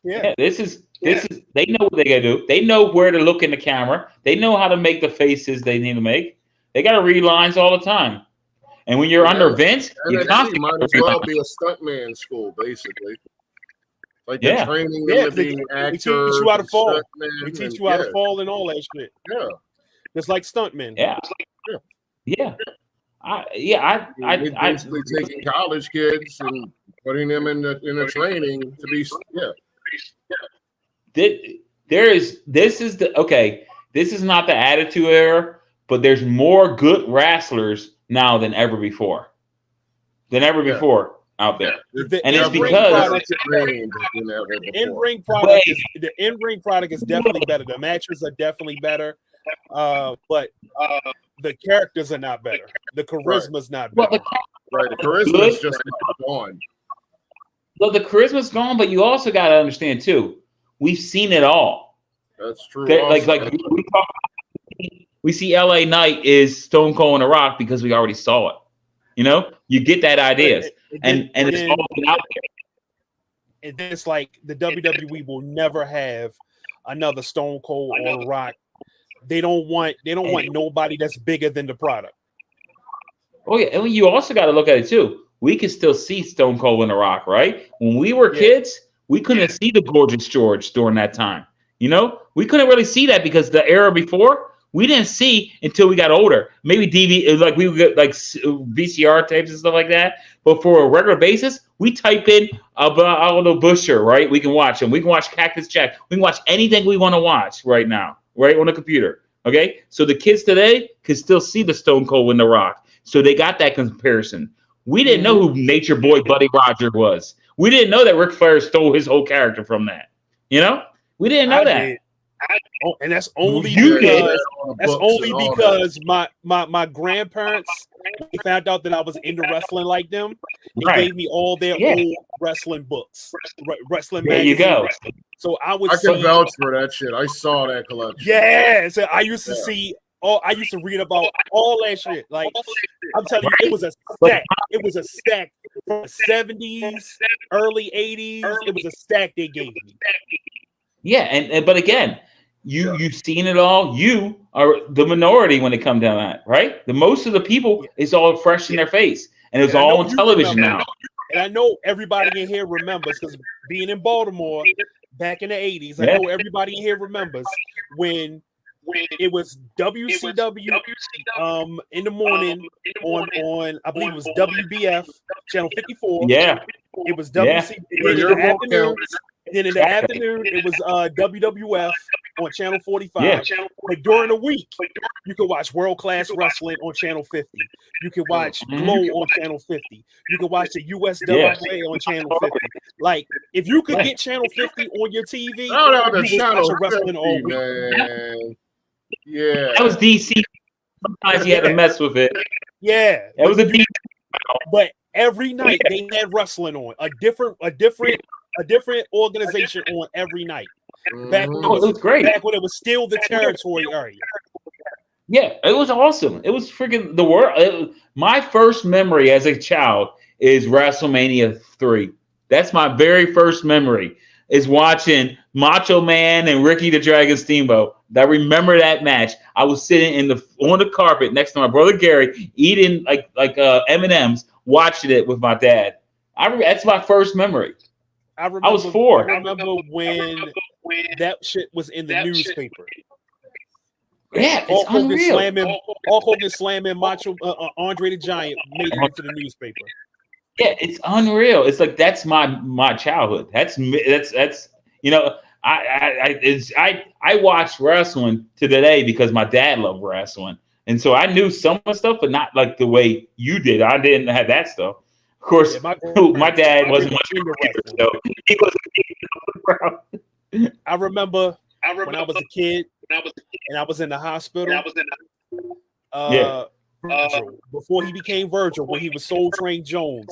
Yeah. This is they know what they gotta do. They know where to look in the camera. They know how to make the faces they need to make. They gotta read lines all the time. And when you're under Vince, you might as well be a stuntman school, basically. Like the training to be an actor. We teach you how to fall. We teach you how to fall and all that shit. Yeah. It's like stuntmen. Yeah. I basically taking college kids and putting them in the training to be This is not the Attitude Era, but there's more good wrestlers now than ever before. Out there. And it's because the in-ring product is definitely better. The matches are definitely better. But the characters are not better. The charisma's not better. The charisma's just gone. Well, the charisma's gone, but you also got to understand too. We've seen it all. That's true. We see LA Knight is Stone Cold and The Rock because we already saw it. You know, you get that idea, and it's all been out there. And then it's like the WWE will never have another Stone Cold or Rock. They don't want nobody that's bigger than the product. Oh yeah, and you also got to look at it too. We can still see Stone Cold and The Rock, right? When we were kids, we couldn't see the Gorgeous George during that time. You know, we couldn't really see that because the era before we didn't see until we got older. Maybe we would get like VCR tapes and stuff like that. But for a regular basis, we type in Busher, right? We can watch him. We can watch Cactus Jack. We can watch anything we want to watch right now. Right on the computer, okay? So the kids today can still see the Stone Cold and The Rock. So they got that comparison. We didn't know who Nature Boy Buddy Roger was. We didn't know that Ric Flair stole his whole character from that. You know? We didn't know that. And that's only because my grandparents found out that I was into wrestling like them. They gave me all their old wrestling books, wrestling magazines. There you go. So I can vouch for that shit. I saw that collection. Yeah, so I used to see. I used to read about all that shit. Like I'm telling you, it was a stack. It was a stack from the 70s, early 80s. It was a stack they gave me. Yeah, but again, you've seen it all. You are the minority when it comes down to that, right? The most of the people is all fresh in their face, and it's all on television now. And I know everybody in here remembers, because being in Baltimore back in the 80s, I know everybody in here remembers when it was WCW in the morning on I believe it was WBF channel 54. Yeah, it was WCW in the afternoon. And then in the afternoon, it was WWF on channel 45. Yeah. But during the week, you could watch World Class Wrestling on channel 50. You could watch Glow on channel 50. You could watch the USWA on channel 50. Like, if you could get channel 50 on your TV, you would watch wrestling all week. Man. Yeah, that was DC. Sometimes you had to mess with it. Yeah, that was a DC. But every night they had wrestling on a different organization on every night. Back when it was great. Back when it was still the territory area. Yeah, it was awesome. It was freaking the world. My first memory as a child is WrestleMania 3. That's my very first memory, is watching Macho Man and Ricky the Dragon Steamboat. I remember that match. I was sitting on the carpet next to my brother Gary, eating like M&Ms, watching it with my dad. That's my first memory. I was 4. I remember when that shit was in the newspaper. Yeah, it's unreal. Hulk Hogan slamming Macho Andre the Giant made it into the newspaper. Yeah, it's unreal. It's like that's my childhood. That's you know, I watched wrestling to today because my dad loved wrestling, and so I knew some of the stuff, but not like the way you did. I didn't have that stuff. Of course, my dad wasn't much into wrestling, so he wasn't. I remember when I was a kid. And I was in the hospital. Virgil, before he became Virgil, when he was Soul Train Jones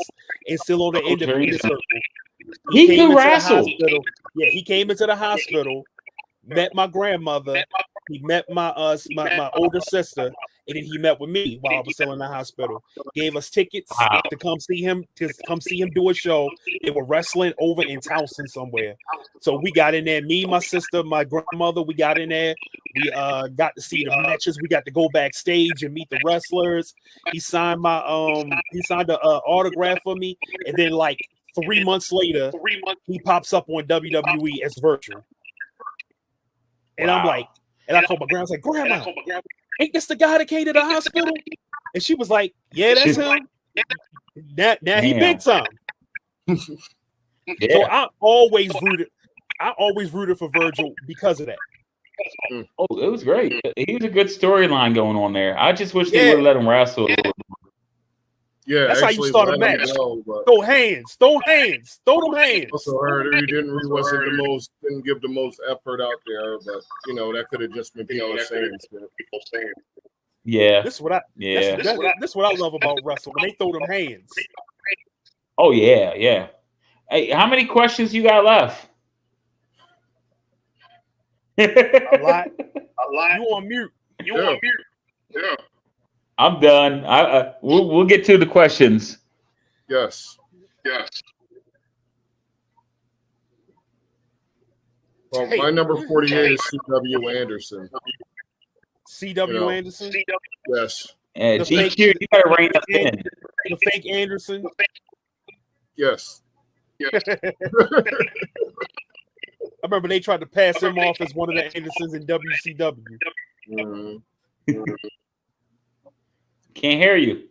and still on the independent circle. He can wrestle. Yeah, he came into the hospital, met my grandmother, he met my older sister, and then he met with me while I was still in the hospital. Gave us tickets to come see him do a show. They were wrestling over in Towson somewhere. So we got in there, me, my sister, my grandmother, we got in there. We got to see the matches. We got to go backstage and meet the wrestlers. He signed my the autograph for me, and then like 3 months later, he pops up on WWE as Virtual. And I'm like, and I called my grandma. I was like, Grandma, ain't this the guy that came to the hospital? And she was like, yeah, that's him. Now he big time. So I always rooted for Virgil because of that. Oh, it was great. He was a good storyline going on there. I just wish they would have let him wrestle a little bit. Yeah, that's how you start a match. Throw hands, throw them hands. Also heard he didn't give the most effort out there, but you know that could have just been people saying. Yeah, this is what I love about wrestling when they throw them hands. Oh yeah. Hey, how many questions you got left? A lot. You on mute. Yeah. I'm done. We'll get to the questions. Yes. Well, my number 48 is C.W. Anderson. C.W. Anderson? Yes. GQ, you gotta rein us in. The fake Anderson? Yes. I remember they tried to pass him off as one of the Andersons in WCW. Can't hear you.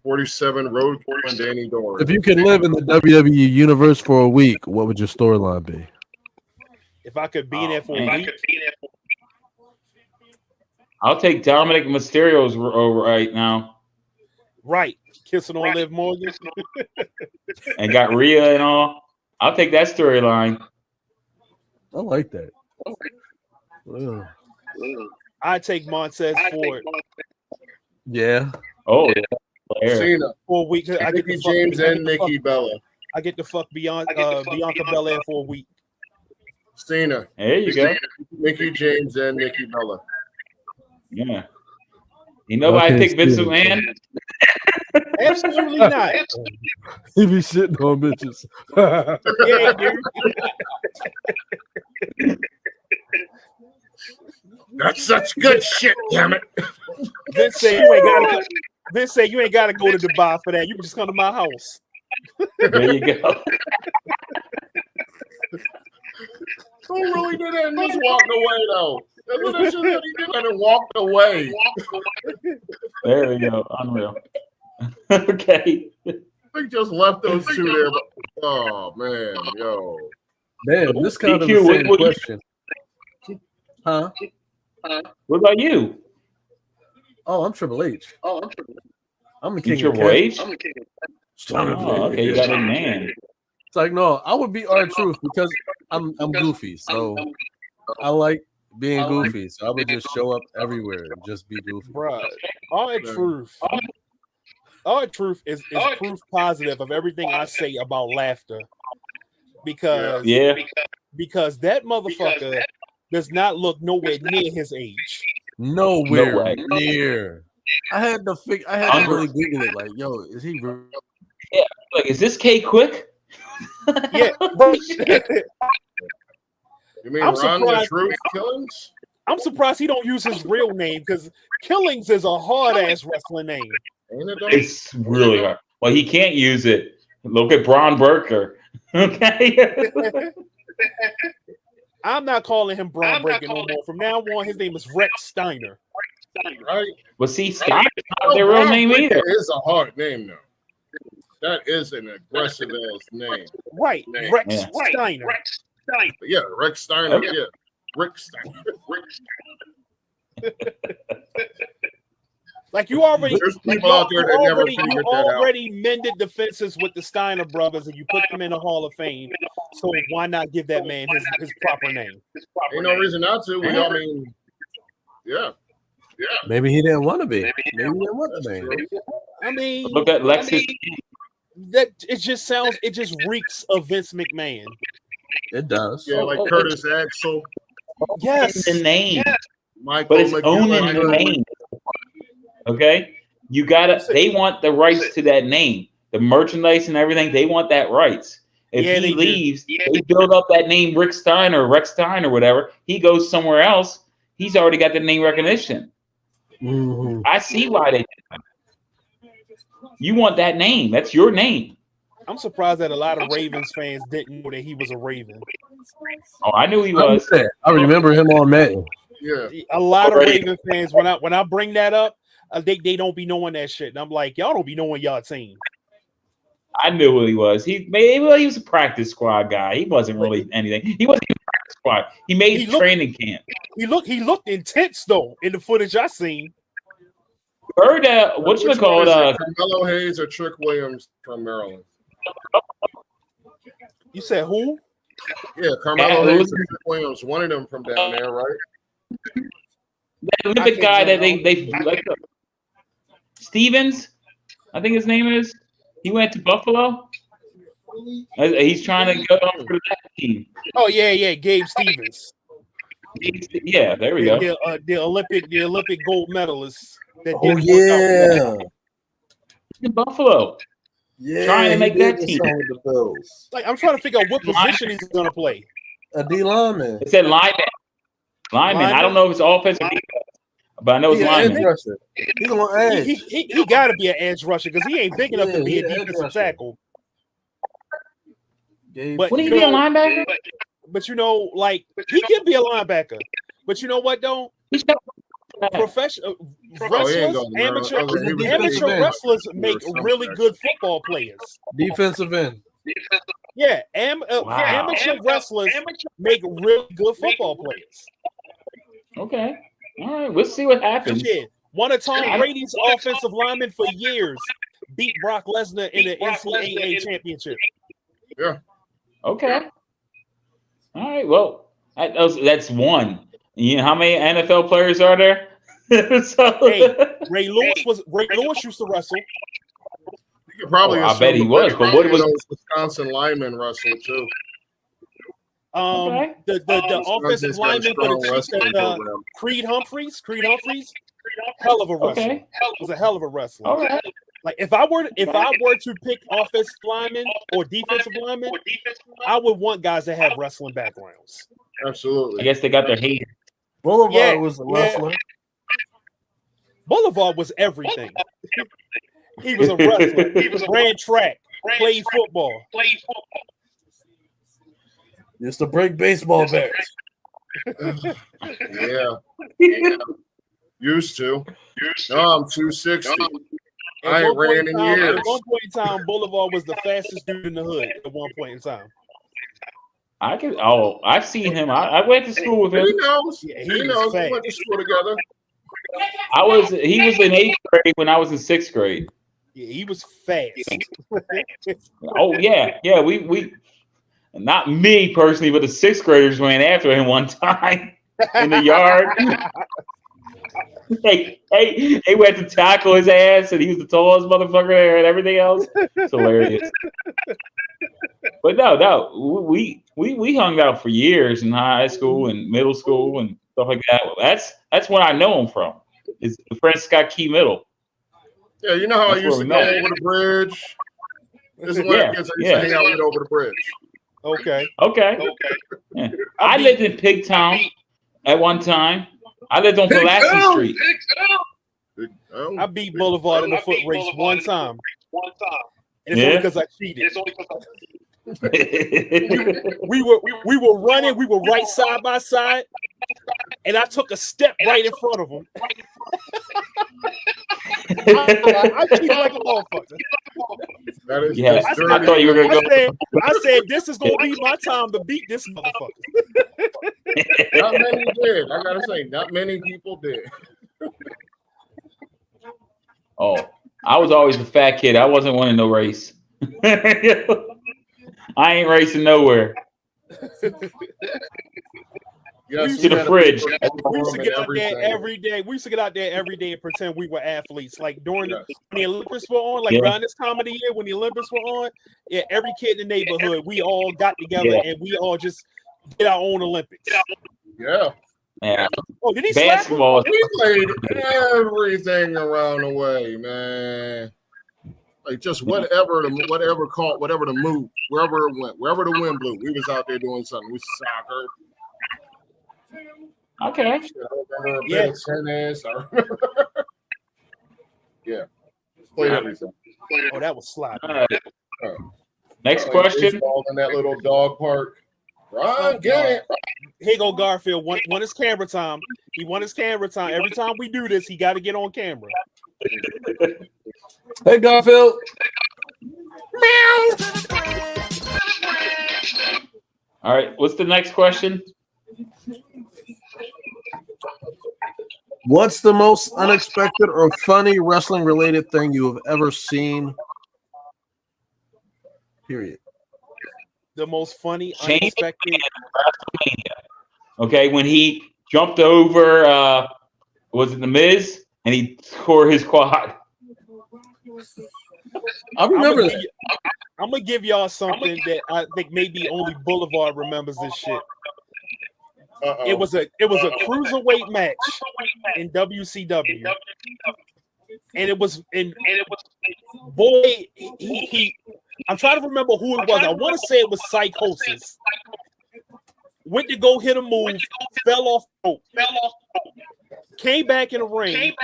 47 Road and Danny Dorn. If you could live in the WWE universe for a week, what would your storyline be? If I could be in there for a week, I'll take Dominic Mysterio's right now. Right, kissing on Liv Morgan, and got Rhea and all. I'll take that storyline. I like that. I take Montez Ford. Yeah. Oh, yeah. Cena. For a week. I get Mickey James and Nikki Bella. I get to fuck Bianca Belair for a week. Cena. There you go. Mickey James and Nikki Bella. Yeah. You know why I pick Vince McMahon? Absolutely not. He be shitting on bitches. Yeah, dude. That's such good shit, damn it. Vince say you ain't gotta go to Dubai for that. You can just come to my house. There you go. Who really did that and just walked away though? That's what that shit that he did and walked away. There we go. Unreal. Okay. They just left those two there. Oh man, yo. Damn, this kind of the same question. Huh? What about you? Oh, I'm Triple H. I'm the king of Triple H. Oh, okay, you got a man. It's like, no, I would be R-Truth because I'm goofy. So I like being goofy. So I would just show up everywhere and just be goofy. Right. R-Truth is proof positive of everything I say about laughter. Because that motherfucker does not look nowhere near his age. Nowhere near. I had to really Google it. Like, yo, is he? Yeah, like, is this K Quick? Yeah. You mean Ron the Truth Killings? I'm surprised he don't use his real name because Killings is a hard ass wrestling name. It's really hard. Well, he can't use it. Look at Braun Breaker. Okay. I'm not calling him Braun Breaker no more. From now on, his name is Rex Steiner. Right. Well, see, Steiner's not their real name either. It is a hard name, though. That is an aggressive ass name. Right. Rex Steiner. Yeah, Rex Steiner. Okay. Yeah. Rick Steiner. Like you already, there's people out there that never figured that out. You already mended the fences with the Steiner brothers, and you put them in the Hall of Fame. So why not give that man his proper name? Ain't no reason not to. I mean, yeah. Maybe he didn't want to be. Maybe he didn't want the name. I mean, look at Lexus. That it just reeks of Vince McMahon. It does. Yeah, like Curtis Axel. Yes, the name, Michael, but it's owning the name. Okay, you gotta. They want the rights to that name, the merchandise and everything. They want that rights. If he leaves, they build up that name, Rex Steiner, whatever. He goes somewhere else. He's already got the name recognition. Mm-hmm. I see why they did that. You want that name. That's your name. I'm surprised that a lot of Ravens fans didn't know that he was a Raven. Oh, I knew he was. I remember him on Madden. Yeah. A lot of Ravens fans, when I bring that up, they don't be knowing that shit. And I'm like, y'all don't be knowing y'all team. I knew who he was. He was a practice squad guy. He wasn't really anything. He wasn't even a practice squad. He made training camp. He looked intense though in the footage I seen. Heard what you call Carmelo Hayes or Trick Williams from Maryland? You said who? Yeah, Carmelo Hayes and Trick Williams. One of them from down there, right? That Olympic guy that they like Stevens, I think his name is. He went to Buffalo. He's trying to go on for that team. Oh yeah, Gabe Stevens. Yeah, there we go. The Olympic gold medalist. In Buffalo. Yeah, trying to make that team. Like I'm trying to figure out what position he's gonna play. A D lineman. It said lineman. I don't know if it's offense or defense, but I know it's lineman. He's on edge. He got to be an edge rusher because he ain't big enough to be a defensive tackle. But wouldn't he be a linebacker? But like he can be a linebacker. But you know what? Don't professional wrestlers, amateur wrestlers make really good football players. Defensive end. Yeah, amateur wrestlers make really good football players. Okay. All right. We'll see what happens. Yeah. One of Tom Brady's offensive linemen for years beat Brock Lesnar in the NCAA championship. Yeah. Okay. All right. Well, that's one. You know how many NFL players are there? Hey, Ray Lewis used to wrestle. You could probably I bet he was, but what was Wisconsin lineman wrestle too? The offensive lineman for the Chiefs, Creed Humphreys, hell of a wrestler. Okay. Was a hell of a wrestler. All right. Like if I were to pick offensive linemen or defensive linemen, I would want guys that have wrestling backgrounds. Absolutely. I guess they got their hands. Boulevard was a wrestler. Boulevard was everything. He was a wrestler. He ran track, played football. Used to break baseball bats. Yeah. Used to. No, I'm 260. I ain't ran in years. At one point in time, Boulevard was the fastest dude in the hood at one point in time. I've seen him. I went to school with him. He knows. Yeah, he knows. We went to school together. He was in 8th grade when I was in 6th grade. Yeah, he was fast. Oh yeah. We not me personally, but the 6th graders ran after him one time in the yard. They went to tackle his ass, and he was the tallest motherfucker there, and everything else. It's hilarious. But no, we hung out for years in high school and middle school and stuff like that. That's what I know him from. Is the Francis Scott Key Middle. Yeah, you know how I used to go over the bridge. This is one of the kids I used to hang out with over the bridge. Okay. Yeah. I lived in Pigtown at one time. I lived on Pulaski Street. I beat Boulevard in the foot race one time. And it's only because I cheated. we were running. We were right side by side, and I took a step right in front of him. I cheated like a motherfucker. I thought you were gonna go. I said this is gonna be my time to beat this motherfucker. Not many did. I gotta say, not many people did. Oh, I was always the fat kid. I wasn't winning no race. I ain't racing nowhere. Yes, to the fridge. We used to get out there every day. We used to get out there every day and pretend we were athletes. Like during when the Olympics were on, like around this time of the year when the Olympics were on, every kid in the neighborhood, we all got together and we all just did our own Olympics. Yeah. Oh, did he basketball? We played everything around the way, man. Like just whatever the move, wherever it went, wherever the wind blew, we was out there doing something. We soccer. Okay. Tennis. I remember. Yeah. Played everything. Oh, that was sloppy. Next question. In that little dog park. Right, get it. Here go Garfield. Won his camera time. He won his camera time. Every time we do this, he got to get on camera. Hey, Garfield. Meow. All right. What's the next question? What's the most unexpected or funny wrestling-related thing you have ever seen? Period. The most funny, unexpected. Okay, when he jumped over, was it The Miz? And he tore his quad. I remember that. I'm going to give y'all something that I think maybe only Boulevard remembers this shit. It was a cruiserweight match in WCW, and it was boy. He I'm trying to remember who it was. I want to say it was Psychosis. Went to go hit a move, fell off rope, came back in the ring.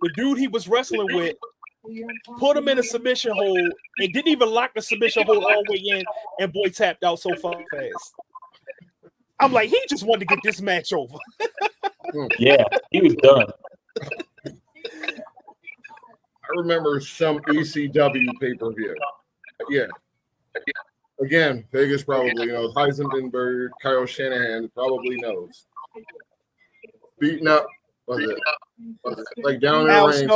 The dude he was wrestling with put him in a submission hold and didn't even lock the submission hold all the way in, and boy tapped out so fast. I'm like, he just wanted to get this match over. Yeah, he was done. I remember some ECW pay-per-view. Yeah. Again, Vegas probably knows. Heisenberg, Kyle Shanahan probably knows. Beating up, was it like down in the ring?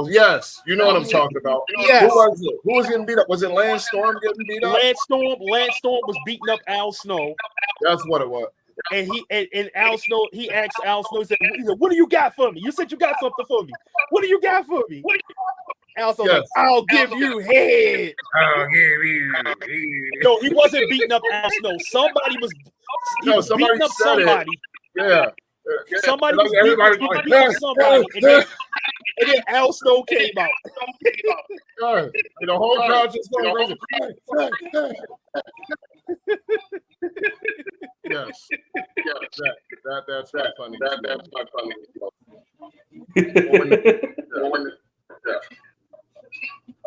Yes, you know what I'm talking about. Yes. Who was it? Who was getting beat up? Was it Lance Storm getting beat up? Lance Storm was beating up Al Snow. That's what it was. And Al Snow, he asked Al Snow, he said, "What do you got for me? You said you got something for me. What do you got for me?" Al Snow, like, "I'll give you head. I'll give you head." No, he wasn't beating up Al Snow. Somebody was beating up somebody. Yeah. Somebody was beating up somebody. And then Al Snow came out. And the whole crowd just going crazy. Yes. That's funny. That's not funny.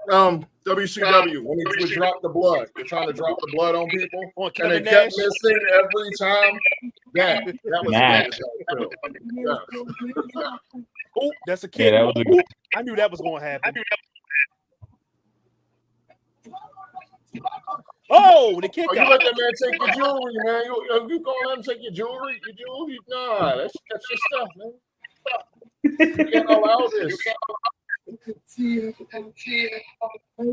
WCW, when he would drop the blood, they're trying to drop the blood on people, and they kept missing every time. That was nice. Oh, that's a kid. Yeah, I knew that was going to happen. Oh, the kick out. You let that man take your jewelry, man. You gonna let him take your jewelry? Nah, that's your stuff, man. You can't allow this.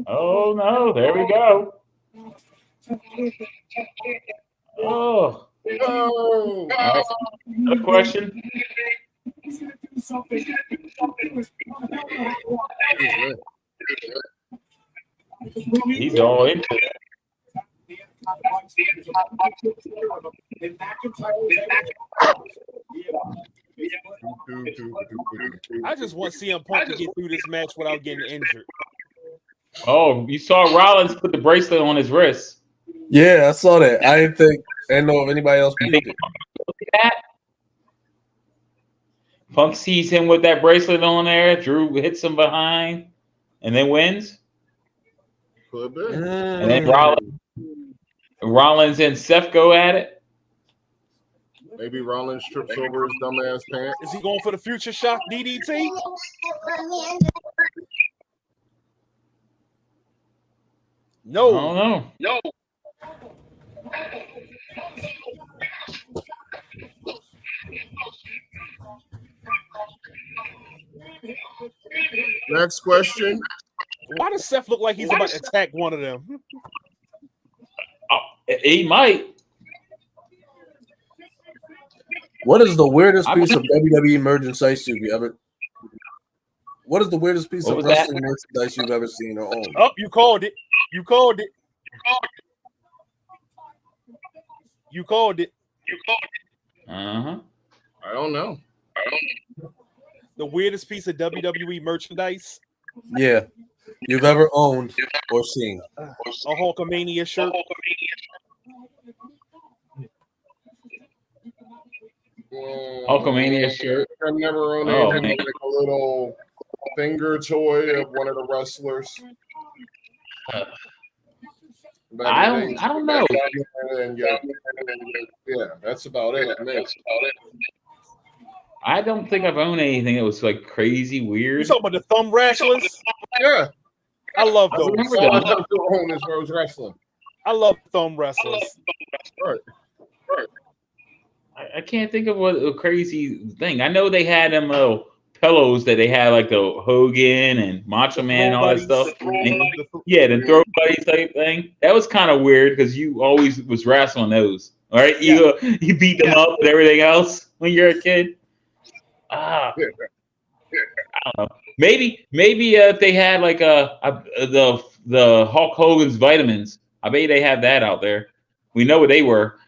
Oh no, there we go. Oh. Right. Another question. He's all into it. I just want CM Punk to get through this match without getting injured. Oh, you saw Rollins put the bracelet on his wrist. Yeah, I saw that. I didn't know if anybody else peeped it. Punk sees him with that bracelet on there. Drew hits him behind, and then wins. And then Rollins and Seth go at it. Maybe Rollins trips over his dumbass pants. Is he going for the future shock DDT? No. I don't know. No. Next question. Why does Seth look like he's about to attack one of them? He might. What is the weirdest piece of WWE merchandise you've ever? What is the weirdest piece of wrestling merchandise you've ever seen or owned? Oh, you called it. You called it. You called it. Uh-huh. I don't know. The weirdest piece of WWE merchandise? Yeah. You've ever owned or seen? A Hulkamania shirt. Hulkamania shirt. I've never owned anything like a little finger toy of one of the wrestlers. I don't know. And yeah, that's about it. I don't think I've owned anything that was like crazy weird. You talking about the thumb wrestlers? Yeah, I love those. I love thumb wrestlers. Right. I can't think of what a crazy thing. I know they had them little pillows that they had like the Hogan and Macho Man and all that stuff. Yeah, the throw buddies type thing. That was kind of weird because you always was wrestling those. All right, you beat them up and everything else when you're a kid. I don't know. Maybe if they had like the Hulk Hogan's vitamins, I bet they had that out there. We know what they were.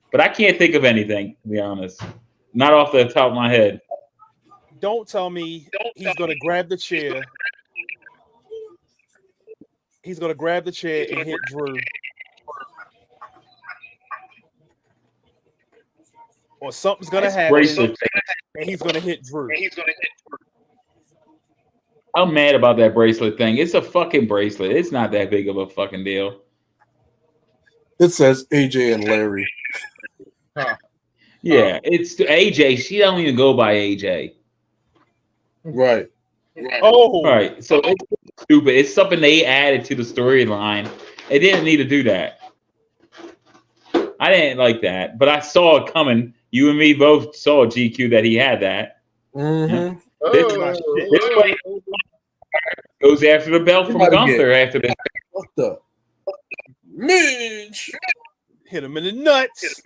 But I can't think of anything, to be honest. Not off the top of my head. Don't tell me he's going to grab the chair. He's going to grab the chair and hit Drew. Or something's going to happen. And he's going to hit Drew. I'm mad about that bracelet thing. It's a fucking bracelet. It's not that big of a fucking deal. It says AJ and Larry. Yeah, it's AJ. She don't even go by AJ. Right. Oh, right. So it's stupid. It's something they added to the storyline. They didn't need to do that. I didn't like that, but I saw it coming. You and me both saw GQ that he had that. Mm-hmm. This way goes after the belt from Gunther after this. What the? Mitch! Hit him in the nuts.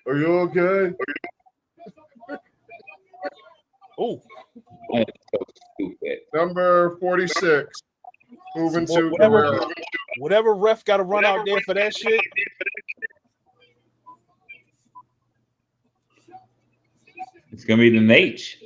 Are you okay? Oh. That's so stupid. Number 46. Moving to whatever ref got to run out there for that shit. It's gonna be the Nate.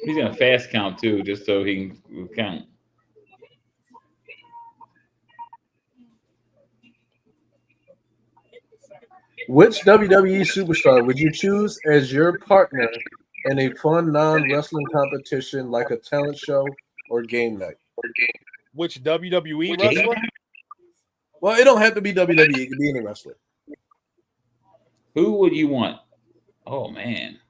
He's gonna fast count too, just so he can count. Which WWE superstar would you choose as your partner in a fun non-wrestling competition like a talent show or game night? Which WWE wrestler? Well, it don't have to be WWE. It could be any wrestler. Who would you want? Oh, man.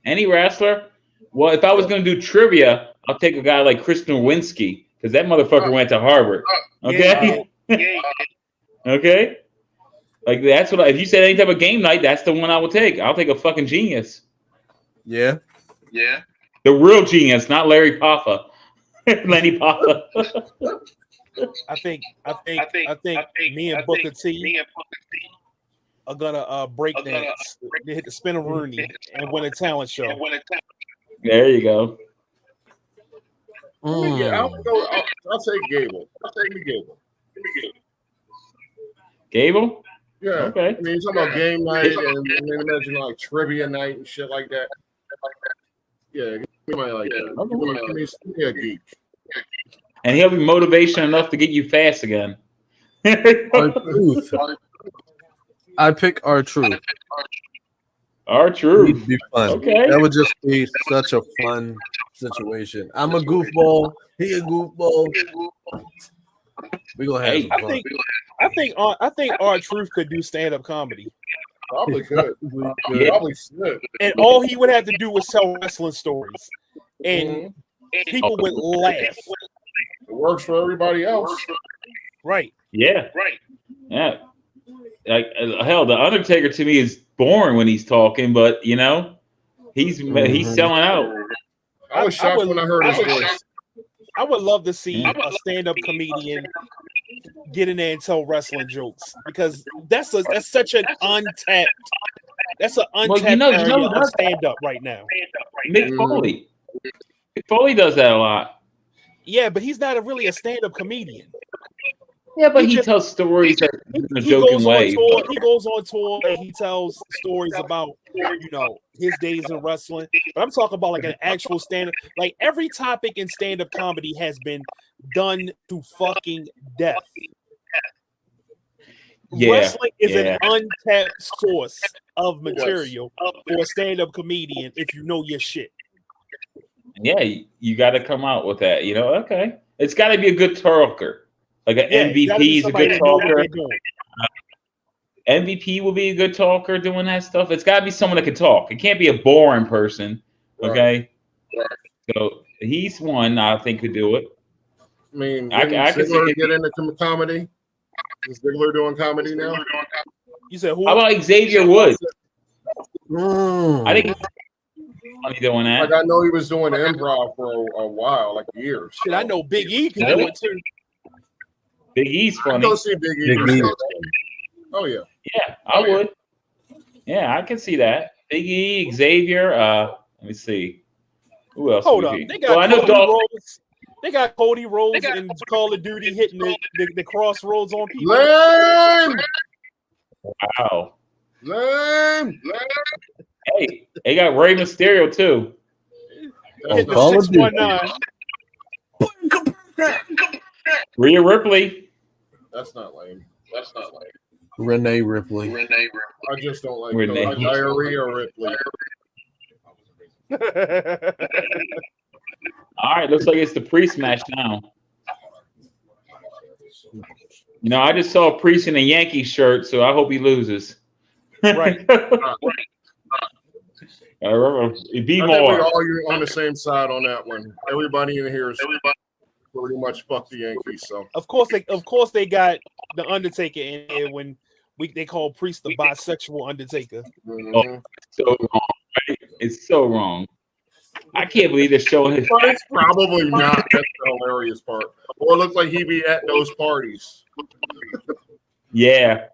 Any wrestler? Well, if I was going to do trivia, I'll take a guy like Chris Nowinski because that motherfucker went to Harvard. Okay? Okay? Like, that's what if you said any type of game night, that's the one I would take. I'll take a fucking genius. Yeah. Yeah. The real genius, not Larry Papa. Lenny Papa. I think me and Booker T. are gonna break dance. They hit the spin-a-rooney and win a talent show. There you go. Yeah, I'll take Gable. I'll take Gable. Gable? Yeah. Okay. I mean, you're talking about game night and imagine like trivia night and shit like that. Yeah, you might like that. Okay. Give me a geek. And he'll be motivation enough to get you fast again. R-Truth. I pick R-Truth. R-Truth. It'd be fun. Okay. That would just be such a fun situation. I'm a goofball. He a goofball. We gonna have some fun. I think R-Truth could do stand-up comedy. Probably could. Probably should. And all he would have to do was tell wrestling stories, and people would laugh. It works for everybody else. Right. Yeah. Yeah. Like hell, the Undertaker to me is boring when he's talking, but you know, he's selling out. I was shocked when I heard his voice. I would love to see a stand-up comedian get in there and tell wrestling jokes, because that's such an untapped. That's an untapped area of stand-up right now. Mick Foley. Mick Foley does that a lot. Yeah, but he's not really a stand-up comedian. Yeah, but he tells stories in a joking way. He goes on tour and he tells stories about, you know, his days in wrestling. But I'm talking about like an actual stand-up. Like every topic in stand-up comedy has been done to fucking death. Yeah, wrestling is an untapped source of material for a stand-up comedian if you know your shit. Yeah, you got to come out with that. You know, okay. It's got to be a good talker. Like an MVP is a good talker. MVP will be a good talker doing that stuff. It's got to be someone that can talk. It can't be a boring person. Okay. Right. So he's one I think could do it. I mean, I can see get into comedy. Is Ziggler doing comedy now? You said who? How about Xavier Woods? I think he's funny doing that. Like I know he was doing improv for a while, like years. Shit, I know Big E can do it too. Big E's funny. I don't see Big E. Oh yeah. Yeah, I would. Yeah, I can see that. Big E, Xavier. Let me see. Who else? Hold on. They got Cody Rhodes. They got Cody Rhodes and Call of Duty hitting the crossroads on people. Lame. Wow. Lame. Hey, they got Rey Mysterio too. Hitting the 619. Rhea Ripley. That's not lame. Renee Ripley. I just don't like Renee. Diarrhea Ripley. All right, looks like it's the Priest match now. You know, I just saw Priest in a Yankee shirt, so I hope he loses. Right. Be I more. think we all on the same side on that one. Everybody in here is pretty much fuck the Yankees. So of course they got the Undertaker in here when they call Priest the bisexual Undertaker. Mm-hmm. Oh, it's so wrong. Right? It's so wrong. I can't believe they're showing his. It's probably not. That's the hilarious part. Or it looks like he be at those parties. Yeah.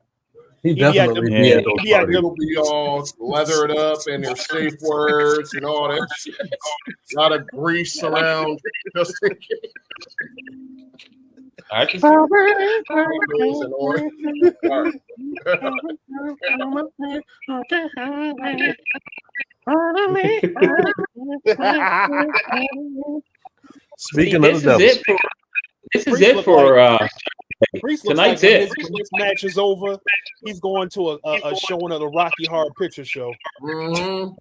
He definitely be at those parties. He'll be all leathered up and their safe words and all that shit. A lot of grease around just in case. I just Speaking of the devil, this is it for tonight's like when this match is over, he's going to a showing of the Rocky Horror Picture Show. Mm-hmm.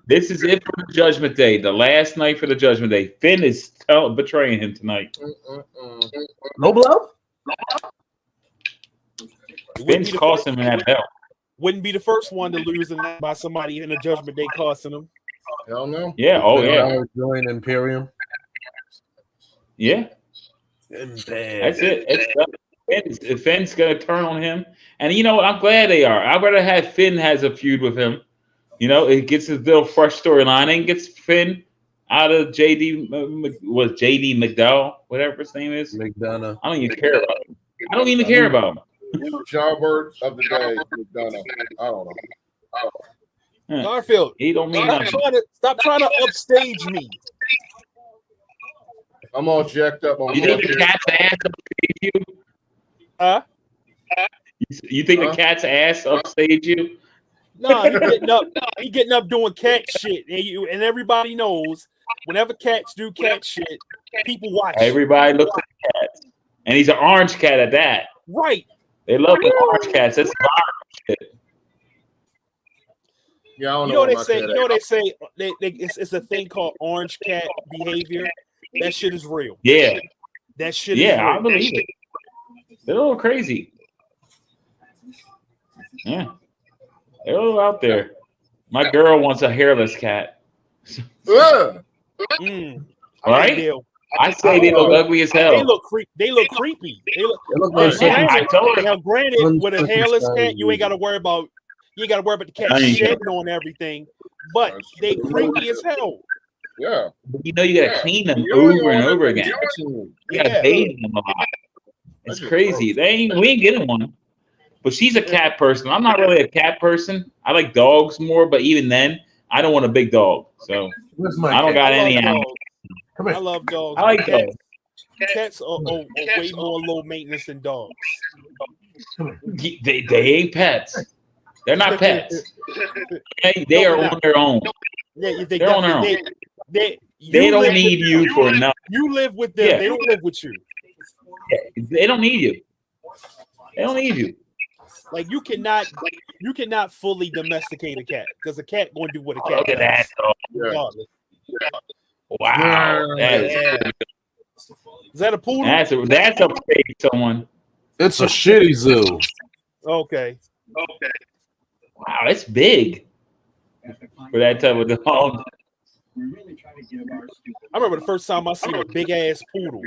This is it for the Judgment Day. The last night for the Judgment Day. Finn is betraying him tonight. no blow. Finn's costing him that belt. Wouldn't be the first one to lose by somebody in the Judgment Day costing him. Hell no. Yeah. Oh yeah. Join Imperium. Yeah. That's it. Finn's gonna turn on him, and you know I'm glad they are. I'd rather have Finn has a feud with him. You know, it gets his little fresh storyline and gets Finn out of JD McDowell, whatever his name is. McDonough. I don't even care about him. Job word of the day, McDonough. I don't know. Garfield, he don't mean stop trying to upstage me. I'm all jacked up on. You think the cat's ass upstage you? Huh? You think the cat's ass upstage you? No, he getting up doing cat shit, and everybody knows whenever cats do cat shit, people watch. Everybody looks at the cats, and he's an orange cat at that. Right? They love the orange cats. That's viral shit. Yeah, I don't You know what they say. You know what they say. It's a thing called orange cat behavior. That shit is real. Yeah, that shit. Is real. I believe it. They're a little crazy. Yeah, they're a little out there. My girl wants a hairless cat. Right? I say they look ugly as hell. They look creepy. They look like I told her. Now, granted, with a hairless cat, you ain't got to worry about. You ain't got to worry about the cat shedding on everything. But they creepy as hell. Yeah. You know, you gotta clean them over and over again. You gotta bathe them a lot. It's crazy. We ain't getting one. But she's a cat person. I'm not really a cat person. I like dogs more, but even then, I don't want a big dog. So I don't got any animals. I love dogs. I like dogs. Cats are way more low maintenance than dogs. They ain't pets. They're not pets. They are on their own. Yeah, they're on their own. They don't need you for nothing. You live with them. Yeah. They don't live with you. Yeah. They don't need you. They don't need you. Like you cannot fully domesticate a cat because a cat going to do what a cat Look at that. does. Wow. Is that a poodle? That's a fake someone. It's a shitty zoo. Okay. Wow, it's big for that type of dog. I remember the first time I seen a big ass poodle.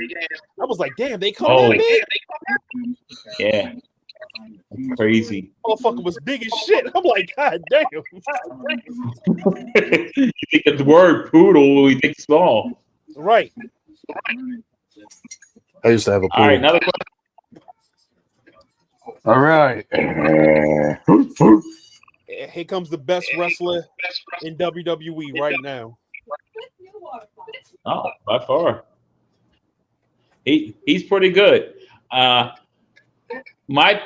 I was like, damn, they come that big? Yeah. That's crazy. Motherfucker was big as shit. I'm like, God damn. You think of the word poodle, we think small. Right. I used to have a poodle. All right, another question. All right. Here comes the best wrestler in WWE right now. Oh, by far. He's pretty good. My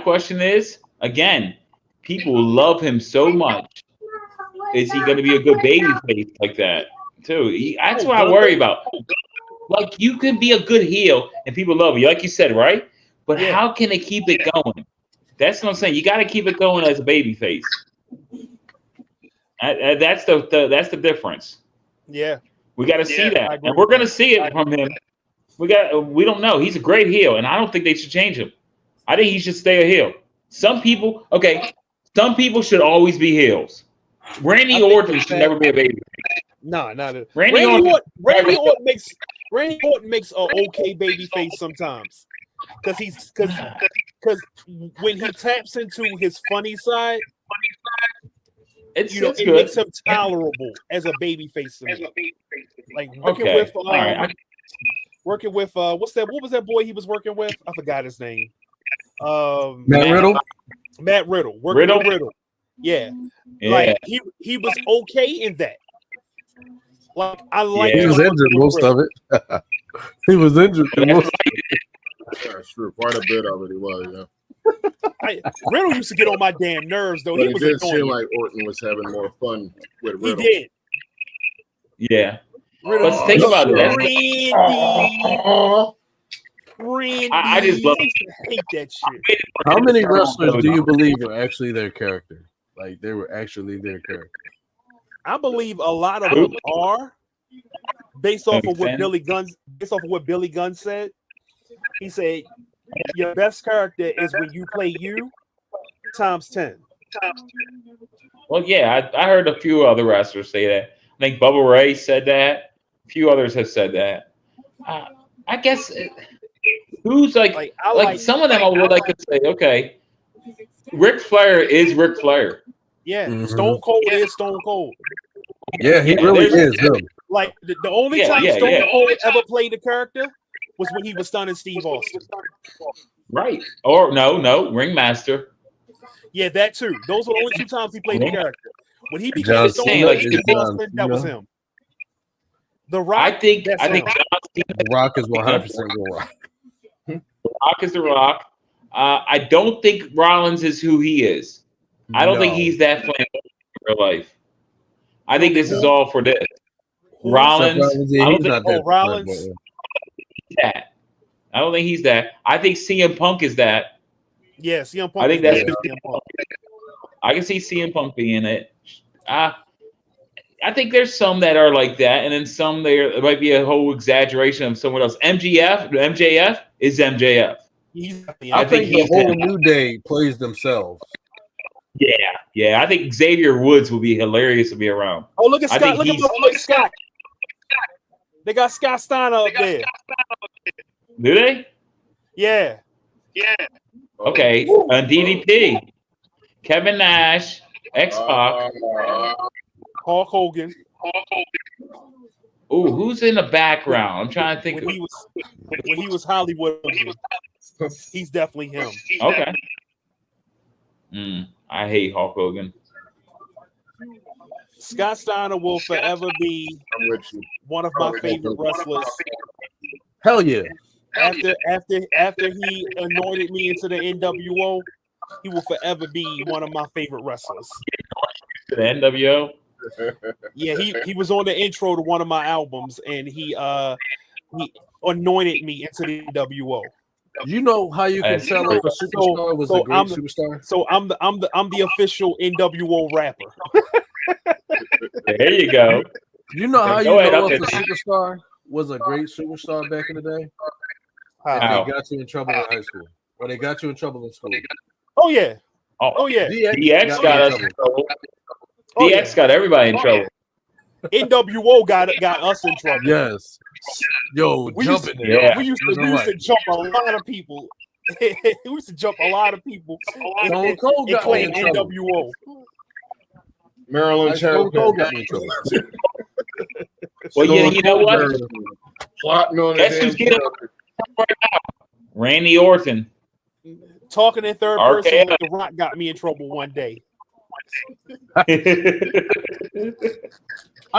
question is, again, people love him so much. Is he going to be a good babyface like that too? That's what I worry about. Like you can be a good heel and people love you, like you said, right? But how can they keep it going? That's what I'm saying. You got to keep it going as a babyface. That's the difference. Yeah, we got to see that, and we're going to see it from him. We don't know. He's a great heel, and I don't think they should change him. I think he should stay a heel. Some people should always be heels. Randy Orton should never be a baby. No, not it. Randy Orton makes an okay baby face sometimes. Because when he taps into his funny side, it makes him tolerable as a baby face. Like working with what was that boy he was working with? I forgot his name. Matt Riddle. Working with Riddle. Yeah. Like he was okay in that. Like I like. He was injured most of it. He was injured most of it. That's true. Quite a bit of it he was, yeah. Riddle used to get on my damn nerves, though. But it did seem like Orton was having more fun with Riddle. He did. Yeah. Let's think about it. Randy. I just love it. Hate that shit. How many wrestlers do you believe were actually their character? Like they were actually their character? I believe a lot of them are based off of what Billy Gunn said. He said, your best character is when you play you times 10. Well, yeah, I heard a few other wrestlers say that. I think Bubba Ray said that. A few others have said that. I guess who's like some of them I would like to say, okay, Ric Flair is Ric Flair. Yeah, Stone Cold is Stone Cold. Yeah, he really is. Like the only time Stone Cold ever played a character was when he was stunning Steve Austin. Right. Or no, ringmaster. Yeah, that too. Those were the only 2 times he played the character. When he became Stone Cold, that was him. The Rock. I think John Cena. The Rock is 100% The Rock. The Rock is The Rock. I don't think Rollins is who he is. I don't think he's that flamboyant in real life. I think this is all for this. Rollins. I don't think Rollins. That. I don't think he's that. I think CM Punk is that. Yeah, CM Punk. I think that's CM Punk. I can see CM Punk being it. I think there's some that are like that, and then some there might be a whole exaggeration of someone else. MJF is MJF. I think the whole New Day plays themselves. Yeah. I think Xavier Woods will be hilarious to be around. Oh, look at Scott! Look at Scott. They got Scott Steiner up there. Do they? Yeah. Okay. DDP, Kevin Nash, X-Pac. Hulk Hogan. Ooh, who's in the background? I'm trying to think. When he was Hollywood, he's definitely him. Okay. I hate Hulk Hogan. Scott Steiner will forever be one of my favorite wrestlers. Hell yeah. After he anointed me into the NWO, he will forever be one of my favorite wrestlers. The NWO? Yeah, he was on the intro to one of my albums, and he anointed me into the NWO. You know how you can tell if a superstar was a great superstar? So I'm the official NWO rapper. There you go. You know how you know if a superstar was a great superstar back in the day? How? They got you in trouble in high school, or they got you in trouble in school. Oh yeah. Oh yeah. DX got us in trouble. DX got everybody in trouble. NWO got us in trouble. Yes. Yo, we used to jump a lot of people. We used to jump a lot of people. Stone Cold got me in trouble. NWO. Maryland Stone Cold got me in trouble. Well, you know what? Plotting on Guess who's getting right now? Randy Orton. Talking in third person with The Rock got me in trouble one day. I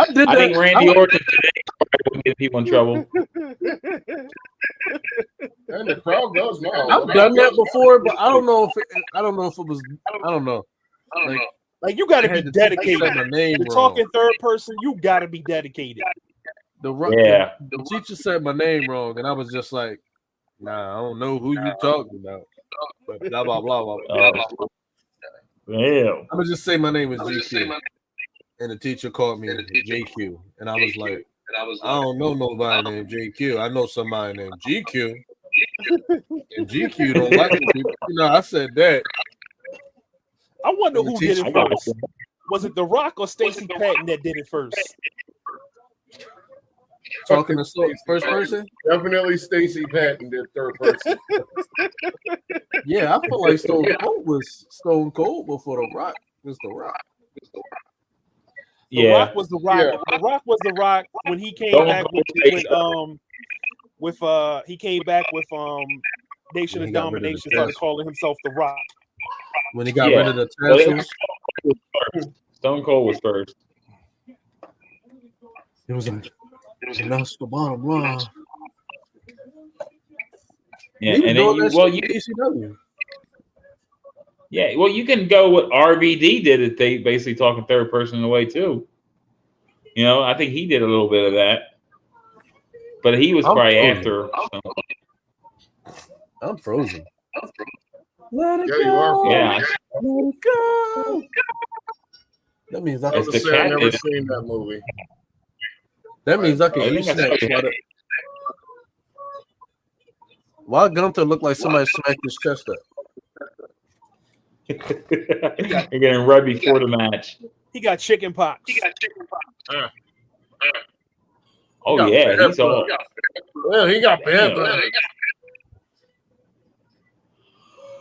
think Randy Orton today will get people in trouble. And the crowd goes now. I've done that before, but I don't know if it was. I don't know. Like you got to be dedicated. The talking third person, you got to be dedicated. The teacher said my name wrong, and I was just like, "Nah, I don't know who you talking about." But blah blah blah blah. Damn. I would just say my name is GQ, and the teacher called me JQ, and I was like, I don't know nobody named JQ. I know somebody named GQ, and GQ don't like people. I said that. I wonder who did it first. Was it The Rock or Stacey Patton that did it first? Talking to first person? Definitely Stacey Patton did third person. Yeah, I feel like Stone Cold was Stone Cold before The Rock was The Rock. The Rock was The Rock. Yeah. The Rock was The Rock when he came back with Nation of Domination, started calling himself The Rock. When he got rid of the tassels. Stone Cold was first. It was that's the bottom line. Yeah, and then ECW. Yeah, well, you can go with RVD did it. They basically talking third person in a way too. I think he did a little bit of that, but he was probably after. I'm frozen. Let it go. Yeah. Let it go. That means I can say I've never seen that movie. That means I can eat snacks. Why Gunther look like somebody smacked his chest up? You're getting right before the match. He got chicken pox. Oh yeah, he's all. Well, he got bad.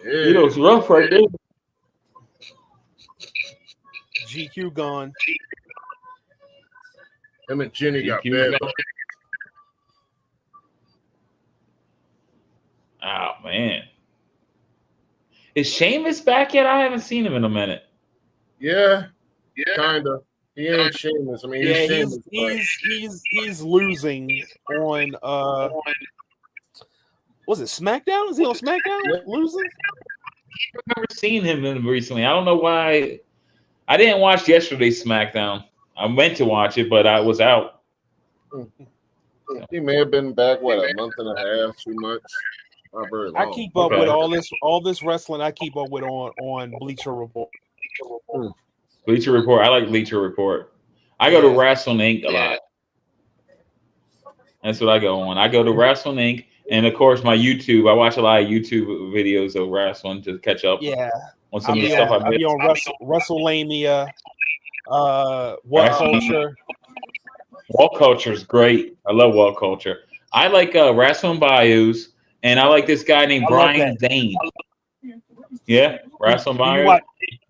Yeah. He looks rough right there. GQ gone. Him and Jenny got bad. Oh man. Is Sheamus back yet? I haven't seen him in a minute. Yeah, kind of. He ain't Sheamus. I mean, he's losing on was it SmackDown? Is he on SmackDown? Yeah. Losing? I've never seen him recently. I don't know why. I didn't watch yesterday's SmackDown. I meant to watch it, but I was out. He may have been back, a month and a half, 2 months. Not very long. I keep up with all this wrestling. I keep up with on Bleacher Report. Bleacher Report. I like Bleacher Report. I go to Wrestling Inc. a lot. That's what I go on. I go to Wrestling Inc. And of course, my YouTube. I watch a lot of YouTube videos of wrestling to catch up. Yeah. On some of the stuff I missed. I'll be on WrestleMania. What Culture? Wall Culture is great. I love Wall Culture. I like Wrestling Bayous, and I like this guy named Brian Zane. Yeah, Wrestling Bayous.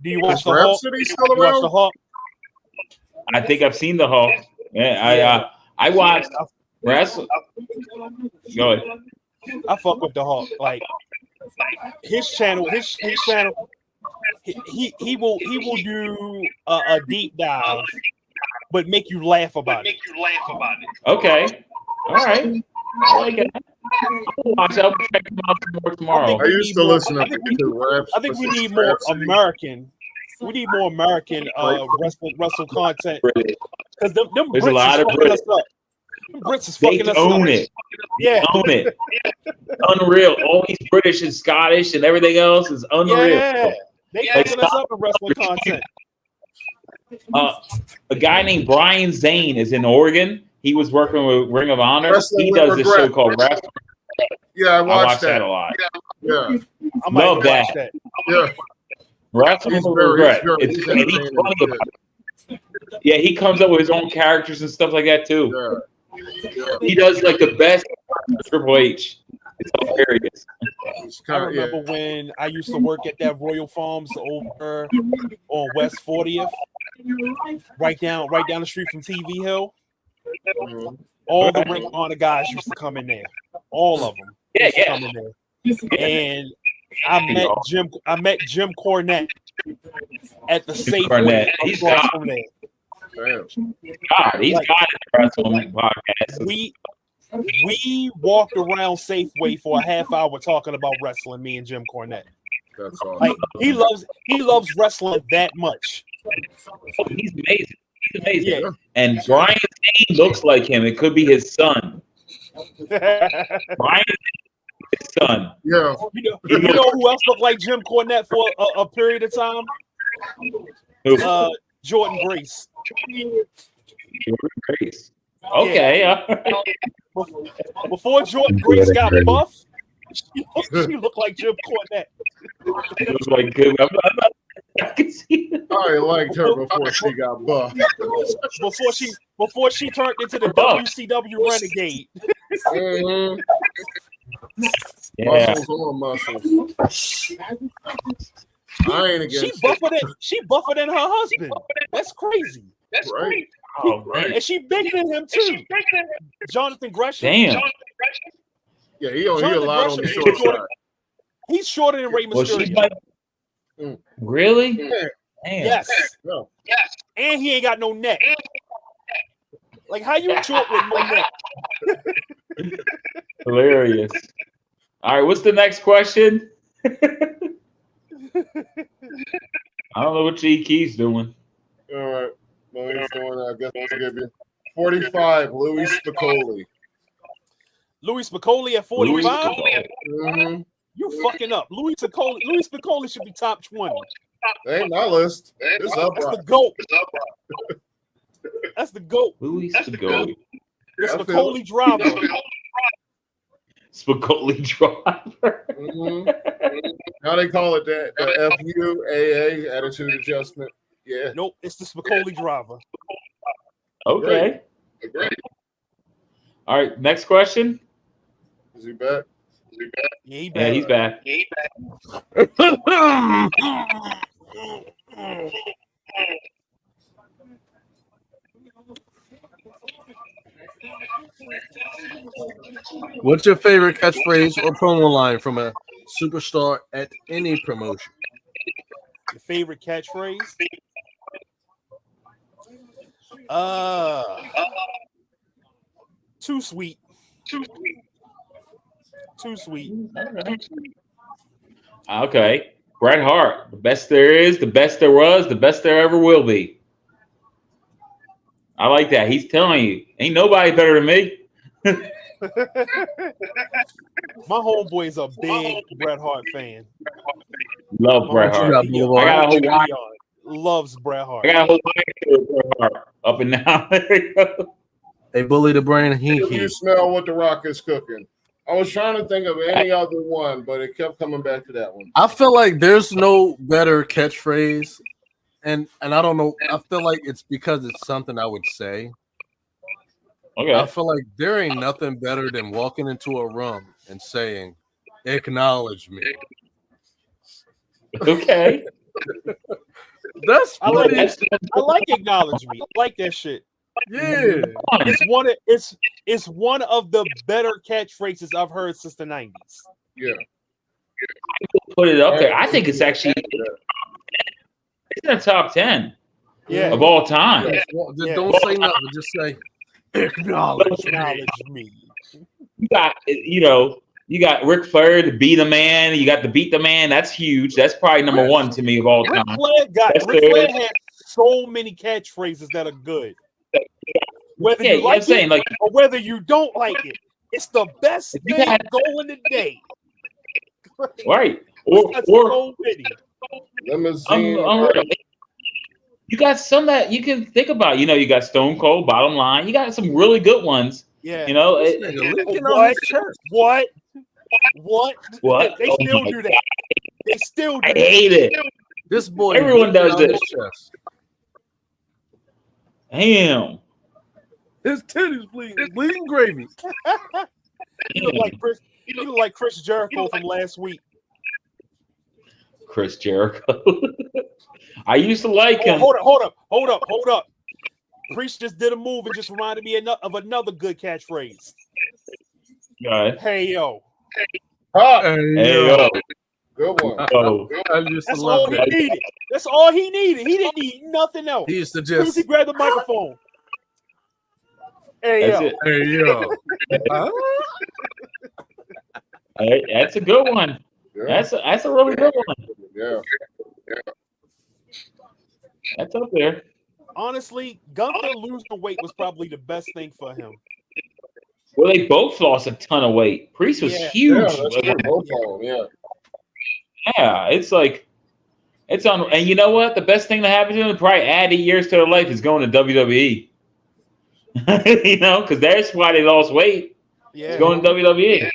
Do you watch the Hulk? I think I've seen the Hulk. Yeah, I watched wrestling. Go ahead. I fuck with the Hulk. Like his channel. He will do a deep dive, but make you laugh about it. Okay. All right. I like it. I'll check him out more tomorrow. I used to listen to raps. I think we need more American. We need more American wrestle content. Because them There's Brits a lot of Brits. Brits is fucking us own up. It. Yeah. Own it. Unreal. All these British and Scottish and everything else is unreal. Yeah. They fucking us up in wrestling content. A guy named Brian Zane is in Oregon. He was working with Ring of Honor. He does this show called Wrestling. Yeah, I watch that a lot. Yeah. I love that. Yeah. Wrestling with Regret. He's funny about it. Yeah, he comes up with his own characters and stuff like that too. Yeah. He does like the best Triple H. It's hilarious. I remember when I used to work at that Royal Farms over on West 40th, right down the street from TV Hill. All the Ring of Honor guys used to come in there. All of them. Come in there. And I met Jim Cornette at the Safeway. He's got from there. God, he's got it. Wrestling podcast. We walked around Safeway for a half hour talking about wrestling. Me and Jim Cornette. That's awesome. Like he loves wrestling that much. Oh, he's amazing. He's amazing. Yeah. And Brian Zane looks like him. It could be his son. Brian Zane, his son. Yeah. You know who else looked like Jim Cornette for a period of time? Jordan Grace. Jordan Grace. Okay. Yeah. Before Jordan Grace got buff, she looked like Jim Cornette. It was like good. I can see it. I liked her before she got buff. Before she turned into the WCW Renegade. Mm-hmm. Yeah. Muscles on muscles. I ain't against she buffer than her husband. That's crazy. That's right. Oh, right. And she bigger than him too. Jonathan Gresham. Damn. Yeah, he a lot on the short side. He's shorter than Rey Mysterio. Really? Yeah. Damn. Yes. No. Yes. And he ain't got no neck. Like how you short with no neck? Hilarious. All right, what's the next question? I don't know what GK's doing. All right. Well, he's doing, I guess I'll give you 45, Louis Spicolli. Louis Spicolli at 45? Mm-hmm. You fucking up. Louis Spicolli should be top 20. That ain't my list. It's up. That's the GOAT. That's the GOAT. Louis Spicolli. The Spicolli driver. Spicolli driver. Mm-hmm. Now they call it that, the FUAA, attitude adjustment. Yeah. Nope, it's the Spicolli driver. Okay. Great. All right, next question. Is he back? Yeah, he's back. What's your favorite catchphrase or promo line from a superstar at any promotion. Your favorite catchphrase? Too sweet. Too sweet. Okay. Bret Hart. The best there is, the best there was, the best there ever will be. I like that. He's telling you, ain't nobody better than me. My homeboy is a big Bret Hart fan. Love Bret Hart. I got a Hawaiian. Loves Bret Hart. I got a Hawaiian Bret Hart up and down. There you go. They bully the brain. You smell what the Rock is cooking. I was trying to think of any other one, but it kept coming back to that one. I feel like there's no better catchphrase, and I don't know. I feel like it's because it's something I would say. Okay. I feel like there ain't nothing better than walking into a room and saying, "Acknowledge me." Okay. I like acknowledge me. I like that shit. Yeah. It's one of the better catchphrases I've heard since the 90s. Yeah. Put it up there. I think it's actually it's in the top 10 of all time. Yeah. Don't say nothing. Just say acknowledge me. You got Ric Flair to be the man. You got to beat the man. That's huge. That's probably number one to me of all time. Ric Flair had so many catchphrases that are good. Whether you like it or whether you don't like it, it's the best thing going today. Right. You got some that you can think about. You got Stone Cold, Bottom Line. You got some really good ones. Yeah. What? They still do that. They still do I hate it. This boy. Everyone does this. Damn. His titties bleeding gravy. You look like Chris Jericho from last week. Chris Jericho. I used to like him. Hold up. Priest just did a move and just reminded me of another good catchphrase. Hey yo. Hey yo. Good one. That's all he needed. That's all he needed. He didn't need nothing else. He used to just he grabbed the microphone. Hey yo. Hey yo. That's a good one. Yeah. That's a really good one. Yeah. That's up there. Honestly, Gunther losing weight was probably the best thing for him. Well, they both lost a ton of weight. Priest was huge. Yeah, it's like it's on. And you know what? The best thing that happened to them, probably add 8 years to their life, is going to WWE. Because that's why they lost weight. Yeah, going to WWE.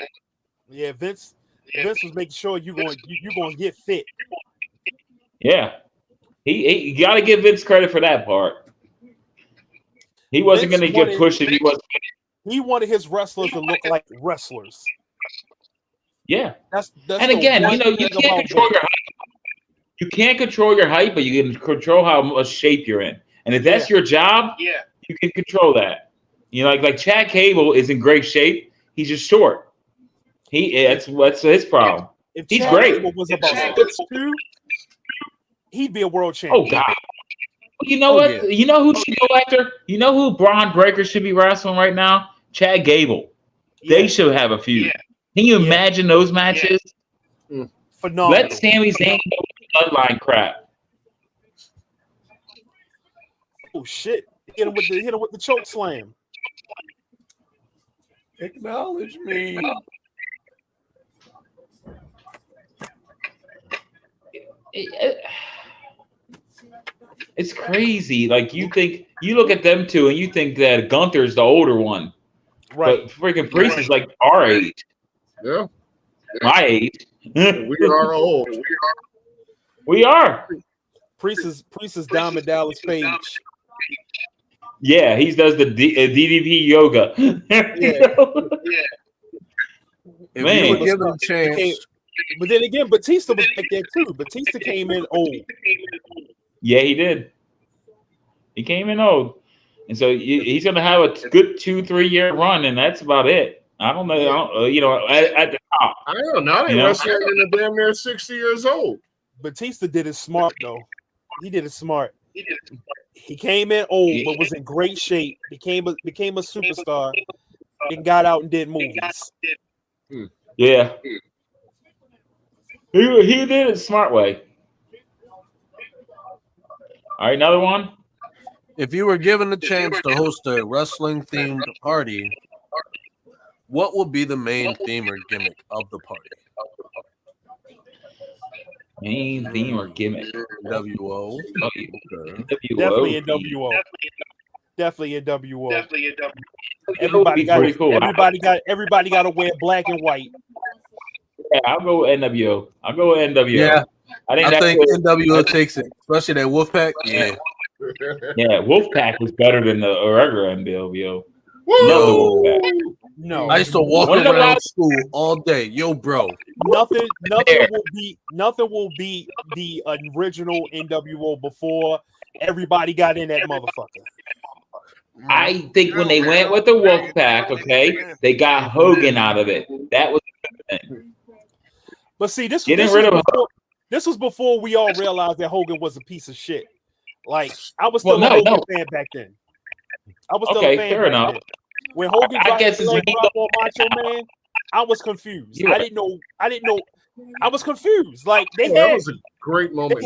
Yeah, Vince was making sure you're going to get fit. Yeah, he got to give Vince credit for that part. He wasn't going to get pushed if he wasn't. He wanted his wrestlers to look like wrestlers. Yeah, that's and again, you can't control your height. You can't control your height, but you can control how much shape you're in. And if that's your job, you can control that. Like Chad Cable is in great shape. He's just short. That's his problem. If he's Chad great. Cable was about 6'2", he'd be a world champion. Oh God. You know what? Yeah. You know who should go after? You know who Braun Breaker should be wrestling right now? Chad Gable. Yeah. They should have a feud. Yeah. Can you imagine those matches? Yeah. Phenomenal. Let Sami Zayn go with bloodline crap. Oh shit! Hit him with the choke slam. Acknowledge me. It's crazy. Like you look at them two and you think that Gunther's the older one. Right. But freaking Priest is like our age. Yeah. My age. We are old. We are. Priest is Diamond Dallas Page. Yeah, he does the DDP yoga. Man, you give him a chance. But then again, Batista was like that too. Batista came in old. Yeah, he did. He came in old. And so he's going to have a good 2-3 year run, and that's about it. I don't know. At the top. I don't know. Now they're wrestling in a damn near 60 years old. Batista did it smart though. He did it smart. He came in old, but was in great shape. Became a superstar, and got out and did movies. Yeah, he did it smart way. All right, another one. If you were given the chance to host a wrestling-themed party, what would be the main theme or gimmick of the party? Main theme or gimmick? NWO. Definitely NWO. Definitely NWO. Everybody got to wear black and white. Yeah, I'll go with NWO. Yeah, I think NWO takes it, especially that Wolfpack. Yeah. Yeah, Wolfpack was better than the regular NWO. No, I used to walk around school all day. Yo, bro. Nothing will be the original NWO before everybody got in that motherfucker. I think when they went with the Wolfpack, okay, they got Hogan out of it. That was the thing. But see, this was before we all realized that Hogan was a piece of shit. Like, I was still a Hogan fan back then. I was still a fan fair enough. then. When Hogan dropped the leg drop on Macho Man, I was confused. Yeah. I didn't know. I was confused. Like, that was a great moment.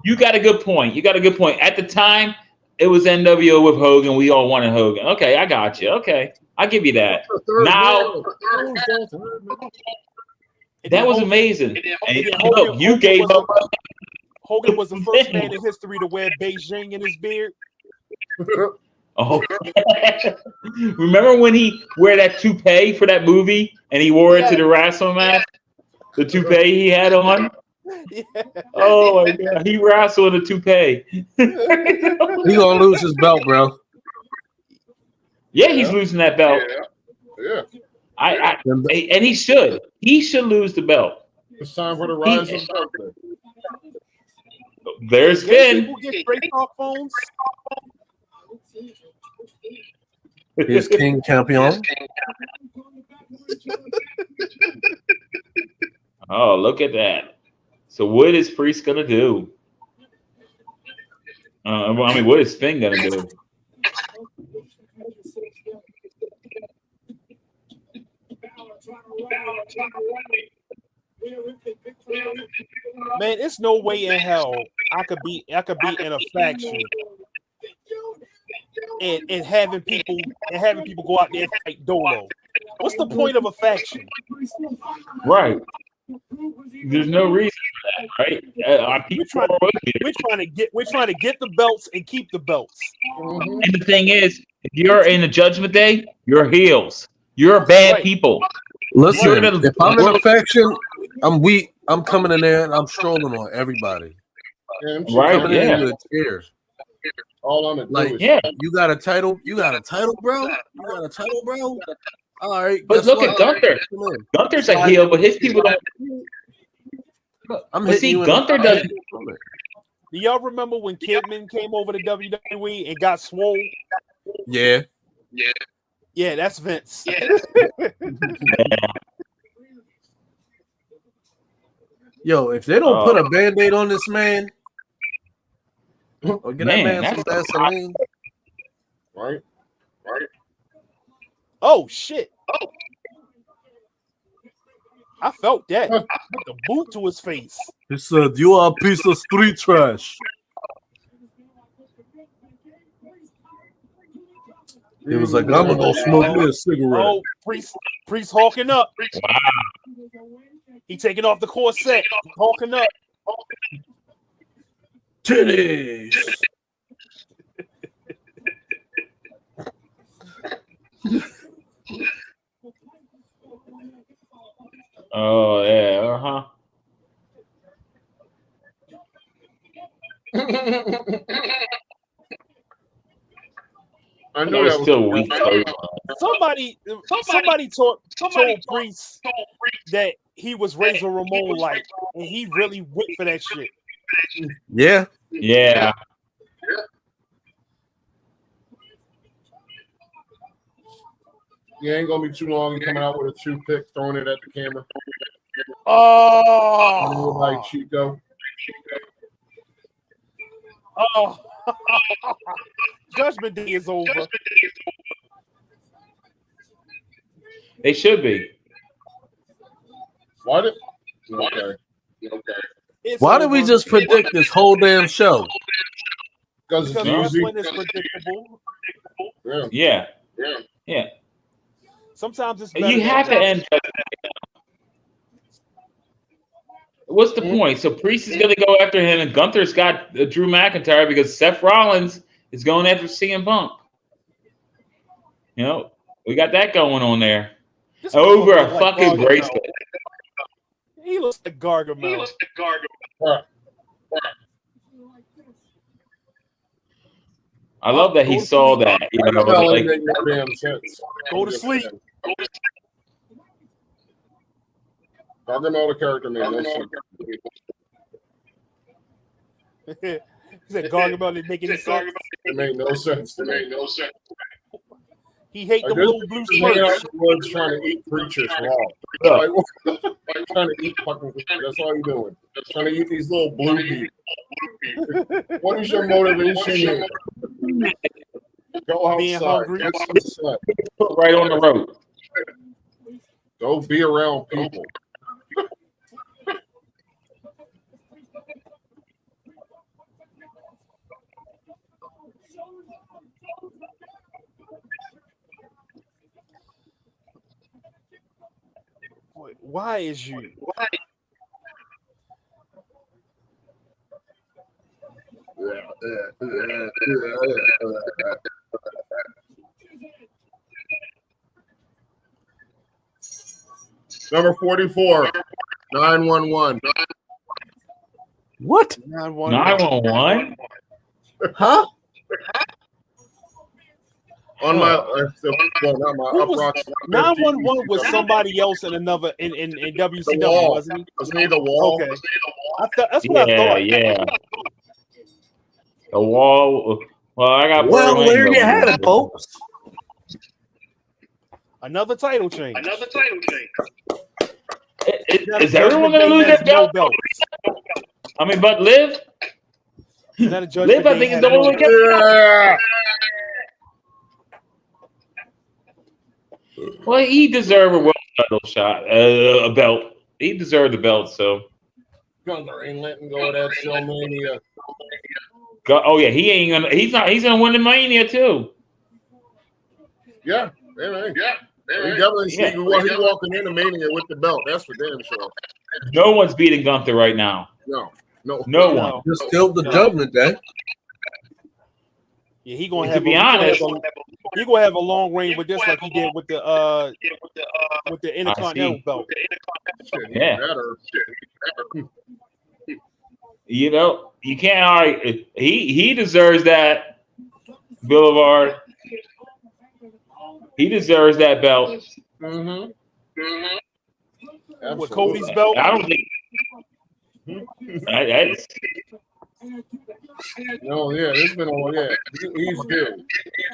You got a good point. At the time, it was NWO with Hogan. We all wanted Hogan. Okay, I got you. Okay, I'll give you that. Now, that was amazing. And look, you gave up. Hogan was the first man in history to wear Beijing in his beard. Oh, remember when he wore that toupee for that movie and he wore it to the wrestling match? The toupee he had on. Yeah. Oh my god, he wrestled a toupee. He gonna lose his belt, bro. Yeah, he's losing that belt. Yeah. And he should. He should lose the belt. It's time for the rise of belt. There's Finn. People get straight talk phones. Here's King Campion. Oh, look at that. So what is Priest gonna do? What is Finn gonna do? Man, it's no way in hell I could be in a faction and having people go out there and fight Dolo. What's the point of a faction? Right. There's no reason for that, right? We're trying to get the belts and keep the belts. And the thing is, if you're in the Judgment Day, you're heels. You're bad people. Listen, if I'm in a faction, I'm weak. I'm coming in there and I'm strolling on everybody. Right? Yeah. All on it. Like, you got a title? You got a title, bro? All right. But look at Gunther. Gunther's a heel, but his people don't. Gunther doesn't. Do y'all remember when Kidman came over to WWE and got swole? Yeah. Yeah, that's Vince. Yo, if they don't put a Band-Aid on this man, or get that man some Vaseline. Right. Oh shit. I felt that. Put the boot to his face. He said, "You are a piece of street trash." He was like, "I'm gonna go smoke me a cigarette." Oh, Priest hawking up. Wow. He taking off the corset, hawking up. Titties. Oh yeah, I know that was still weak. Somebody told Priest that he was Razor Ramon like, and he really went for that shit. Yeah. You ain't gonna be too long. You're coming out with a toothpick, throwing it at the camera. Oh, like Chico. Oh, Judgment Day is over. They should be. Why did? Okay. Why did we just predict this whole damn show? Because wrestling is predictable. Yeah. Sometimes it's better. You have to end. What's the point? So Priest is going to go after him, and Gunther's got Drew McIntyre because Seth Rollins is going after CM Punk. You know, we got that going on there. Over a fucking bracelet. He looks like Gargamel. I love that he saw that. You know, like, go to sleep. Gargamel the character made no sense. He said Gargamel didn't make any sense. It made no sense to me. He hate the little blue smirks. Was trying to eat creatures raw. Like, trying to eat fucking creatures. That's all you're doing. Trying to eat these little blue people. What is your motivation here? Go outside. Right on the road. Go be around people. Why is you? Why? Number 44, 911. What? 911? Huh? On my, not my uprock. 911 was somebody else in another in WCW, wasn't he? Was he the Wall? Okay, that's what I thought. Yeah. The Wall. Well, I got. Well, there you have it, folks. Another title change. Is everyone going to lose that belt? I mean, but Liv. Liv, I think, is the only one. Yeah. Well, he deserved a world title shot, a belt. He deserved the belt, so. Gunther ain't letting go of that Showmania. Oh yeah, he ain't gonna. He's not. He's gonna win the Mania too. Yeah, he definitely he's walking into Mania with the belt. That's for damn sure. No one's beating Gunther right now. No one. Just killed the Judgment Day. Yeah, he gonna have. To be honest, he gonna have a long reign with this, like he did with the Intercontinental belt. Yeah. You know, you can't argue. He deserves that. Boulevard. He deserves that belt. With Cody's belt. I don't think. It's been on. Yeah, he's due.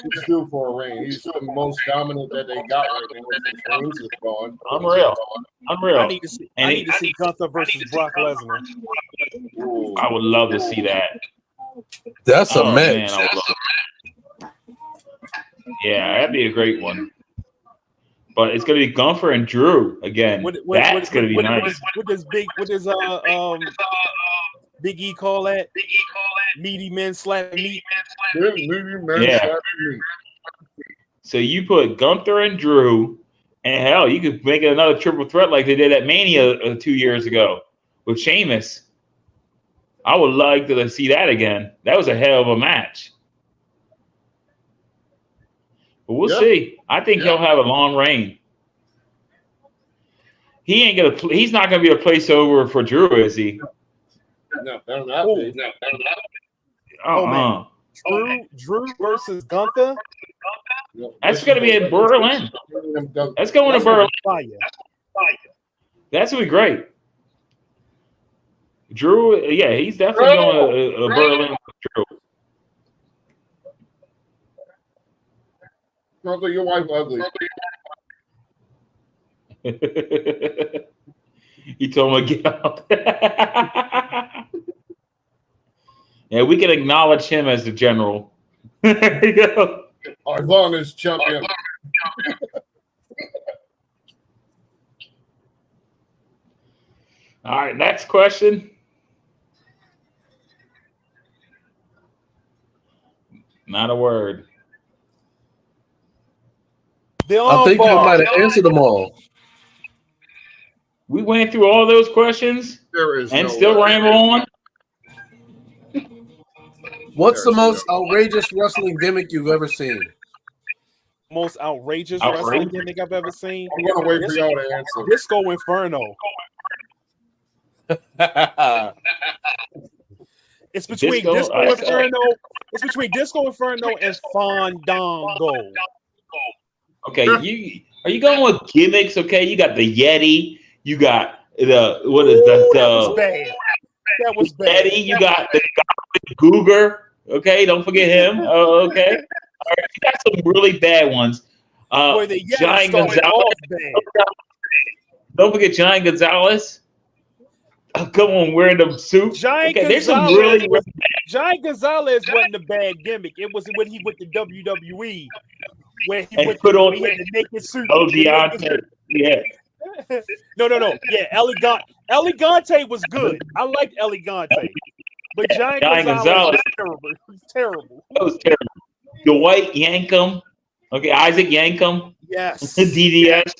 He's due for a reign. He's the most dominant that they got right now. Reigns is gone. Unreal. I need to see Gunther versus Brock Lesnar. I would love to see that. That's a match. Yeah, that'd be a great one. But it's gonna be Gunther and Drew again. That's gonna be nice. What does Big E call that? Meaty men slapping meat. Yeah. So you put Gunther and Drew, and hell, you could make it another triple threat like they did at Mania 2 years ago with Sheamus. I would like to see that again. That was a hell of a match. But we'll see. I think he'll have a long reign. He's not gonna be a placeover for Drew, is he? No, that'll not be. Man. Drew versus Gunther. That's gonna be in Berlin. That's going to Berlin. That's gonna be great. Drew, yeah, he's definitely going to Berlin with Drew. Brother, your wife ugly. He told him to get out. Yeah, we can acknowledge him as the general. There you go. Arvon is champion. All right, next question. Not a word. I think you might have answered them all. We went through all those questions and still ramble on. What's the most outrageous wrestling gimmick you've ever seen? Most outrageous wrestling gimmick I've ever seen? I'm going to wait for y'all to answer. Disco Inferno. It's between Disco Inferno. It's between Disco Inferno and Fandango. Okay, are you going with gimmicks? Okay, you got the Yeti. You got that was bad. That was bad. Yeti. You got the Googer. Okay, don't forget him. Okay, all right, you got some really bad ones. Giant Gonzalez. Don't forget Giant Gonzalez. Oh, come on, wearing the suit. Giant Gonzalez wasn't a bad gimmick. It was when he went to WWE, where he had the naked suit. Oh, Deontay. Yeah. No. Yeah, Elegante was good. I liked Elegante. But Giant Gonzalez was terrible. It was terrible. That was terrible. Dwight Yankum. Okay, Isaac Yankum. Yes. DDS.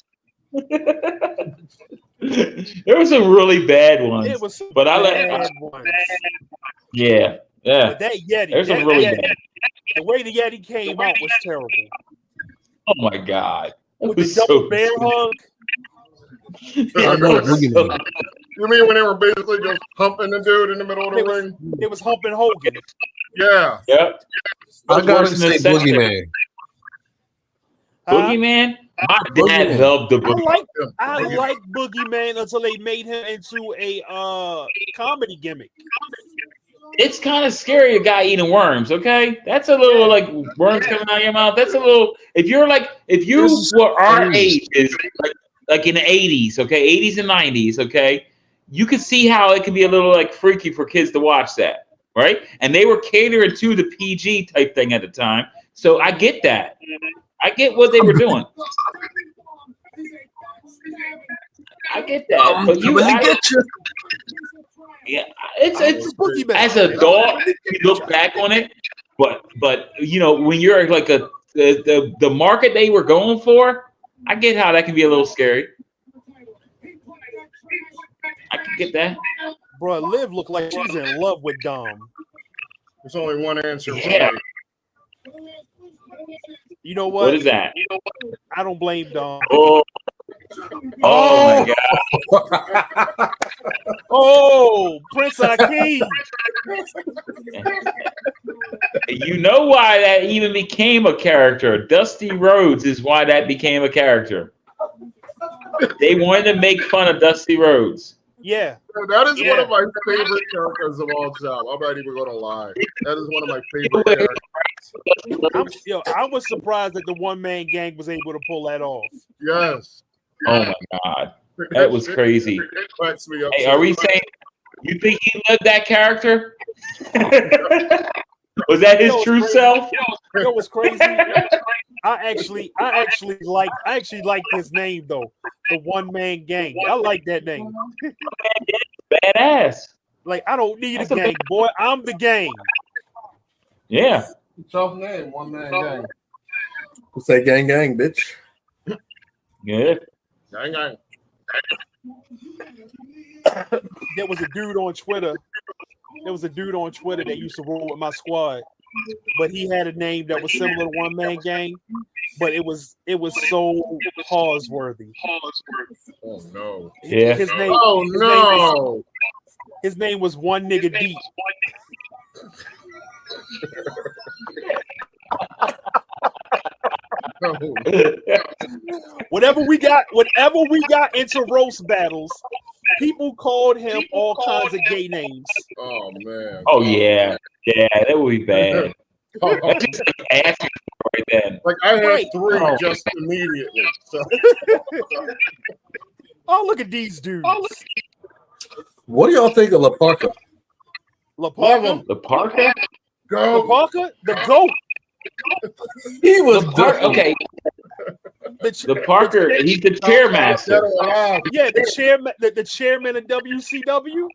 There were some really bad ones. It was some but bad ones. Yeah. But that Yeti. There's some really bad. The way the Yeti came out was terrible. Oh my God. With the double bear hug. You mean when they were basically just humping the dude in the middle of the ring? It was humping Hogan. Yeah. Yep. I gotta say Boogeyman. Boogeyman? My dad loved the Boogeyman. I like Boogeyman until they made him into a comedy gimmick. It's kind of scary, a guy eating worms, okay? That's a little like worms coming out of your mouth. That's a little, if you were our ages, like in the 80s, okay, 80s and 90s, okay, you could see how it could be a little like freaky for kids to watch that, right? And they were catering to the PG type thing at the time. So I get that. I get what they were doing. I get that. But yeah, it's as an adult, you look back on it, but you know, when you're like the market they were going for, I get how that can be a little scary. I can get that. Bro, Liv looked like she's in love with Dom. There's only one answer. Yeah. You know what? What is that? I don't blame Dom. Oh my God. Oh, Prince Akeem. You know why that even became a character. Dusty Rhodes is why that became a character. They wanted to make fun of Dusty Rhodes. Yeah. That is one of my favorite characters of all time. I'm not even going to lie. That is one of my favorite characters. I was surprised that the one-man gang was able to pull that off. Yes. Oh my God. That was crazy. It cracks me up. Hey, are we saying you think he lived that character? Was that his true self? You know what's crazy? I actually like his name though. The one man gang. I like that name. Badass. Like I don't need a gang, boy. I'm the gang. Yeah. Tough name, one man gang. We'll say gang, bitch. Yeah. Gang. There was a dude on Twitter that used to roll with my squad, but he had a name that was similar to One Man Gang, but it was so pause-worthy. Oh no! Yeah. His name was One Nigga Deep. Whenever we got into roast battles, people called him all kinds of gay names. Oh man. Oh yeah, that would be bad. That's just like asking right then. Like I had three just immediately. So. Oh, look at these dudes. What do y'all think of La Parka? La Parka? The Parker? La Parka? The GOAT. He was okay. The Parker, he's the chairmaster. Yeah, the chairman of WCW.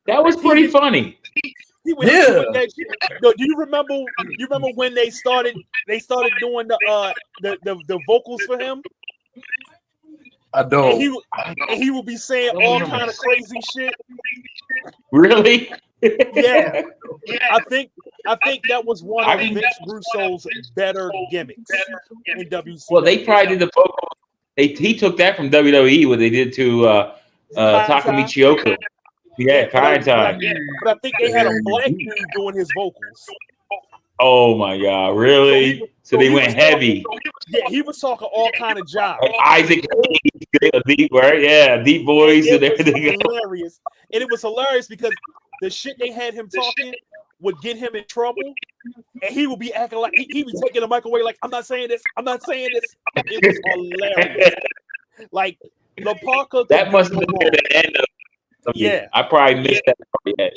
That was pretty funny. He went that shit. Do you remember? You remember when they started doing the vocals for him? I don't. And he would be saying all kind of crazy shit. Really? Yeah. I think that was one of Vince Russo's better gimmicks in WCW. Well, they probably did the vocals. He took that from WWE, what they did to Taka Michioka. Yeah, Kai time. But I think they had a black dude doing his vocals. Oh my God! Really? So they went heavy. He was talking all kind of jobs. Like Isaac, deep, right? Yeah, deep voice and everything. Hilarious, and it was hilarious because the shit they had him talking would get him in trouble, and he would be acting like he be taking the mic away, like I'm not saying this. I'm not saying this. It was hilarious. Like La Parka. That must have been the end of. Yeah, I probably missed that part yet.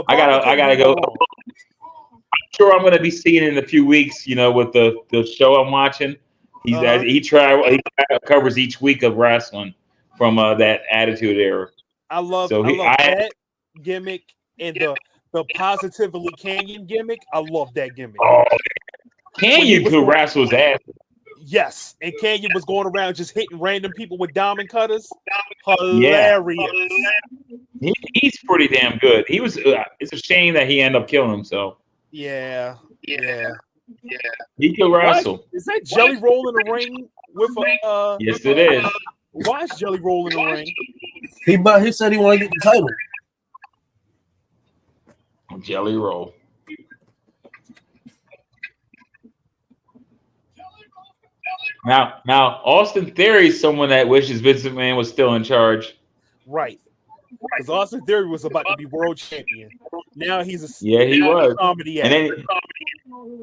I gotta go. I'm sure I'm gonna be seeing it in a few weeks. You know, with the show I'm watching. He covers each week of wrestling from that Attitude Era. I love that gimmick and the Positively Canyon gimmick. I love that gimmick. Oh, Canyon could wrestle his ass. Yes, and Canyon was going around just hitting random people with diamond cutters. Hilarious. Yeah. He's pretty damn good. He was. It's a shame that he ended up killing himself. Yeah. He could wrestle. Is that Jelly Roll in the ring with a? Yes, it is. Why is Jelly Roll in the ring? He said he wanted to get the title. Jelly Roll. Now, Austin Theory is someone that wishes Vince McMahon was still in charge. Right. Because Austin Theory was about to be world champion. Now he's a he was comedy and then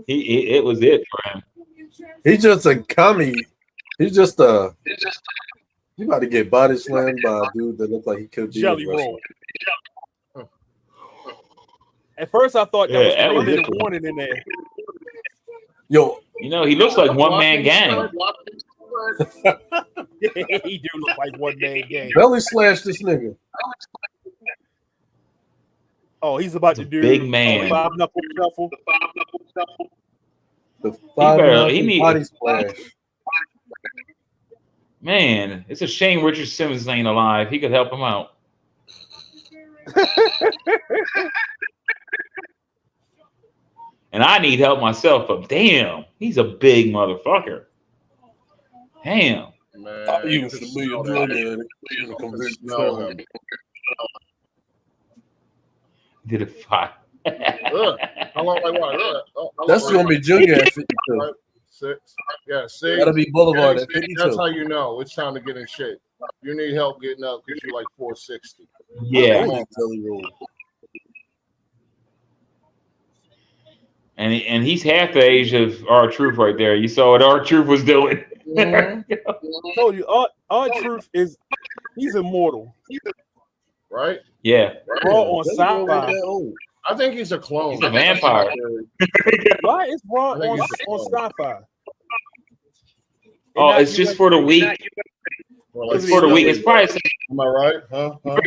it was it for him. He's just a commie. He's just a. You about to get body slammed by a dude that looked like he could be Jelly Roll. At first, I thought that was 3-minute warning in there. Yo, you know, he looks like one man gang. He do look like one man gang. Belly slash this nigga. Oh, he's about to do big man. 5-knuckle shuffle. The 5-knuckle body splash. Man, it's a shame Richard Simmons ain't alive. He could help him out. And I need help myself, but damn, he's a big motherfucker. Damn. Man, you should be a drug Did it fight? How long? Like what? That's gonna be Junior at 52. 6. Yeah, 6. That'll be Boulevard at 52. That's how you know it's time to get in shape. You need help getting up because you're like 460. Yeah. And he's half the age of R-Truth right there. You saw what R-Truth was doing. I told you, R-Truth he's immortal. Right? Yeah. Raw on sci-fi. I think he's a clone. He's a vampire. Why is Raw on sci-fi? Oh, it's just for the week. It's for the week. It's probably. Am I right? Huh? So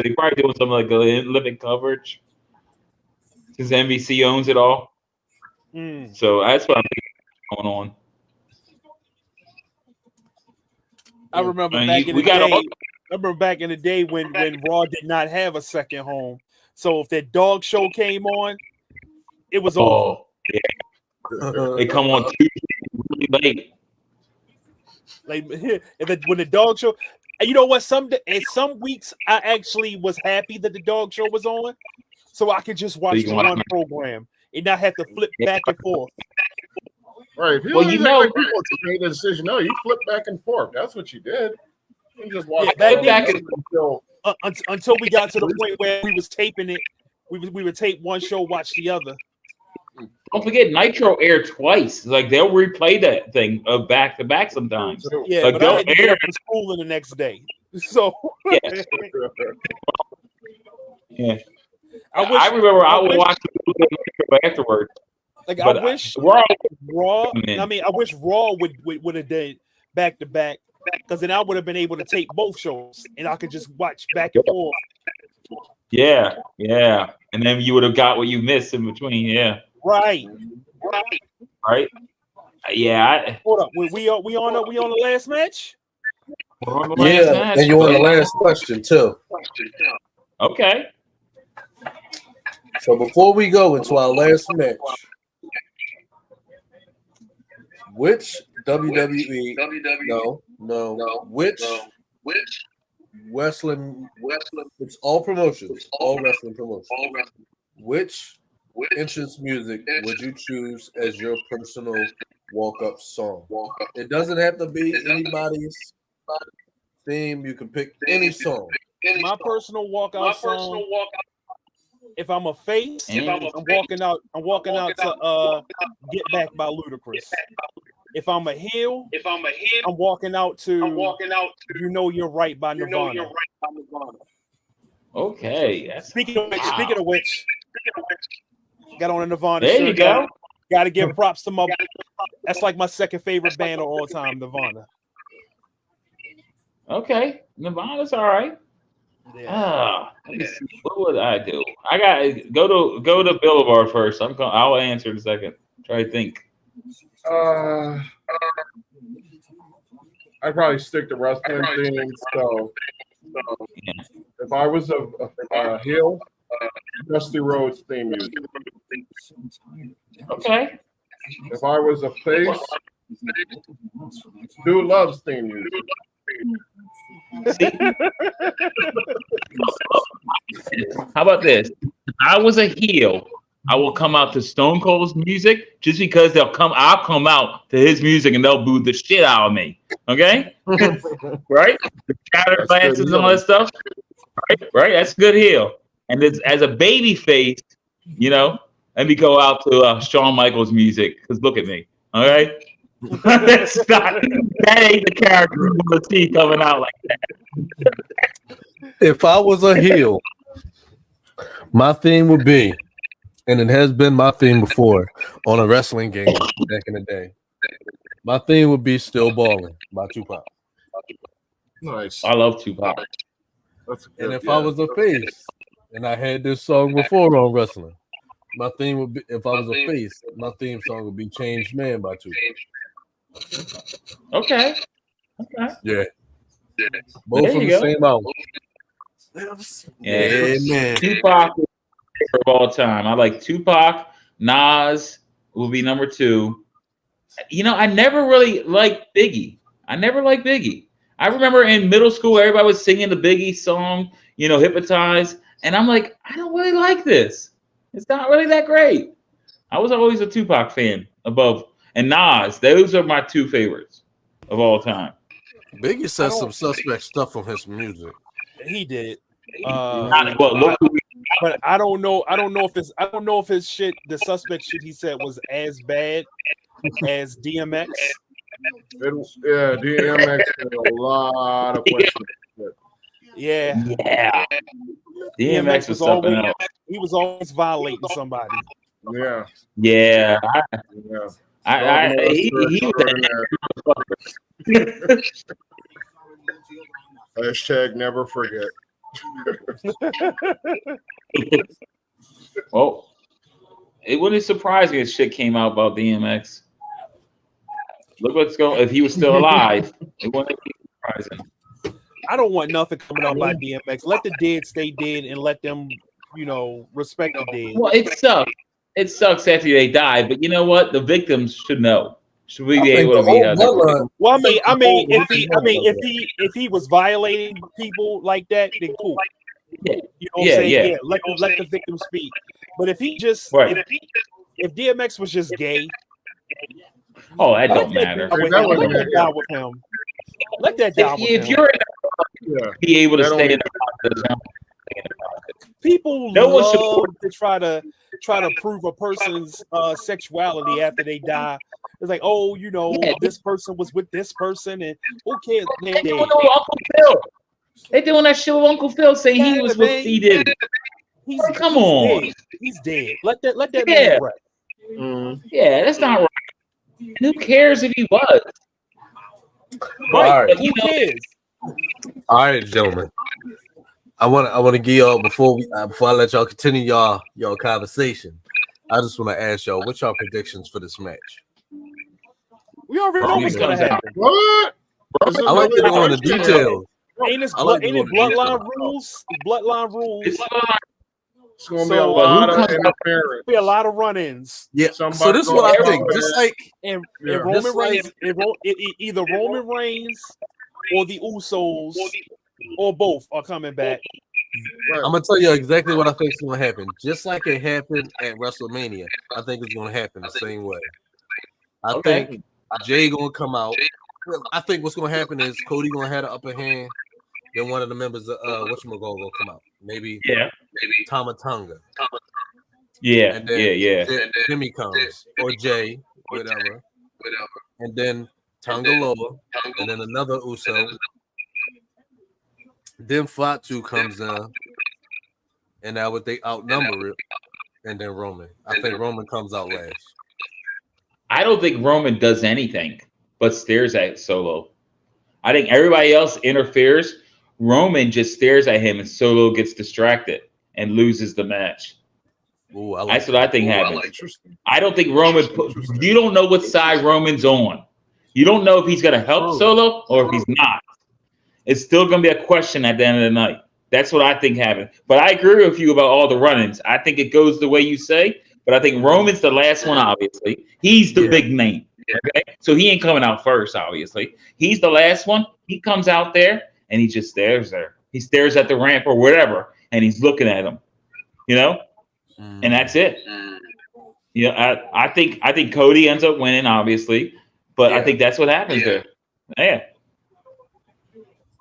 they probably doing something like a living coverage. Since NBC owns it all. So that's what I'm thinking going on. I remember back in the day when Raw did not have a second home. So if that dog show came on, it was over. Yeah. They come on Tuesday really late. Like when the dog show, you know what? Some weeks I actually was happy that the dog show was on, so I could just watch the one program and not have to flip back and forth. Right. Well, you know, people made a decision. No, you flip back and forth. That's what you did. You just watch until we got to the point where we was taping it. We would tape one show, watch the other. Don't forget Nitro aired twice. Like they'll replay that thing back to back sometimes. Yeah, like, but I had to get up for school the next day. So yeah. I remember I would watch it afterwards. Like I wish Raw. I mean, I wish Raw would have did back to back, because then I would have been able to take both shows and I could just watch back and forth. Yeah, and then you would have got what you missed in between. Yeah, right. Yeah. Hold up, we on the last match. And you on the last question too. Okay. So before we go into our last match, which WWE which wrestling, it's all promotions, all wrestling promotions. Which entrance music would you choose as your personal walk-up song? It doesn't have to be anybody's theme. You can pick any song. My personal walk-out song. If I'm a face, I'm walking out to Get Back by Ludacris. If I'm a heel, I'm walking out to You Know You're Right by Nirvana. Okay. Speaking of which, got on a Nirvana shirt. There you go. Got to give props to that's like my second favorite band of all time, Nirvana. Okay. Nirvana's all right. Yeah. Let me see. What would I do? I got go to Boulevard first. I'll answer in a second. Try to think. I'd probably stick to wrestling things. So if I was a heel, Dusty Rhodes theme music. Okay. If I was a face, Dude Loves theme music. How about this? If I was a heel, I will come out to Stone Cold's music just because I'll come out to his music and they'll boo the shit out of me. Okay? Right? The counter glances and all that stuff. Right? That's a good heel. And as a baby face, let me go out to Shawn Michaels music, because look at me. All right? That ain't the character you want to see coming out like that. If I was a heel, my theme would be, and it has been my theme before on a wrestling game back in the day, my theme would be Still Ballin' by Tupac. Nice. I love Tupac. And if I was a face, and I had this song before on wrestling, my theme would be, if I was a face, my theme song would be Changed Man by Tupac. Okay. Yeah. Both from the same album. Yeah, man. Tupac of all time. I like Tupac. Nas will be number 2. I never really liked Biggie. I remember in middle school, everybody was singing the Biggie song, Hypnotize. And I'm like, I don't really like this. It's not really that great. I was always a Tupac fan above. And Nas, those are my 2 favorites of all time. Biggie said some suspect stuff on his music. He did. But I don't know if his shit, the suspect shit he said, was as bad as DMX. DMX had a lot of questions. Yeah. DMX was something else. He was always violating somebody. Yeah. Yeah. He Hashtag never forget. Well, it wouldn't surprise me if shit came out about DMX. Look what's going. If he was still alive, it wouldn't be surprising. I don't want nothing coming out by DMX. Let the dead stay dead and let them, respect the dead. Well, it sucks. It sucks after they die, but you know what? The victims should know. Should we be able to be? Well, I mean, if he was violating people like that, then cool. Yeah. What I'm saying? Yeah. Let the victim speak. But if he just, if DMX was just gay, that don't matter. Let that die with him. Let that die with him. If you're be able to stay in the process. People love to try to try to prove a person's sexuality after they die. It's like, oh, you know, this person was with this person, and who cares? They doing Uncle Phil. They doing that shit with Uncle Phil, saying he was with he did. Come on, dead. He's dead. Let that man rest. Yeah, that's not right. And who cares if he was? Right? All right. Who cares? All right, gentlemen. I want to give y'all before I let y'all continue y'all conversation. I just want to ask y'all, what's y'all predictions for this match? We already know what's gonna happen. What? I like to go into details. Ain't it bloodline rules? Bloodline rules. It's gonna be a lot of interference. Be a lot of run-ins. Yeah. So this is what I think. Just like Roman Reigns, either Roman Reigns or the Usos or both are coming back. Right. I'm gonna tell you exactly what I think is gonna happen. Just like it happened at WrestleMania, I think it's gonna happen the same way. I think Jay gonna come out. I think what's gonna happen is Cody gonna have the upper hand. Then one of the members of whatchamacallit gonna come out. Maybe Tama Tonga. Yeah, and then Jimmy comes or Jay, whatever. And then Tonga Loa, and then another Uso. Then Fatu comes in, and now would they outnumber it, and then Roman. I think Roman comes out last. I don't think Roman does anything but stares at Solo. I think everybody else interferes. Roman just stares at him, and Solo gets distracted and loses the match. Ooh, that's what I think happens. I don't think Roman. You don't know what side Roman's on. You don't know if he's going to help Solo or if he's not. It's still going to be a question at the end of the night. That's what I think happened. But I agree with you about all the run-ins. I think it goes the way you say, but I think Roman's the last one, obviously. He's the big name. Okay? So he ain't coming out first, obviously. He's the last one. He comes out there, and he just stares there. He stares at the ramp or whatever, and he's looking at him. You know? And that's it. I think Cody ends up winning, obviously, but I think that's what happens there. Yeah.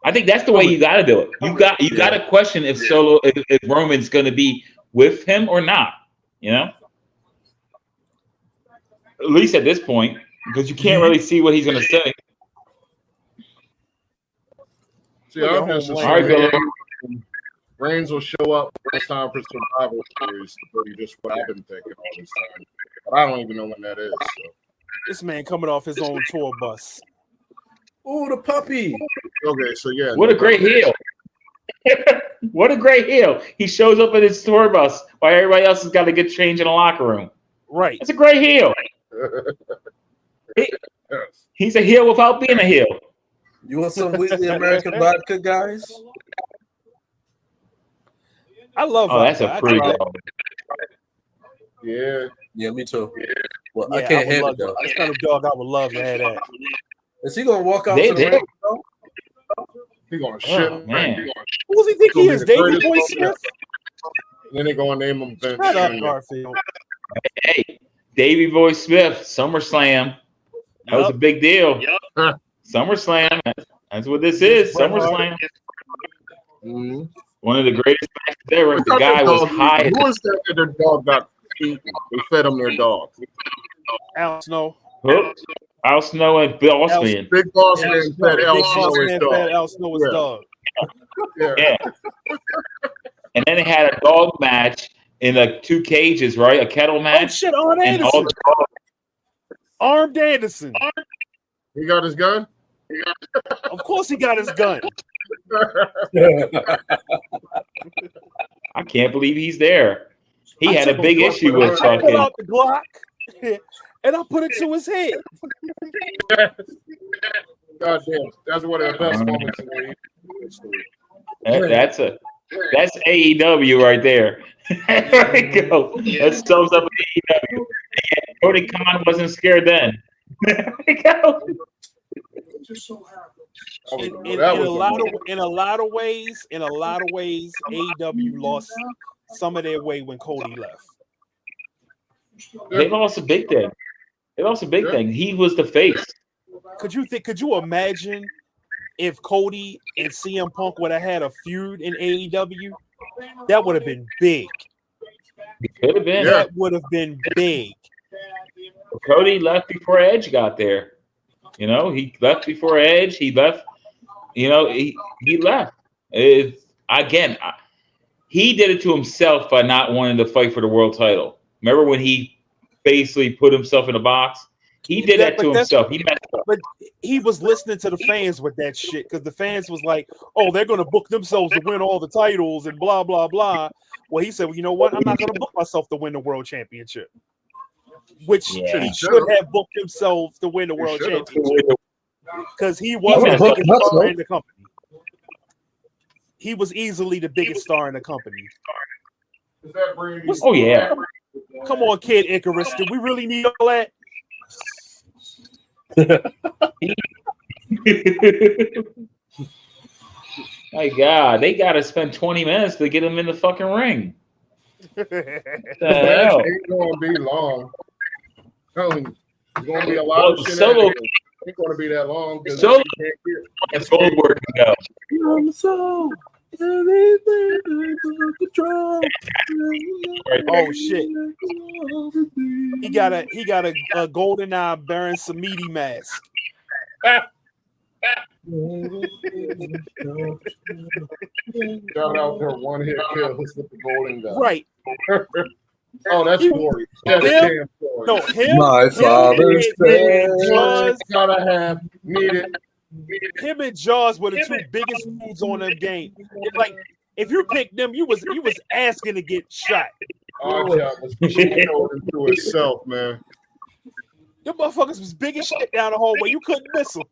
I think that's the way you got to do it. You got to question if Solo, if Roman's going to be with him or not. You know, at least at this point, because you can't really see what he's going to say. See, I'm just assuming Reigns will show up this time for Survivor Series. Just what I've been thinking all this time, but I don't even know when that is. So. This man coming off his own tour bus. Oh, the puppy. Okay, so yeah. What a great heel. What a great heel. He shows up at his tour bus while everybody else has got to get changed in the locker room. Right. That's a great heel. He's a heel without being a heel. You want some Weasley American vodka, guys? I love vodka. That's a free dog. Yeah, me too. Yeah. Well, I can't have it though. That's kind of dog I would love to have that. Is he gonna walk out to the ring? He's gonna shit. Oh, man. Who does he think he is? Davey Boy Smith? Then they're gonna name him Vince. Shut up, Garfield. Hey, Davey Boy Smith, SummerSlam. That was a big deal. SummerSlam. That's what this is. SummerSlam. One of the greatest matches ever. The guy was high. Who was that their dog got eaten? They fed him their dog. Al Snow. Al Snow and Boss Man. Big Boss Man fed Al Snow his dog. Al Snow his dog. Yeah. And then they had a dog match in like 2 cages, right? A kettle match. Oh shit, Arn Anderson. Arn Anderson. He got his gun? Of course he got his gun. I can't believe he's there. He had a big issue with I pulled fucking. out the Glock and I put it to his head. God damn, that's one of the best moments in the history. That's AEW right there. There we go. That sums up AEW. Cody Khan wasn't scared then. There we go. In a lot of ways, AEW lost some of their way when Cody left. They lost a big thing. He was the face. Could you imagine if Cody and CM Punk would have had a feud in AEW? That would have been big. Could have been. That would have been big. Cody left before Edge got there. You know, he left before Edge. He left. You know, he left. He did it to himself by not wanting to fight for the world title. Remember when he basically put himself in a box? He did that to himself. He messed up. But he was listening to the fans with that shit because the fans was like, "Oh, they're going to book themselves to win all the titles and blah blah blah." Well, he said, "Well, you know what? I'm not going to book myself to win the world championship." Which he should have booked himself to win the world championship because he was the biggest star in the company. He was easily the biggest star in the company. Oh yeah! Come on, Kid Icarus. Do we really need all that? My God, they got to spend 20 minutes to get him in the fucking ring. The match ain't going to be long. It's going to be a lot of shit. Solo ain't going to be that long. Solo as Goldberg can go. I'm so oh shit! He got a golden eye Baron Samedi mask. Shout out for one hit kill with the golden guy. Right. Oh, that's Corey. That's damn Corey. No, him. My father's Jaws gotta have needed. Him and Jaws were the two biggest dudes on that game. Like, if you picked them, you was asking to get shot. Oh, yeah, was into himself, man. Them motherfuckers was big as shit down the hallway. You couldn't miss them.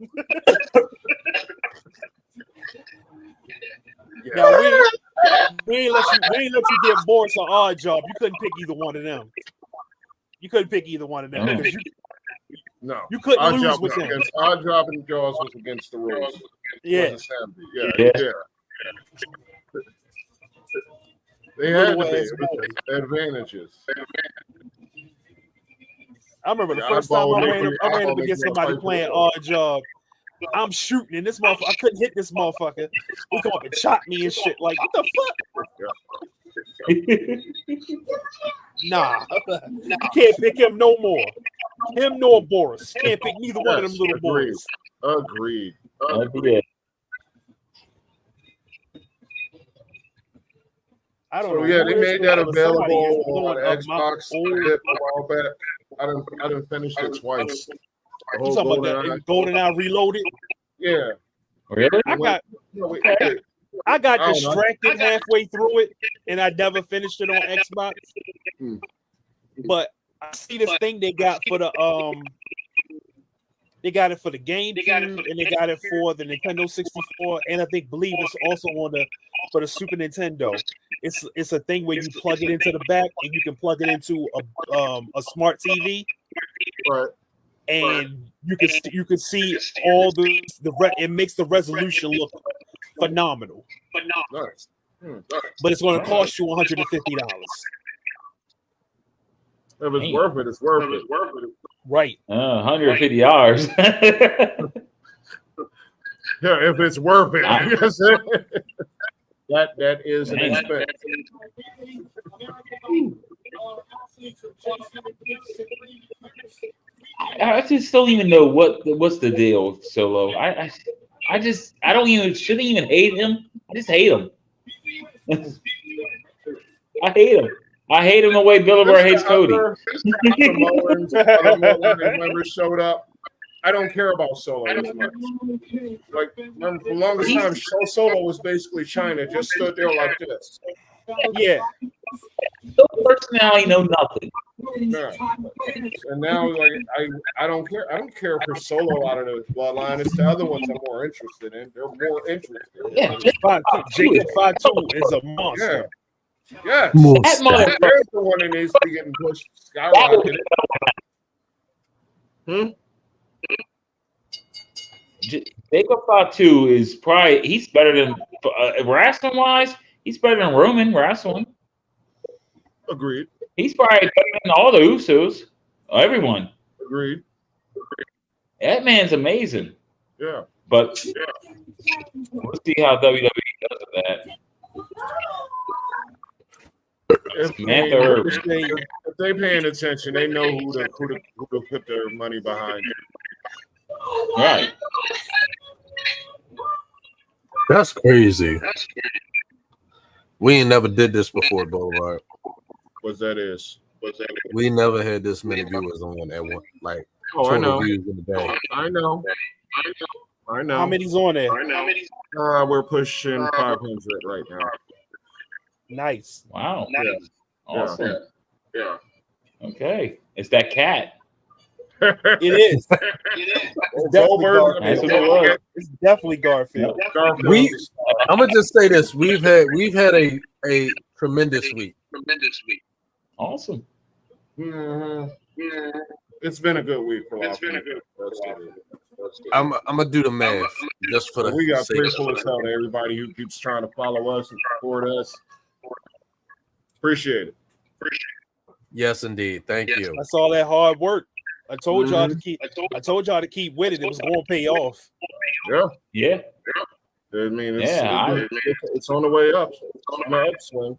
Now, we ain't let you get Boris or Odd Job. You couldn't pick either one of them. You couldn't pick either one of them. No, you couldn't lose with them. Odd Job and Jaws was against the rules. Yeah. Yeah. They had advantages. I remember the first time I ran up against somebody playing Odd Job. I'm shooting, and this motherfucker, I couldn't hit this motherfucker. He come up and chop me and shit. Like, what the fuck? Nah. You can't pick him no more. Him nor Boris. Can't pick neither one of them little boys. Agreed. I don't know. Yeah, they made that available on Xbox a while back. I didn't finish it twice. You talking about that GoldenEye Reloaded? Yeah. Really? I got distracted halfway through it, and I never finished it on Xbox. But I see this thing they got for the they got it for the GameCube, and they got it for the Nintendo 64, and I believe it's also for the Super Nintendo. It's a thing where you plug it into the back, and you can plug it into a smart TV. Right. And you can see all it makes the resolution look phenomenal. Nice. But it's going to cost you $150. If it's worth it, it's worth it. Right. $150. Yeah, if it's worth it. That is an expense. I just don't even know what's the deal with Solo. I shouldn't even hate him. I just hate him. I hate him. I hate him the way Bill Burr hates Cody. Members showed up. I don't care about Solo as much. Like, for the longest time, Solo was basically China, just stood there like this. Yeah. No personality, no nothing. Yeah. And now, like, I don't care. I don't care for Solo out of the bloodline. It's the other ones I'm more interested in. They're more interested. Yeah, Jacob Fatu is a monster. Yeah. That motherfucker. There's the one that needs to be getting pushed skyrocketed. Jacob Fatu is he's better than wrestling wise. He's better than Roman wrestling. Agreed. He's probably better than all the Usos. Everyone. Agreed. That man's amazing. Yeah. But we'll see how WWE does that. If they paying attention, they know who to put their money behind. Right. That's crazy. We ain't never did this before, Boulevard. What that is? We never had this many viewers on one at one, like I know. views in the day. I know. How many's on there? We're pushing 500 right now. Nice. Wow. Yeah. Awesome. Yeah. Okay. It's that cat. It is. It's definitely Garfield. I'm gonna just say this: we've had a tremendous week. Awesome. Mm-hmm. It's been a good week for us. I'm gonna do the math just for the. We got grateful as hell to everybody who keeps trying to follow us and support us. Appreciate it. Yes, indeed. Thank you. That's all that hard work. I told y'all to keep. I told y'all to keep with it. It was going to pay off. Yeah. I mean, it's on the way up. It's on the upswing.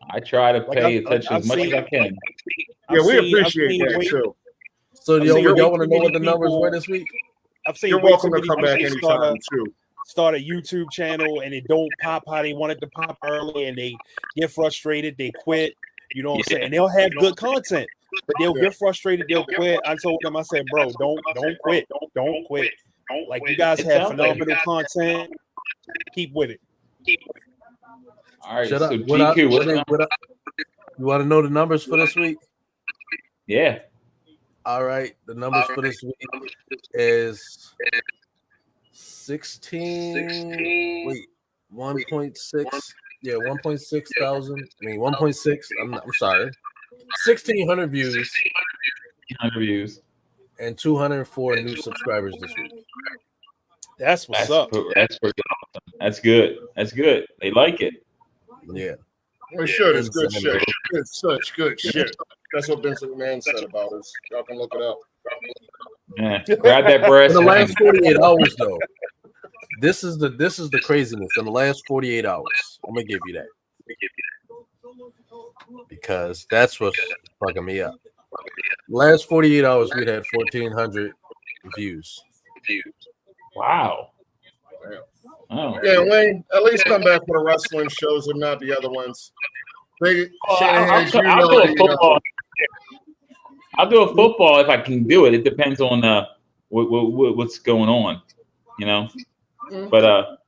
I try to pay attention as much as I can. Yeah, we appreciate that too. So y'all want to know what the numbers were this week? I've seen you're welcome to come back anytime too. Start a YouTube channel and it don't pop how they want it to pop early, and they get frustrated, they quit. You know what I'm saying? And they'll have good content, but they'll get frustrated, they'll quit. I told them, I said, bro, don't quit. Don't quit. Like, you guys have phenomenal content. Keep with it. All right, Shut so up. GQ, You want to know the numbers for this week? Yeah. All right, the numbers for this week is 1.6. Yeah, 1.6 thousand. I mean, 1.6. I'm sorry. 1,600 views. 100 views. And 204 new subscribers this week. That's what's up. That's pretty awesome. That's good. That's good. They like it. Yeah. It should. It's good shit. It's such good shit. That's what Vince McMahon said about us. Y'all can look it up. Yeah. Grab that breast. In the last 48 hours, though, this is the craziness. In the last 48 hours, I'm gonna give you that because that's what's fucking me up. Last 48 hours, we had 1,400 views. Wow. Oh. Yeah, Wayne, at least come back for the wrestling shows and not the other ones. I'll do a football if I can do it. It depends on what's going on, you know. But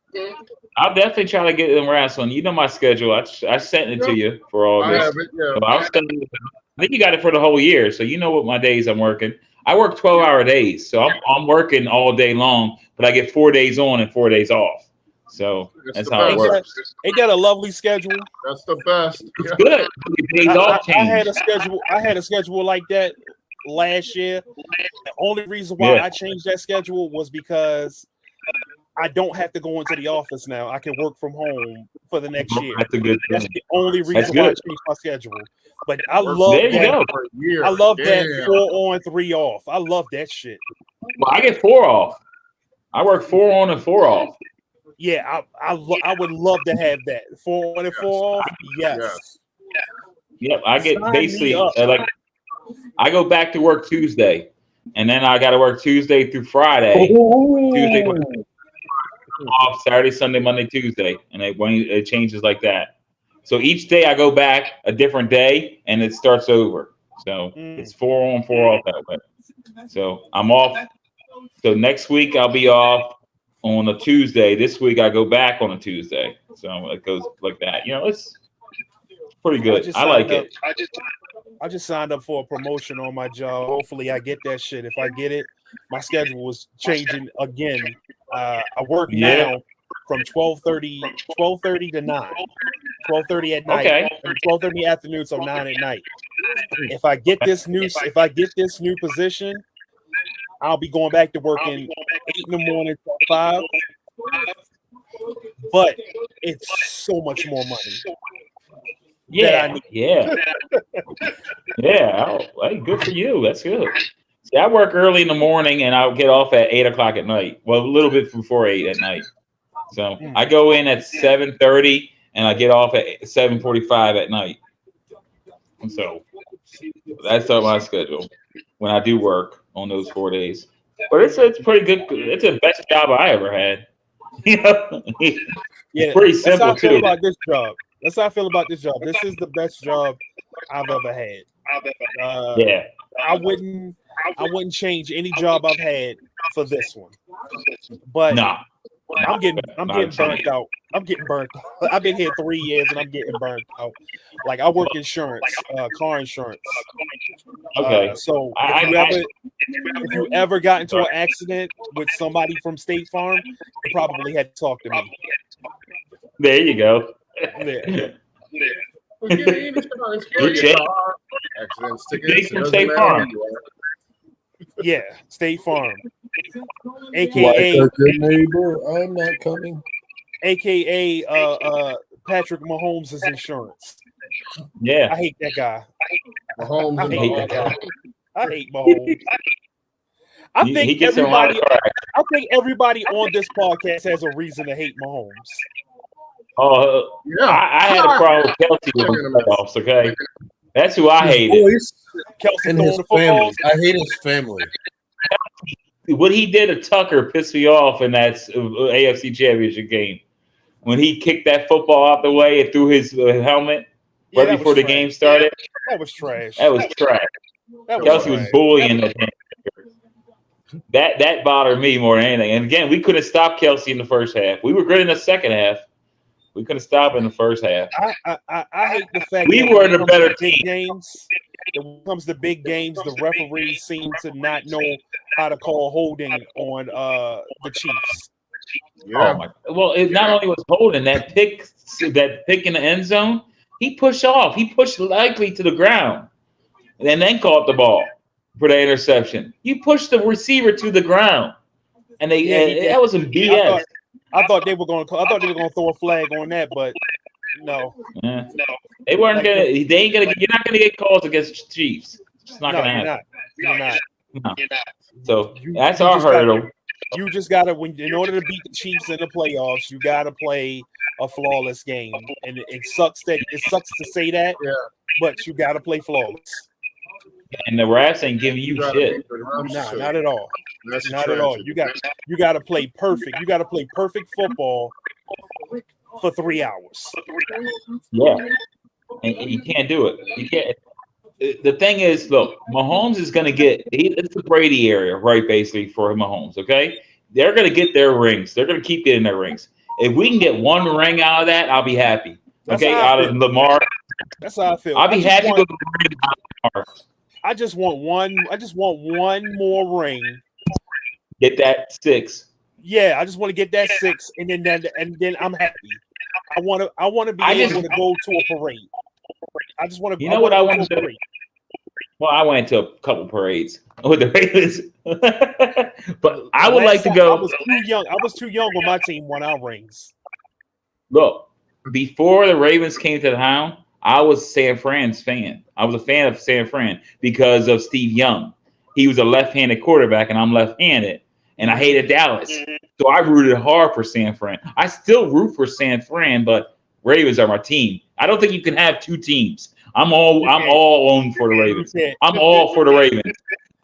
I'll definitely try to get them wrestling. You know my schedule. I sent it to you for all this. So I think you got it for the whole year, so you know what my days I'm working. I work 12-hour days, so I'm working all day long, but I get 4 days on and 4 days off. So that's how it works. Ain't that a lovely schedule? That's the best. It's good. Days off change. I had a schedule like that last year. The only reason why I changed that schedule was because I don't have to go into the office now. I can work from home for the next year. That's a good thing. That's the only reason why I changed my schedule. But I love that. I love that 4 on 3 off. I love that shit. Well, I get 4 off. I work 4 on and 4 off. Yeah, I would love to have that 4 on and 4 off. Yes. Yep, I get basically like I go back to work Tuesday, and then I got to work Tuesday through Friday. Tuesday off, Saturday, Sunday, Monday, Tuesday, and it changes like that. So each day I go back a different day, and it starts over. So it's 4 on, 4 off that way. So I'm off. So next week I'll be off on a Tuesday. This week I go back on a Tuesday. So it goes like that. You know, it's pretty good. I like it. I just signed up for a promotion on my job. Hopefully I get that shit. If I get it, my schedule was changing again. I work now from 12:30 to 9. 12:30 at night. Okay. 12:30 afternoon, so 9 at night. If I get this new position, I'll be going back to working 8 in the morning till 5. But it's so much more money. Yeah. Hey, good for you. That's good. See, I work early in the morning and I'll get off at 8 o'clock at night. Well, a little bit before 8 at night. So I go in at 7:30 and I get off at 7:45 at night. And so that's on my schedule when I do work on those 4 days. But it's pretty good. It's the best job I ever had. It's pretty simple that's how I feel too. about this job. That's how I feel about this job. This is the best job I've ever had. I wouldn't change any job I've had for this one. But I'm getting burnt out. I'm getting burnt out. I've been here 3 years and I'm getting burnt out. Like I work insurance, car insurance. Okay. So if you ever got into an accident with somebody from State Farm, you probably had to talk to me. There you go. Yeah. State Farm. Yeah, State Farm. AKA like a good neighbor, I'm not coming. AKA Patrick Mahomes' insurance. Yeah. I hate that guy. Mahomes I hate that guy. I hate Mahomes. I think everybody on this podcast has a reason to hate Mahomes. Oh, yeah. I had a problem with Kelsey in the playoffs, okay? That's who I hated. Kelsey and his family. I hate his family. What he did to Tucker pissed me off in that AFC Championship game. When he kicked that football out the way and threw his helmet right before the game started. That was trash. Kelsey was bullying that game. That bothered me more than anything. And again, we couldn't stop Kelsey in the first half. We were good in the second half. We couldn't stop in the first half. I hate the fact we were the better team. Games, when it comes to big games, the referees seem to not know how to call holding on the Chiefs. Yeah. Well, it not only was holding that pick in the end zone, he pushed off. He pushed likely to the ground, and then caught the ball for the interception. You pushed the receiver to the ground, and that was some BS. I thought they were going to throw a flag on that, but no. Yeah. They weren't gonna. They ain't gonna. You're not gonna get calls against Chiefs. It's not gonna happen. You're not. No. So that's our hurdle. You just gotta, in order to beat the Chiefs in the playoffs, you gotta play a flawless game, and it sucks to say that, but you gotta play flawless. And the refs ain't giving you shit. Nah, not at all. Not at all. You got to play perfect. You got to play perfect football for 3 hours. Yeah, and you can't do it. You can't. The thing is, look, Mahomes is going to get. It's the Brady area, right? Basically for Mahomes. Okay, they're going to get their rings. They're going to keep getting their rings. If we can get one ring out of that, I'll be happy. Okay, out of Lamar. That's how I feel. I'll be happy with the ring out of Lamar. I just want one more ring. Get that 6. Yeah, I just want to get that 6, and then I'm happy. I want to be able to go to a parade. I just want to. You know what I want to do? Well, I went to a couple parades with the Ravens, but I would like to go. I was too young when my team won our rings. Look, before the Ravens came to the town, I was San Fran's fan. I was a fan of San Fran because of Steve Young. He was a left-handed quarterback, and I'm left-handed, and I hated Dallas. So I rooted hard for San Fran. I still root for San Fran, but Ravens are my team. I don't think you can have two teams. I'm all on for the Ravens. I'm all for the Ravens.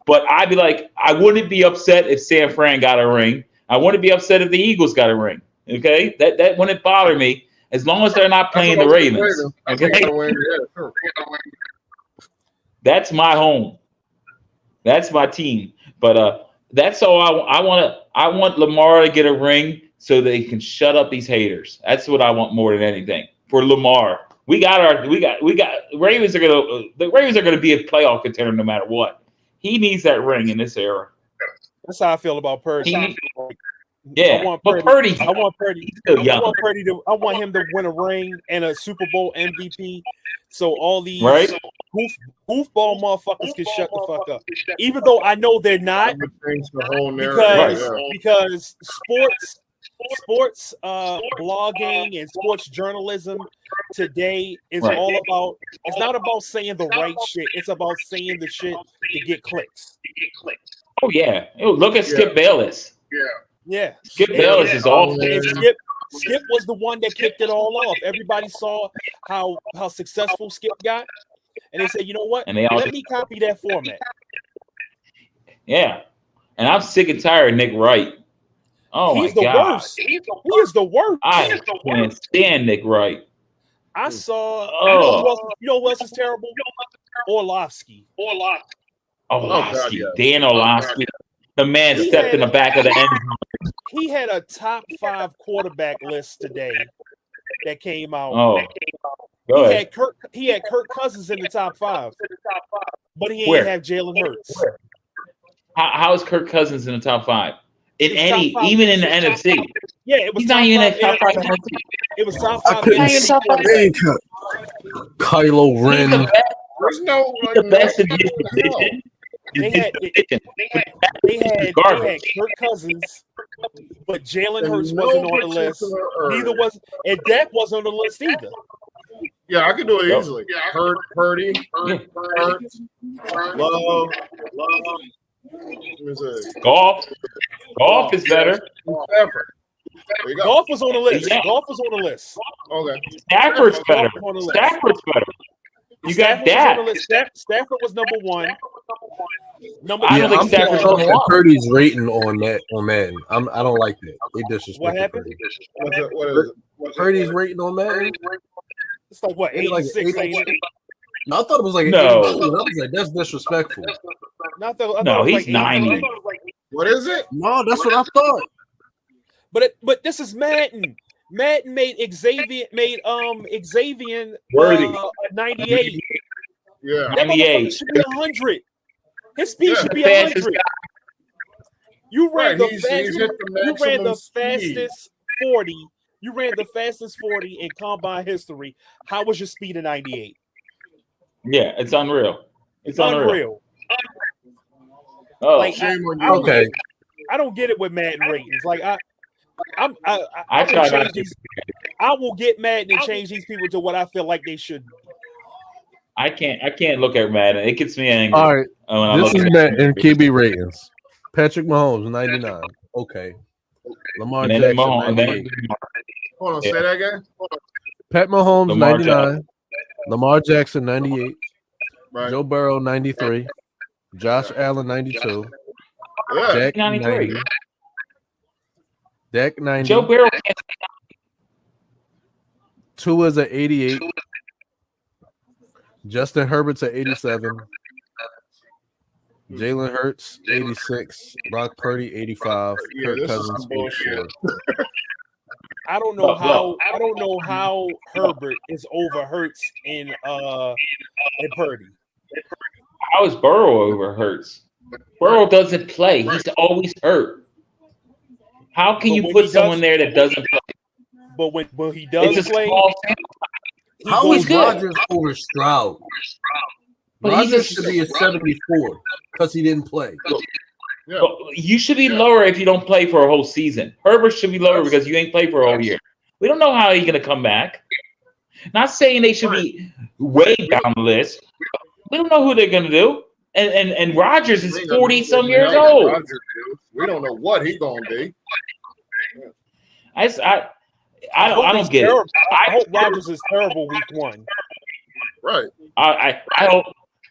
But I'd be like, I wouldn't be upset if San Fran got a ring. I wouldn't be upset if the Eagles got a ring. Okay? That wouldn't bother me. As long as they're not playing the Ravens. Okay? That's my home. That's my team. But that's all I want Lamar to get a ring so they can shut up these haters. That's what I want more than anything. For Lamar. We got Ravens are gonna be a playoff contender no matter what. He needs that ring in this era. That's how I feel about Purdy. Yeah, Purdy. I want Purdy. He's still young. I want him to win a ring and a Super Bowl MVP. So all these goofball motherfuckers can shut the fuck up. Even though I know they're not, because sports blogging and sports journalism today is all about. It's not about saying the right shit. It's about saying the shit to get clicks. Oh yeah. Look at Skip Bayless. Yeah. Skip Bayless is awful. Skip was the one that kicked it all off. Everybody saw how successful Skip got, and they said, you know what? And they all Let me copy that format. Yeah, and I'm sick and tired of Nick Wright. Oh He's my God, worst. He is the worst. I can't stand Nick Wright. I saw. Oh. You know who else is terrible? Orlovsky. Orlovsky, Dan Orlovsky. The man stepped in the back of the end zone. He had a top 5 quarterback list today that came out. Oh, go ahead. He had Kirk Cousins in the top 5, but he ain't have Jalen Hurts. How is Kirk Cousins in the top 5? In any, even in the NFC. Yeah, it was. He's not even in the top 5. It was top 5. Kylo Ren. There's no the best in his position. They had Kirk Cousins, but Jalen Hurts wasn't on the list. Neither was, and Dak wasn't on the list either. Yeah, I can do it easily. Purdy, Hurts, Love. Golf is better. Golf was on the list. Yeah. Golf was on the list. Okay. Stafford's better. You got that. Stafford was number 1. I don't think Stafford's number 1. Purdy's rating on Madden. I don't like that. They disrespect. What happened? What is it? Purdy's rating on Madden. It's like what, 86, 88? No, I thought it was like an 82. I was like, that's disrespectful. No, he's 90. What is it? No, that's what I thought. But this is Madden. Madden made Xavier worthy 98. Yeah, 98 should be 100. His speed should be 100. You ran the fastest 40. You ran the fastest 40 in combine history. How was your speed of 98? Yeah, it's unreal. It's unreal. Oh, like, okay. I don't get it with Madden ratings. Like I try not to. I will get Madden and change these people to what I feel like they should be. I can't look at Madden. It gets me angry. All right. This is Madden QB ratings. Patrick Mahomes 99. Okay. Lamar Jackson 98. Hold on, say that again. Pat Mahomes 99. Lamar Jackson 98. Right. Joe Burrow 93. Josh Allen 92. Yeah. Dak 93. 90. Dak 90. Joe Burrow can't. Tua's at 88. Justin Herbert's at 87. Jalen Hurts 86. Brock Purdy 85. Kirk Cousins 84. I don't know how Herbert is over Hurts and Purdy. How is Burrow over Hurts? Burrow doesn't play. He's always hurt. How can you put someone there that doesn't play? But when he does play, how is Rodgers over Stroud? Rodgers should be a 74 because he didn't play. Yeah. You should be lower if you don't play for a whole season. Herbert should be lower because you ain't played for a whole year. We don't know how he's going to come back. Not saying they should be way down the list. We don't know who they're going to do. And Rodgers is 40-some years old. We don't know what he's going to be. I don't get it. I hope Rodgers is terrible week 1. Right.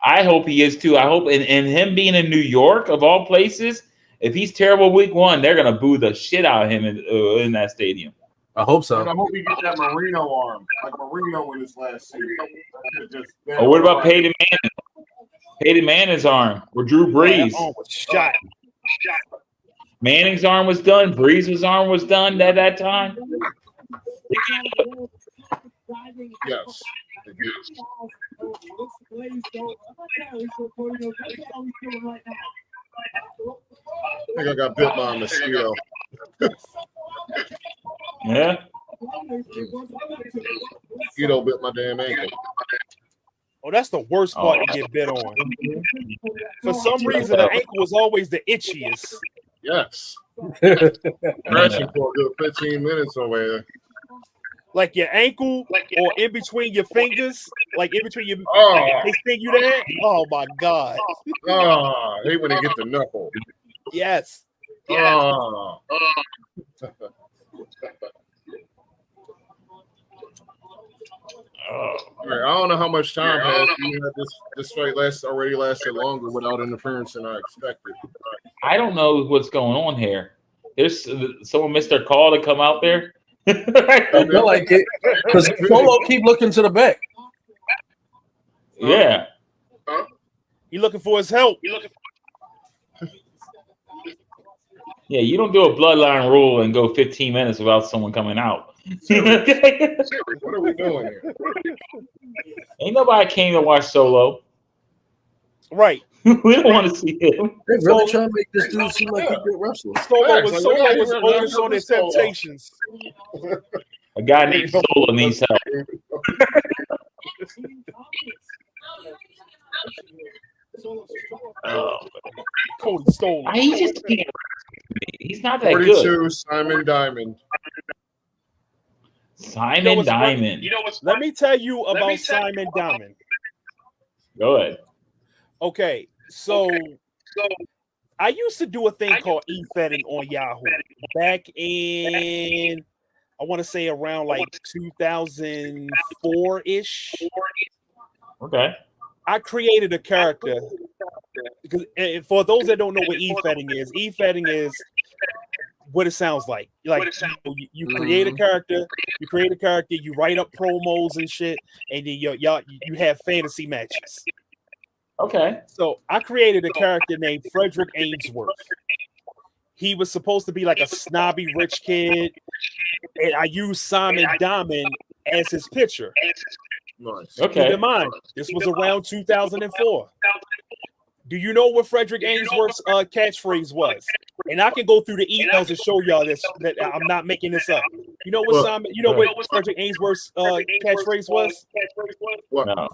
I hope he is too. I hope, and him being in New York of all places, if he's terrible week 1, they're gonna boo the shit out of him in that stadium. I hope so. And I hope he gets that Marino arm, like Marino in his last season. What about Peyton Manning? Peyton Manning's arm, or Drew Brees? Shot. Manning's arm was done. Brees' arm was done at that time. Yes. I think I got bit by a mosquito. Yeah. Mosquito bit my damn ankle. Oh, that's the worst part to get bit on. For some reason, the ankle was always the itchiest. Yes. Crashing for a good 15 minutes over here. Like your ankle or in between your fingers, like in between your they sting you there. Oh my God. I hate when they get the knuckle. Yes. much time has this fight already lasted longer without interference than I expected. I don't know what's going on here. There's someone missed their call to come out there. I feel like it because Solo keep looking to the back. Yeah. He looking for his help. Yeah, you don't do a bloodline rule and go 15 minutes without someone coming out. What are we doing here? Ain't nobody came to watch Solo. Right. We don't want to see him. They really trying to make this dude seem like he good wrestler. Solo was focused on his temptations. A guy named Solo needs help. Cody stole it. He just can't. He's not that 42, good. Simon Diamond. Simon Diamond. Let me tell you about Simon Diamond. Go ahead. Okay, so I used to do a thing called e-fetting on Yahoo back in, I want to say around like 2004-ish. Okay. I created a character because for those that don't know what e-fetting is what it sounds like. Like you create a character, you write up promos and shit, and then you have fantasy matches. Okay. So I created a character named Frederick Ainsworth. He was supposed to be like a snobby rich kid, and I used Simon Diamond as his picture. Nice. Okay. Keep in mind, this was around 2004. Do you know what Frederick Ainsworth's catchphrase was? And I can go through the emails and show y'all this. That I'm not making this up. You know what what Frederick Ainsworth's catchphrase was? What? No.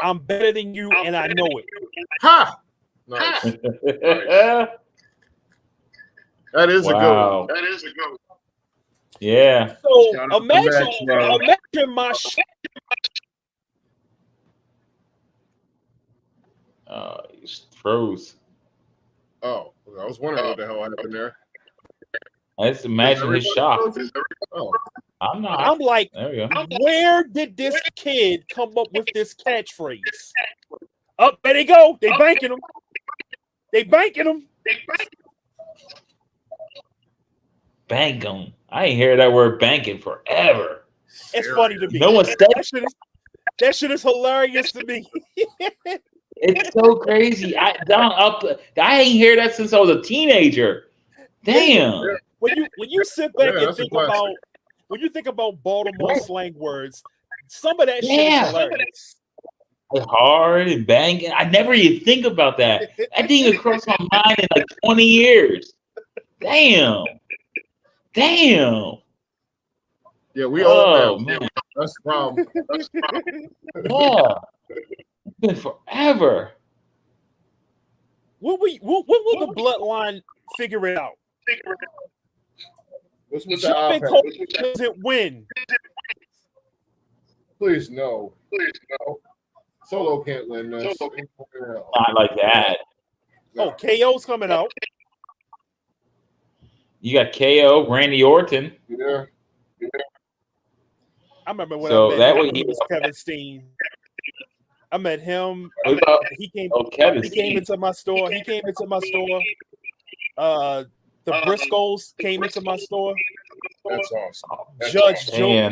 I'm better than you, and I know it. Ha! Nice. That is a good one. That is a good one. Yeah. So imagine my You froze. Oh, I was wondering what the hell happened there. Let's imagine his shock. Oh. I'm like, there we go. Where did this kid come up with this catchphrase? Up there they go. They banking him. Bank him. I ain't hear that word banking forever. It's funny to me. No one said that shit is hilarious to me. It's so crazy. I ain't hear that since I was a teenager. Damn. When you sit back and think about Baltimore slang words, some of that shit is hilarious. Hard and banging. I never even think about that. That didn't even cross my mind in like 20 years. Damn. Yeah, we all know. That's the problem. Yeah. It's been forever. When will the bloodline figure it out? What's with the iPad? Does it win? Please no. Solo can't win this. Not like that. Oh, KO's coming out. You got KO, Randy Orton. Yeah. I remember when So I met him, he was Kevin Steen. I met him. He came into my store. The Briscoes came into my store. That's awesome. Judge Joe.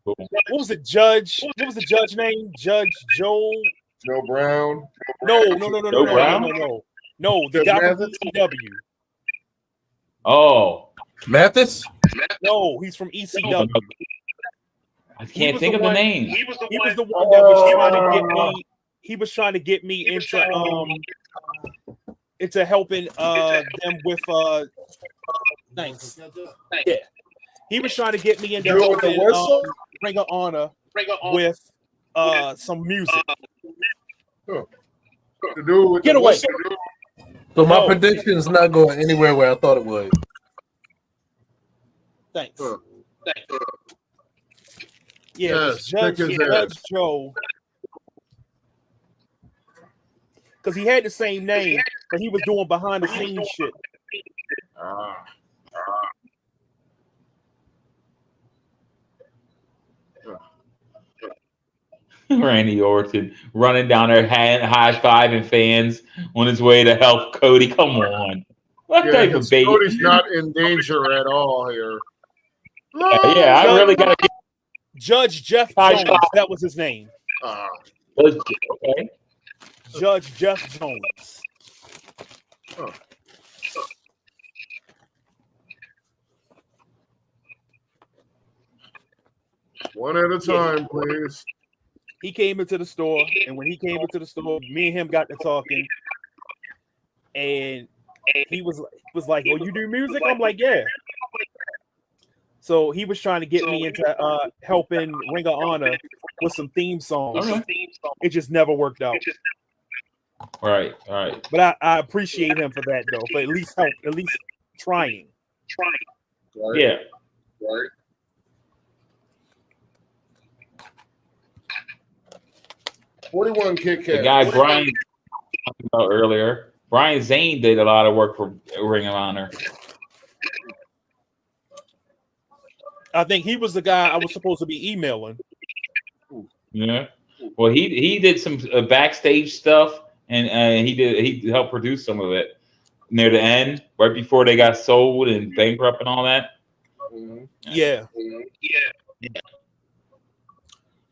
What was the judge name? Judge Joe. Joe Brown. No. The guy from ECW. Oh. Mathis? No, he's from ECW. I can't think of the name. He was the one that was trying to get me. He was trying to get me into helping them with thanks. Yeah. He was trying to get me into helping Ring of Honor with some music. Get away. So my prediction's not going anywhere where I thought it would. Thanks. Yeah, Judge Joe. Because he had the same name, but he was doing behind the scenes shit. Randy Orton running down there, high-fiving fans on his way to help Cody. Come on. What type of baby? Cody's not in danger at all here. I really got to get Judge Jeff Jones. That was his name. Okay. Judge Jeff Jones. Huh. One at a time, please. He came into the store, and when he came into the store, me and him got to talking, and he was like, "Oh, you do music?" I'm like, "Yeah." So he was trying to get me into helping Ring of Honor with some theme songs. It just never worked out. Right. But I appreciate him for that, though, for at least trying. Right. Yeah. Right. $41 Kit Kat. The guy Brian talked about earlier, Brian Zane did a lot of work for Ring of Honor. I think he was the guy I was supposed to be emailing. Yeah. Well, he did some backstage stuff, and he helped produce some of it near the end, right before they got sold and bankrupt and all that. Mm-hmm. Yeah.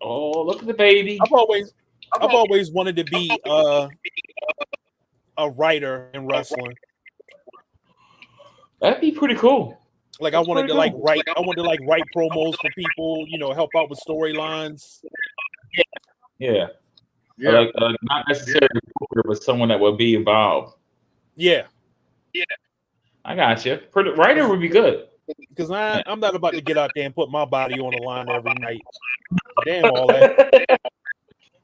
Oh, look at the baby. I've always wanted to be a writer in wrestling. That'd be pretty cool. Like I wanted to write promos for people, help out with storylines. Yeah. Like not necessarily a booker, but someone that would be involved. Yeah. I got you. Writer would be good. Because I'm not about to get out there and put my body on the line every night. Damn all that.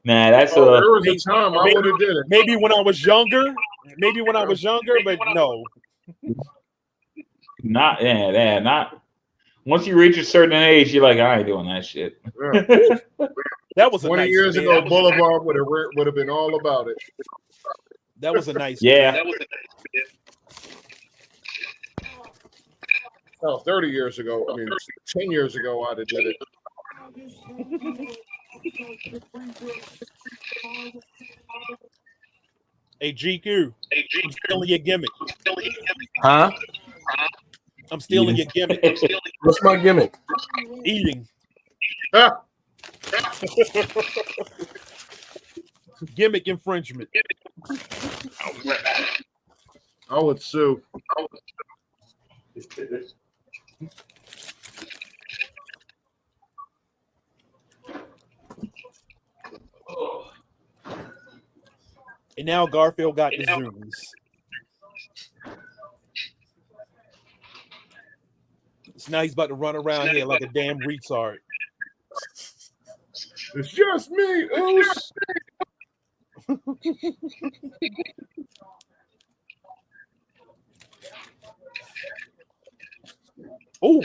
Nah, that's there was a time I would have did it. Maybe when I was younger, but no. Not once you reach a certain age, you're like, I ain't doing that shit. Yeah. That was 20 years ago. Boulevard would have been all about it. That was a nice. Yeah. Oh, 30 years ago. I mean, 10 years ago, I'd have did it. Hey, GQ. I'm stealing your gimmick. Huh? I'm stealing your gimmick. What's my gimmick? Eating. Ah. Gimmick infringement. I would sue. And now Garfield got the zooms. So now he's about to run around here like a damn retard. It's just me, Oos. Oh.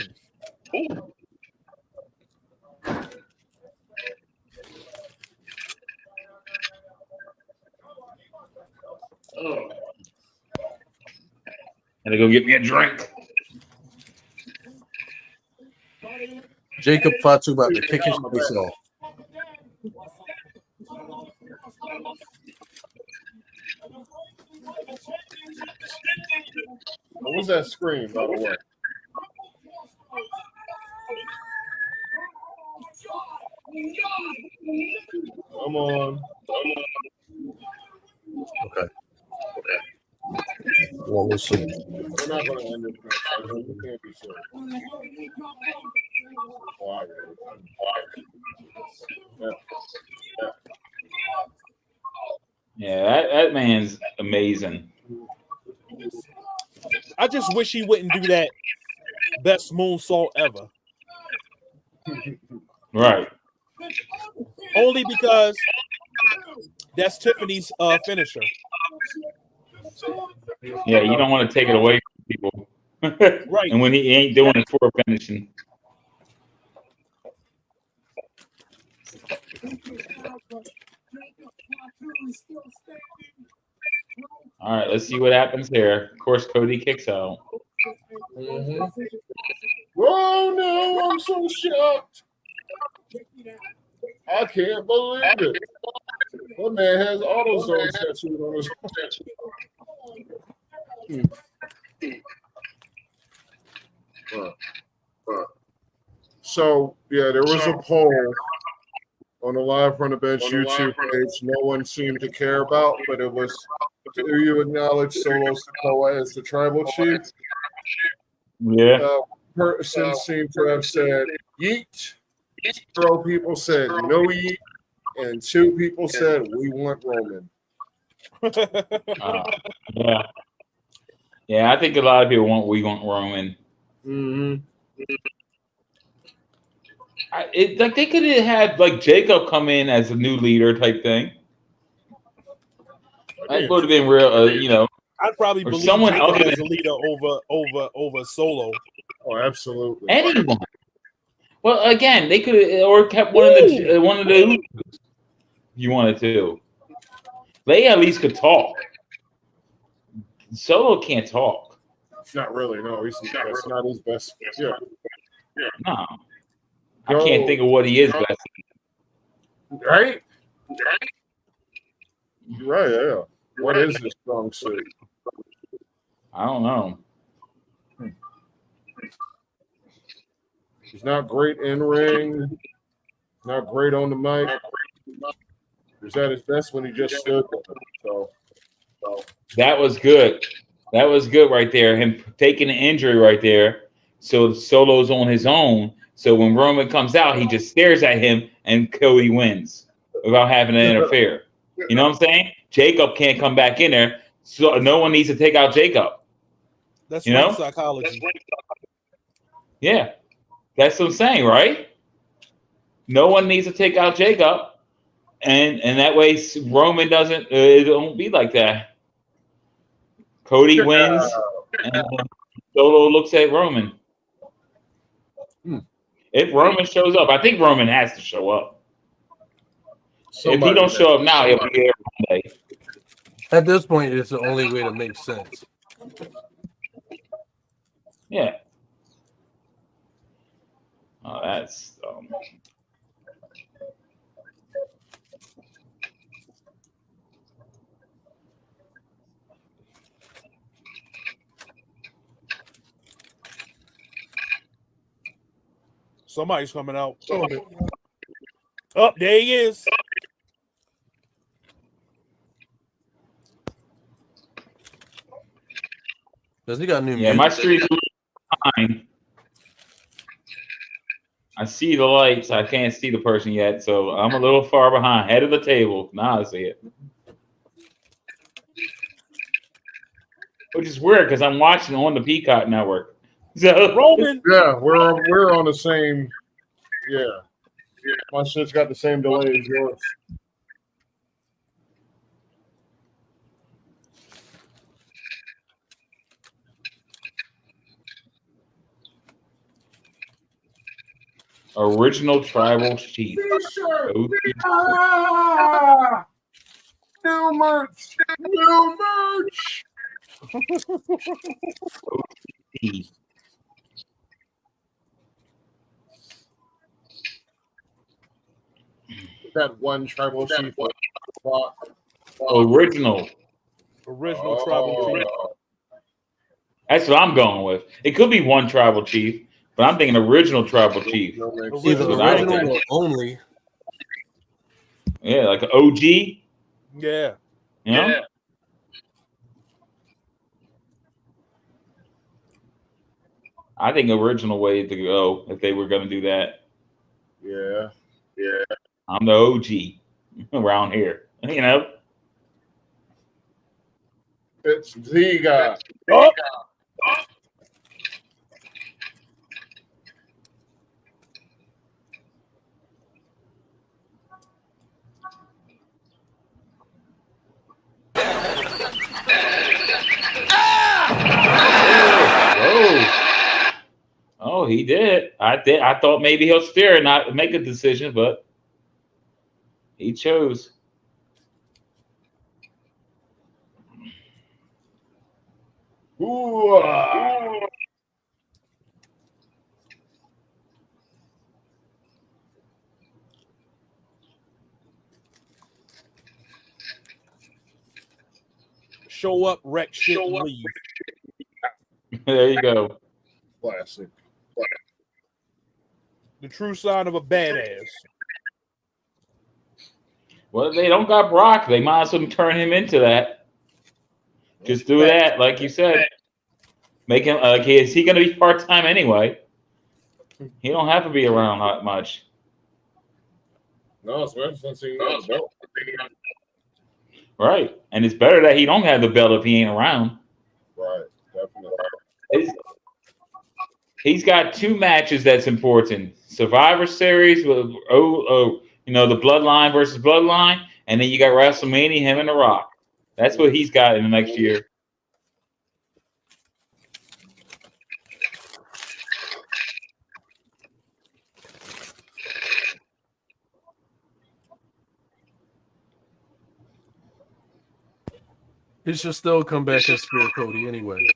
Gotta go get me a drink. Jacob Fatu about to kick his face off. What was that scream, by the way? Come on. Okay. Well, we'll see. We're not going to end this match. We can't be serious. Yeah, that man's amazing. I just wish he wouldn't do that best moonsault ever. Right. Only because that's Tiffany's finisher. Yeah, you don't want to take it away from people. Right. And when he ain't doing it for finishing. All right, let's see what happens here. Of course, Cody kicks out. Mm-hmm. Oh, no, I'm so shocked. I can't believe it. That man has AutoZone tattooed on his So, yeah, there was a poll on the Live from the Bench YouTube page no one seemed to care about, but it was, do you acknowledge Solo Sikoa as the tribal chief? Yeah. Person seemed to have said yeet. 0 people said no yeet. And 2 people said we want Roman. Yeah. Yeah, I think a lot of people we want Roman. Mm-hmm. Like they could have had like Jacob come in as a new leader type thing. That would have been real, you know. I'd probably believe someone Jacob other as a leader over Solo. Oh, absolutely. Anyone. Well, again, they could have or kept one of the you wanted to. They at least could talk. Solo can't talk. Not really. No, that's not his best. Yeah. No. I can't think of what he is best. Right? Right, yeah. What is his strong suit? I don't know. He's not great in ring. Not great on the mic. He was at his best when he just stood there. So that was good. That was good right there. Him taking an injury right there. So Solo's on his own. So when Roman comes out, he just stares at him and Cody wins without having to interfere. You know what I'm saying? Jacob can't come back in there. So no one needs to take out Jacob. That's psychology. Yeah. That's what I'm saying, right? No one needs to take out Jacob. And that way Roman doesn't it won't be like that. Cody wins and Solo looks at Roman. If Roman shows up, I think Roman has to show up. If he don't show up now, he'll be there one day. At this point, it's the only way to make sense. Yeah. Oh, that's Somebody's coming out. Oh, there he is. Does he got new music? My street's fine. I see the lights. I can't see the person yet, so I'm a little far behind. Head of the table. Now I see it. Which is weird because I'm watching on the Peacock Network. So Roman. Yeah, we're on the same. Yeah. My shit's got the same delay as yours. Original tribal chief. New merch. New merch. That one tribal chief. Original tribal chief. That's what I'm going with. It could be one tribal chief, but I'm thinking original tribal chief. Original or only. Yeah, like an OG. Yeah. You know? Yeah. I think original way to go if they were going to do that. Yeah. I'm the OG around here. You know? It's the guy. Oh, he did. I thought maybe he'll steer and not make a decision, but he chose. Ooh. show up, wreck shit, and leave. There you go. Classic. The true sign of a badass. Well, if they don't got Brock, they might as well turn him into that. Just do that, like you said. Make him. Is he going to be part-time anyway? He don't have to be around that much. No, especially since he got the belt. Right, and it's better that he don't have the belt if he ain't around. Right, definitely. He's got 2 matches that's important: Survivor Series with the Bloodline versus Bloodline, and then you got WrestleMania, him and The Rock. That's what he's got in the next year. He should still come back and spear Cody anyway.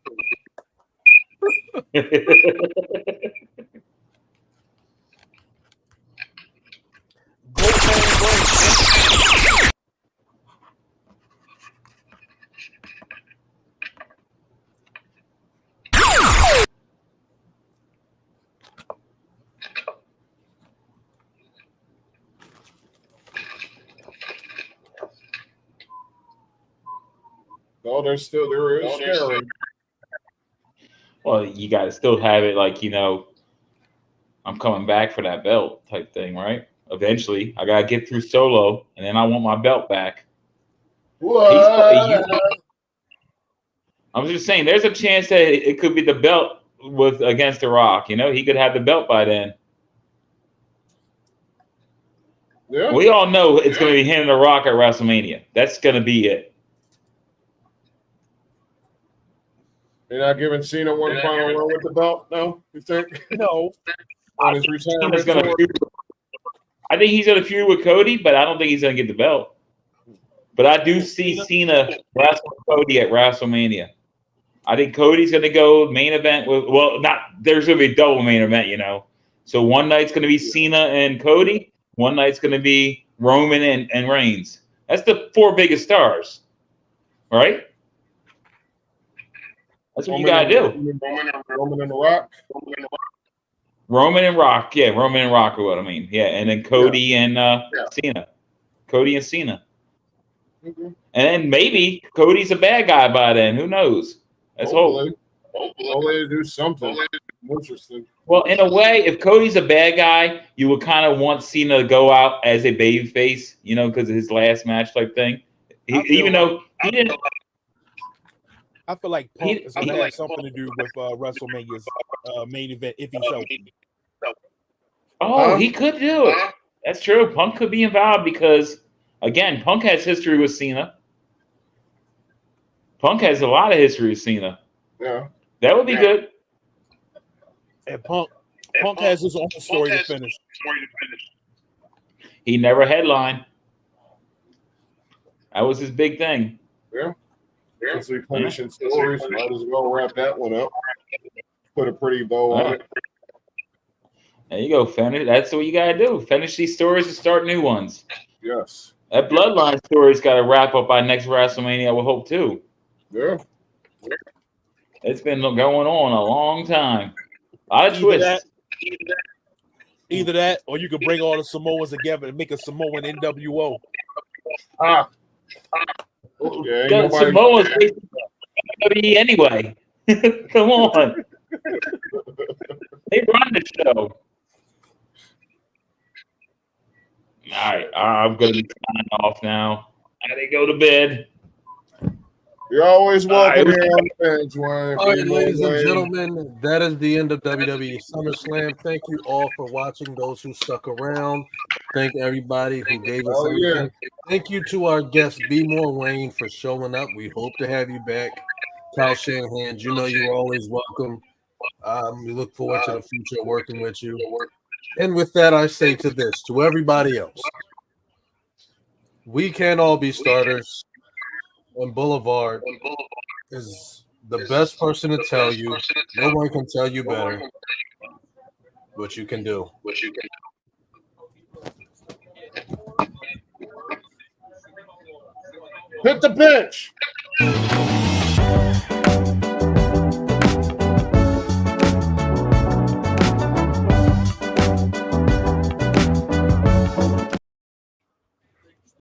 No, there is sharing. Well, you got to still have it like, I'm coming back for that belt type thing, right? Eventually, I got to get through Solo, and then I want my belt back. What? I'm just saying, there's a chance that it could be the belt against The Rock. He could have the belt by then. Yeah. We all know it's going to be him and The Rock at WrestleMania. That's going to be it. You're not giving Cena one final run with the belt, no? You think? No. On his retirement. I think he's going to feud with Cody, but I don't think he's going to get the belt. But I do see Cena wrestle Cody at WrestleMania. I think Cody's going to go main event with, there's going to be a double main event, So one night's going to be Cena and Cody. One night's going to be Roman and Reigns. That's the 4 biggest stars, right? That's what you got to do. Roman and The Rock. Roman and Rock. Yeah, Roman and Rock are what I mean. Yeah, and then Cody and Cena. Cody and Cena. Mm-hmm. And then maybe Cody's a bad guy by then. Who knows? Let's hope. Hopefully they do something interesting. Well, in a way, if Cody's a bad guy, you would kind of want Cena to go out as a babyface, because of his last match type thing. Even though he didn't. I feel like Punk is going to have something to do with WrestleMania's main event if he's healthy. Oh, he could do it. That's true. Punk could be involved because, again, Punk has history with Cena. Punk has a lot of history with Cena. Yeah. That would be good. And Punk has his own story to finish. He never headlined. That was his big thing. Yeah. Since we finishing stories, might as well wrap that one up. Put a pretty bow on it. There you go. Finish. That's what you gotta do. Finish these stories and start new ones. Yes. That Bloodline story's got to wrap up by next WrestleMania, I would hope too. Yeah. It's been going on a long time. A lot of twists. Either that, or you could bring all the Samoans together and make a Samoan NWO. Yeah, Samoa's WWE anyway. Come on. They run the show. All right, I'm going to be signing off now. I got to go to bed. You're always welcome here on Fans Wine. All right, ladies and gentlemen, that is the end of WWE SummerSlam. Thank you all for watching, those who stuck around. Thank everybody who gave us everything. Thank you to our guest, B. More Wayne, for showing up. We hope to have you back. Kyle Shanahan, you're always welcome. We look forward to the future working with you. And with that, I say to everybody else, we can't all be starters. And Boulevard is the best person to tell you. No one can tell you better what you can do. Hit the pitch.